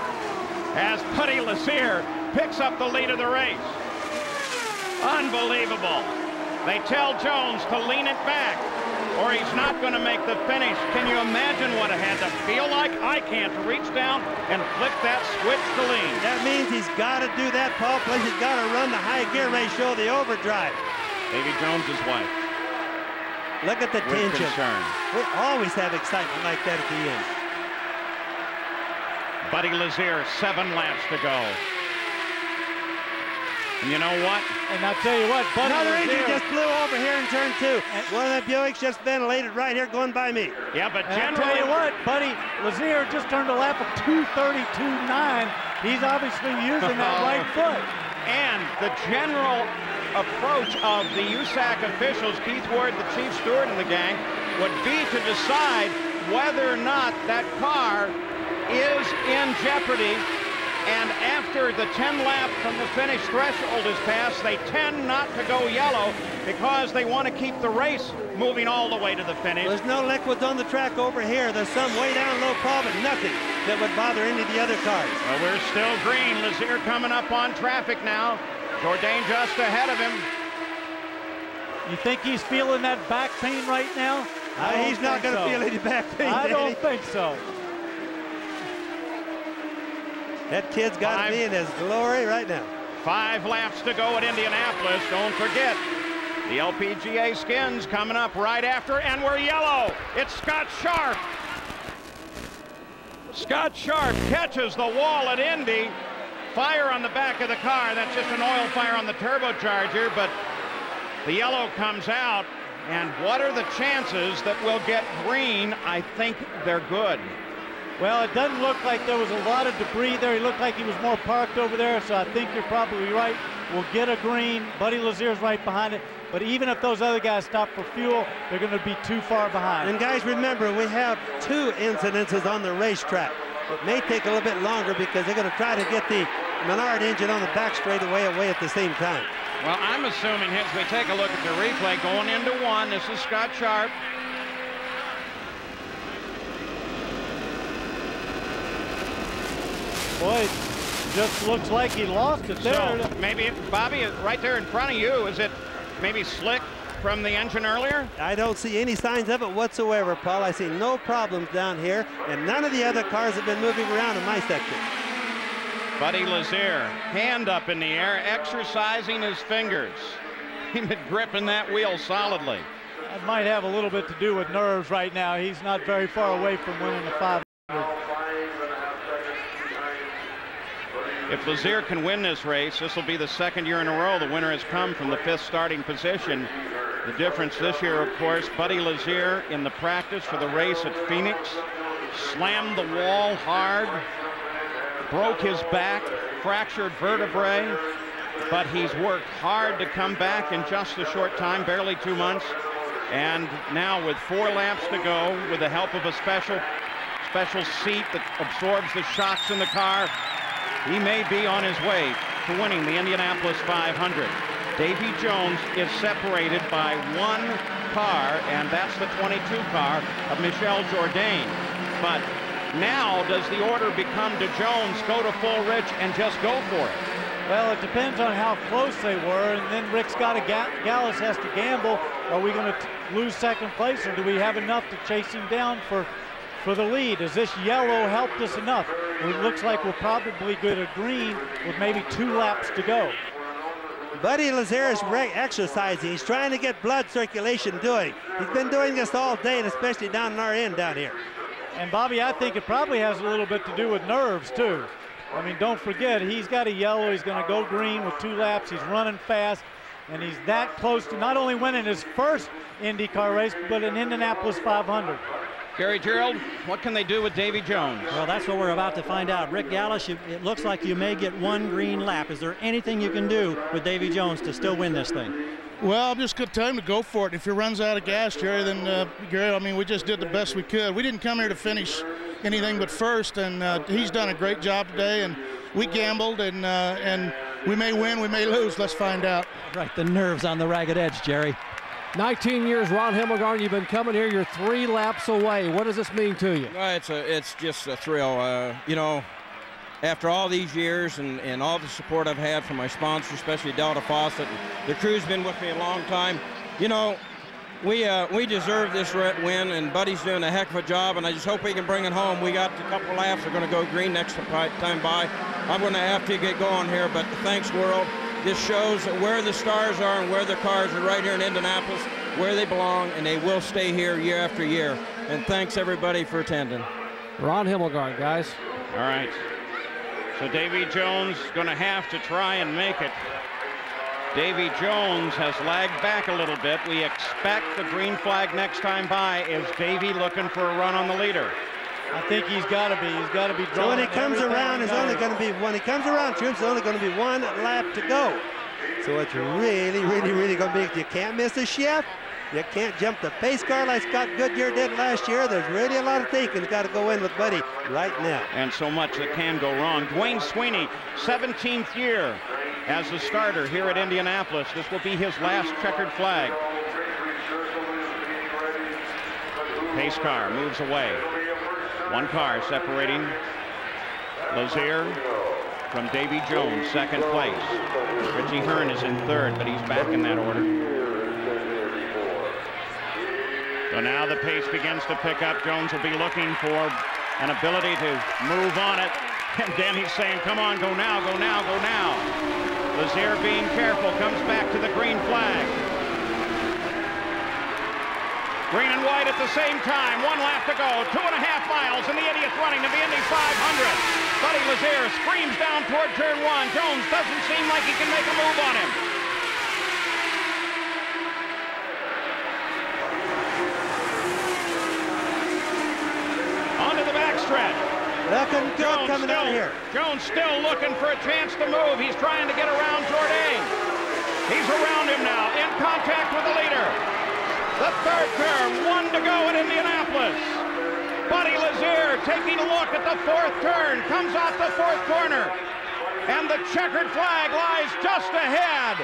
as Buddy Lazier picks up the lead of the race. Unbelievable. They tell Jones to lean it back, or he's not going to make the finish. Can you imagine what it had to feel like? I can't reach down and flick that switch to lean. That means he's got to do that, Paul, plus he's got to run the high gear ratio, the overdrive. Davey Jones' wife. Look at the With tension. concern. We always have excitement like that at the end. Buddy Lazier, 7 laps to go. And you know what? And I'll tell you what, Buddy Another Lazier engine just flew over here in turn 2. One of the Buicks just ventilated right here going by me. Yeah, but and generally... I'll tell you what, Buddy Lazier just turned a lap of 2:32.9. He's obviously using that right foot. And the general approach of the USAC officials, Keith Ward, the chief steward in the gang, would be to decide whether or not that car is in jeopardy. And after the 10 lap from the finish threshold is passed, they tend not to go yellow because they want to keep the race moving all the way to the finish. There's no liquids on the track over here. There's some way down low, Paul, but nothing that would bother any of the other cars. Well, we're still green. Lazier coming up on traffic now. Jourdain just ahead of him. You think he's feeling that back pain right now? He's not going to feel any back pain. I don't think so. That kid's got to be in his glory right now. 5 laps to go at Indianapolis. Don't forget, the LPGA skins coming up right after, and we're yellow. It's Scott Sharp. Scott Sharp catches the wall at Indy. Fire on the back of the car. That's just an oil fire on the turbocharger, but the yellow comes out. And what are the chances that we'll get green? I think they're good. Well, it doesn't look like there was a lot of debris there. He looked like he was more parked over there, so I think you're probably right. We'll get a green. Buddy Lazier's right behind it. But even if those other guys stop for fuel, they're going to be too far behind. And guys, remember, we have 2 incidences on the racetrack. It may take a little bit longer because they're going to try to get the Menard engine on the back straightaway away at the same time. Well, I'm assuming as we take a look at the replay going into 1, this is Scott Sharp. Boy, it just looks like he lost it there. So maybe, Bobby, right there in front of you, is it maybe slick from the engine earlier? I don't see any signs of it whatsoever, Paul. I see no problems down here, and none of the other cars have been moving around in my section. Buddy Lazier, hand up in the air, exercising his fingers. He's been gripping that wheel solidly. That might have a little bit to do with nerves right now. He's not very far away from winning the 500. If Lazier can win this race, this will be the second year in a row the winner has come from the 5th starting position. The difference this year, of course, Buddy Lazier in the practice for the race at Phoenix slammed the wall hard, broke his back, fractured vertebrae, but he's worked hard to come back in just a short time, barely 2 months. And now with 4 laps to go, with the help of a special seat that absorbs the shocks in the car, he may be on his way to winning the Indianapolis 500. Davy Jones is separated by 1 car, and that's the 22 car of Michel Jourdain. But now does the order become to Jones, go to full rich and just go for it? Well, it depends on how close they were, and then Rick Scott Gallus has to gamble. Are we going to lose second place, or do we have enough to chase him down for the lead? Has this yellow helped us enough? It looks like we'll probably get a green with maybe 2 laps to go. Buddy Lazier is exercising. He's trying to get blood circulation doing. He's been doing this all day, and especially down in our end down here. And Bobby, I think it probably has a little bit to do with nerves too. I mean, don't forget, he's got a yellow. He's going to go green with 2 laps. He's running fast, and he's that close to not only winning his first IndyCar race, but an Indianapolis 500. Gary Gerald, what can they do with Davy Jones? Well, that's what we're about to find out. Rick Gallus, it looks like you may get 1 green lap. Is there anything you can do with Davy Jones to still win this thing? Well, I'm just going to tell him to go for it. If he runs out of gas, Jerry, then, Gary, I mean, we just did the best we could. We didn't come here to finish anything but first, and he's done a great job today, and we gambled, and we may win, we may lose. Let's find out. Right, the nerves on the ragged edge, Jerry. 19 years, Ron Himmelgarn, you've been coming here. You're 3 laps away. What does this mean to you? It's just a thrill. You know, after all these years and all the support I've had from my sponsors, especially Delta Faucet, the crew's been with me a long time. You know, we deserve this win, and Buddy's doing a heck of a job, and I just hope he can bring it home. We got a couple laps. We're going to go green next time by. I'm going to have to get going here, but thanks, world. This shows where the stars are and where the cars are, right here in Indianapolis, where they belong, and they will stay here year after year. And thanks, everybody, for attending. Ron Himmelgarn, guys. All right. So Davy Jones going to have to try and make it. Davy Jones has lagged back a little bit. We expect the green flag next time by. Is Davy looking for a run on the leader? I think he's got to be. He's got to be. So when he comes around, it's only going to be when he comes around, troops. It's only going to be 1 lap to go. So it's really going to be. You can't miss a shift. You can't jump the pace car like Scott Goodyear did last year. There's really a lot of thinking got to go in with Buddy right now. And so much that can go wrong. Dwayne Sweeney, 17th year as a starter here at Indianapolis. This will be his last checkered flag. Pace car moves away. 1 car separating Lazier from Davy Jones, 2nd place. Richie Hearn is in 3rd, but he's back in that order. So now the pace begins to pick up. Jones will be looking for an ability to move on it. And Denny's saying, come on, go now, go now, go now. Lazier being careful, comes back to the green flag. Green and white at the same time. 1 lap to go. 2.5 miles, and the idiot's running to the Indy 500. Buddy Lazier screams down toward turn 1. Jones doesn't seem like he can make a move on him. Onto the backstretch. Looking good coming out here. Jones still looking for a chance to move. He's trying to get around Jourdain. He's around him now, in contact with the leader. The 3rd turn, 1 to go at Indianapolis. Buddy Lazier taking a look at the 4th turn, comes off the 4th corner. And the checkered flag lies just ahead.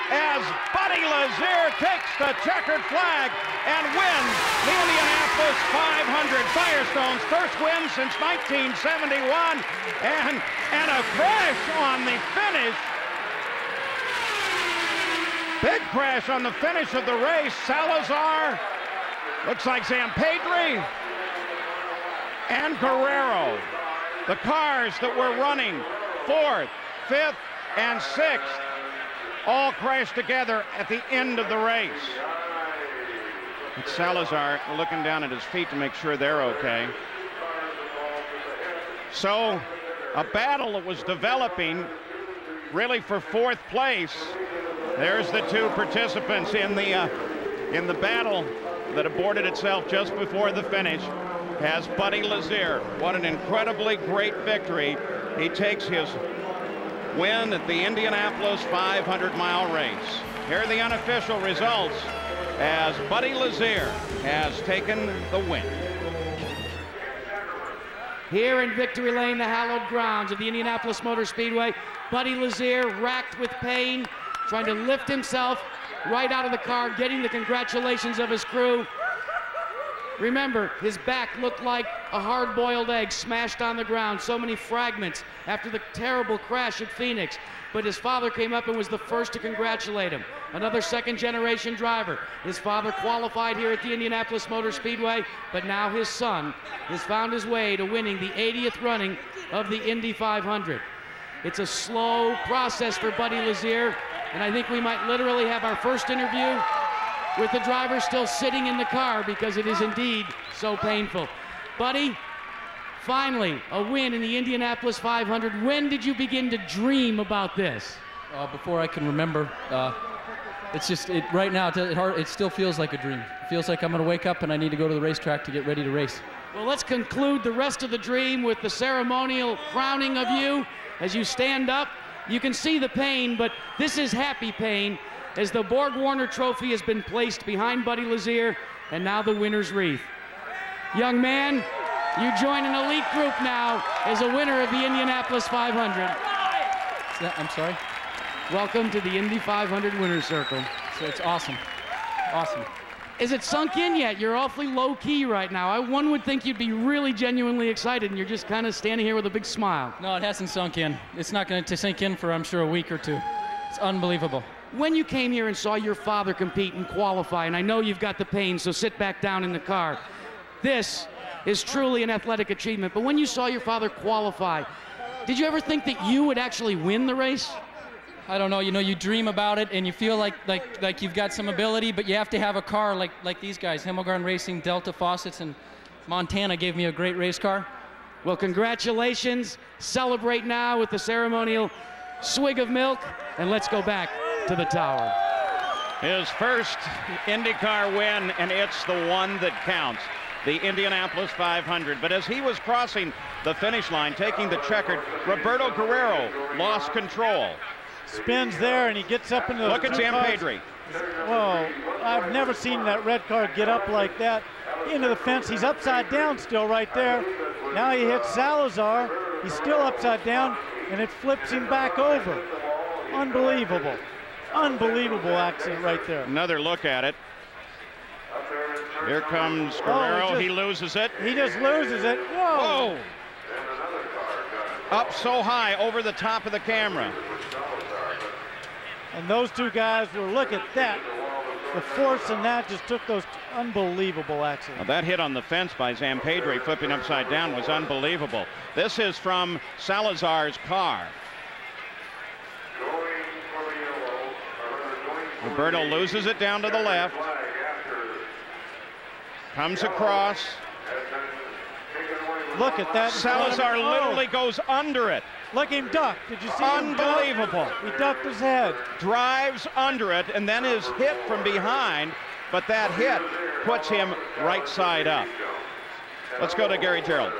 as Buddy Lazier takes the checkered flag and wins the Indianapolis 500. Firestone's first win since 1971, and a crash on the finish. Big crash on the finish of the race. Salazar, looks like Zampedri, and Guerrero. The cars that were running 4th, 5th, and 6th all crashed together at the end of the race. It's Salazar looking down at his feet to make sure they're okay. So a battle that was developing really for 4th place. There's the two participants in the battle that aborted itself just before the finish. Has Buddy Lazier. What an incredibly great victory. He takes his win at the Indianapolis 500-mile race. Here are the unofficial results as Buddy Lazier has taken the win. Here in Victory Lane, the hallowed grounds of the Indianapolis Motor Speedway, Buddy Lazier, racked with pain, trying to lift himself right out of the car, getting the congratulations of his crew. Remember, his back looked like a hard-boiled egg smashed on the ground, so many fragments after the terrible crash at Phoenix. But his father came up and was the first to congratulate him. Another second-generation driver. His father qualified here at the Indianapolis Motor Speedway, but now his son has found his way to winning the 80th running of the Indy 500. It's a slow process for Buddy Lazier, and I think we might literally have our first interview with the driver still sitting in the car because it is indeed so painful. Buddy, finally, a win in the Indianapolis 500. When did you begin to dream about this? Before I can remember. It's just, right now, it still feels like a dream. It feels like I'm going to wake up and I need to go to the racetrack to get ready to race. Well, let's conclude the rest of the dream with the ceremonial crowning of you. As you stand up, you can see the pain, but this is happy pain, as the Borg Warner Trophy has been placed behind Buddy Lazier, and now the winner's wreath. Young man, you join an elite group now as a winner of the Indianapolis 500. I'm sorry? Welcome to the Indy 500 winner's circle. So it's awesome. Awesome. Is it sunk in yet? You're awfully low-key right now. One would think you'd be really genuinely excited, and you're just kind of standing here with a big smile. No, it hasn't sunk in. It's not going to sink in for, I'm sure, a week or two. It's unbelievable. When you came here and saw your father compete and qualify, and I know you've got the pain, so sit back down in the car. This is truly an athletic achievement, but when you saw your father qualify, did you ever think that you would actually win the race? I don't know, you dream about it and you feel like you've got some ability, but you have to have a car like these guys. Himmelgarn Racing, Delta Faucets, and Montana gave me a great race car. Well, congratulations. Celebrate now with the ceremonial swig of milk, and let's go back to the tower. His first IndyCar win, and it's the one that counts, the Indianapolis 500. But as he was crossing the finish line, taking the checkered, Roberto Guerrero lost control. Spins there, and he gets up into the Look at Zampedri. Whoa, I've never seen that red car get up like that into the fence. He's upside down still right there. Now he hits Salazar. He's still upside down, and it flips him back over. Unbelievable. Unbelievable accident right there. Another look at it. Here comes Guerrero. He loses it. He just loses it. Whoa. Whoa. Up so high over the top of the camera. And those two guys were, look at that. The force in that just took those unbelievable accidents. Well, that hit on the fence by Zampedri flipping upside down was unbelievable. This is from Salazar's car. Roberto loses it down to the left. Comes across. Look at that. Salazar literally goes under it. Look him duck. Did you see him duck? Unbelievable. He ducked his head. Drives under it and then is hit from behind, but that hit puts him right side up. Let's go to Gary Gerald.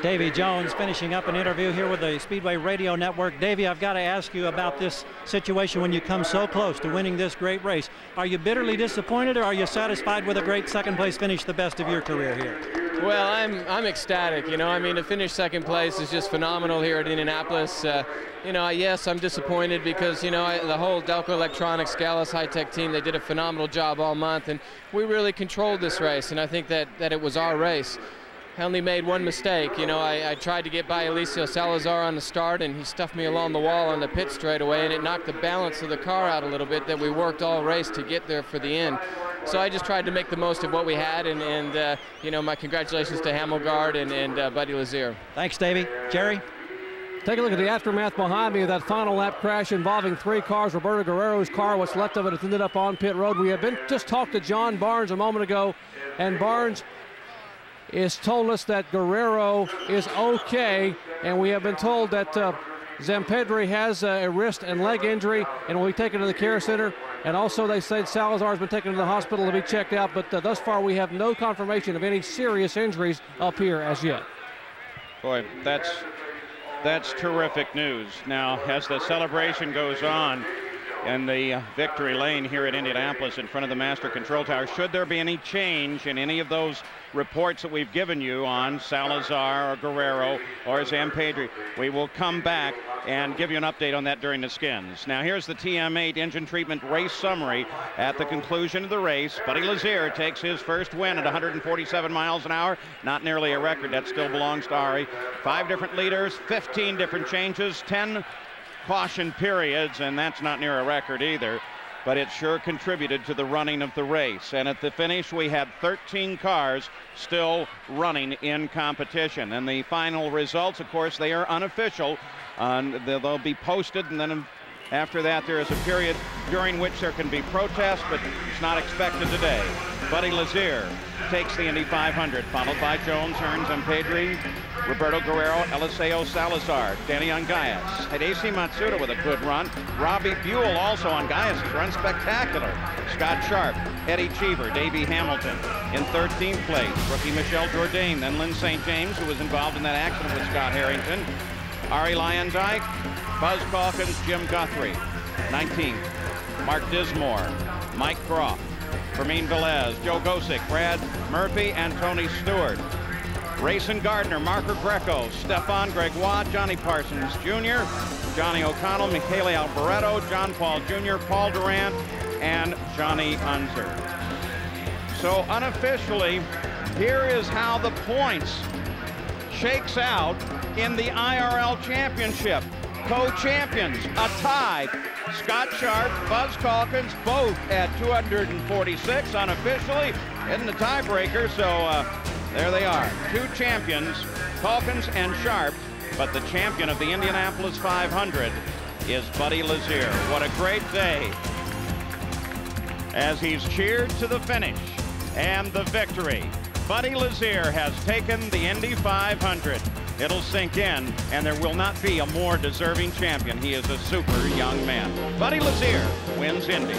Davy Jones finishing up an interview here with the Speedway Radio Network. Davy, I've got to ask you about this situation when you come so close to winning this great race. Are you bitterly disappointed, or are you satisfied with a great second place finish, the best of your career here? Well, I'm ecstatic. You know, I mean, to finish second place is just phenomenal here at Indianapolis. You know, yes, I'm disappointed because, you know, the whole Delco Electronics, Gallus High-Tech team, they did a phenomenal job all month, and we really controlled this race, and I think that it was our race. I only made one mistake. You know, I tried to get by Eliseo Salazar on the start, and he stuffed me along the wall on the pit straightaway, and it knocked the balance of the car out a little bit that we worked all race to get there for the end. So I just tried to make the most of what we had, and you know, my congratulations to Hamilgard and Buddy Lazier. Thanks, Davey. Jerry? Take a look at the aftermath behind me of that final lap crash involving 3 cars. Roberto Guerrero's car, what's left of it, has ended up on pit road. We have just talked to John Barnes a moment ago, and Barnes has told us that Guerrero is okay, and we have been told that Zampedri has a wrist and leg injury and will be taken to the care center. And also they said Salazar has been taken to the hospital to be checked out, but thus far we have no confirmation of any serious injuries up here as yet. Boy, that's terrific news. Now, as the celebration goes on in the victory lane here at Indianapolis in front of the Master Control Tower, should there be any change in any of those reports that we've given you on Salazar or Guerrero or Zampedri, we will come back and give you an update on that during the skins. Now here's the TM8 engine treatment race summary at the conclusion of the race. Buddy Lazier takes his first win at 147 miles an hour. Not nearly a record, that still belongs to Ari. 5 different leaders, 15 different changes, 10 caution periods, and that's not near a record either, but it sure contributed to the running of the race. And at the finish we had 13 cars still running in competition, and the final results, of course, they are unofficial. They'll be posted, and then after that there is a period during which there can be protests, but it's not expected today. Buddy Lazier takes the Indy 500, followed by Jones, Hearns, Zampedri, Roberto Guerrero, Eliseo Salazar, Danny Ungayas, Hideki Matsuda with a good run. Robbie Buell also on Gaius' run, spectacular. Scott Sharp, Eddie Cheever, Davey Hamilton in 13th place. Rookie Michelle Jourdain, then Lynn St. James, who was involved in that accident with Scott Harrington. Ari Lyondike, Buzz Calkins, Jim Guthrie. 19th, Mark Dismore, Mike Croft, Fermin Velez, Joe Gosick, Brad Murphy, and Tony Stewart. Rayson Gardner, Marker Greco, Stefan Gregoire, Johnny Parsons Jr., Johnny O'Connell, Michele Alboreto, John Paul Jr., Paul Durant, and Johnny Unser. So unofficially, here is how the points shakes out in the IRL Championship. Co-champions, a tie. Scott Sharp, Buzz Calkins, both at 246 unofficially in the tiebreaker. So there they are, 2 champions, Calkins and Sharp, but the champion of the Indianapolis 500 is Buddy Lazier. What a great day as he's cheered to the finish and the victory. Buddy Lazier has taken the Indy 500. It'll sink in, and there will not be a more deserving champion. He is a super young man. Buddy Lazier wins Indy.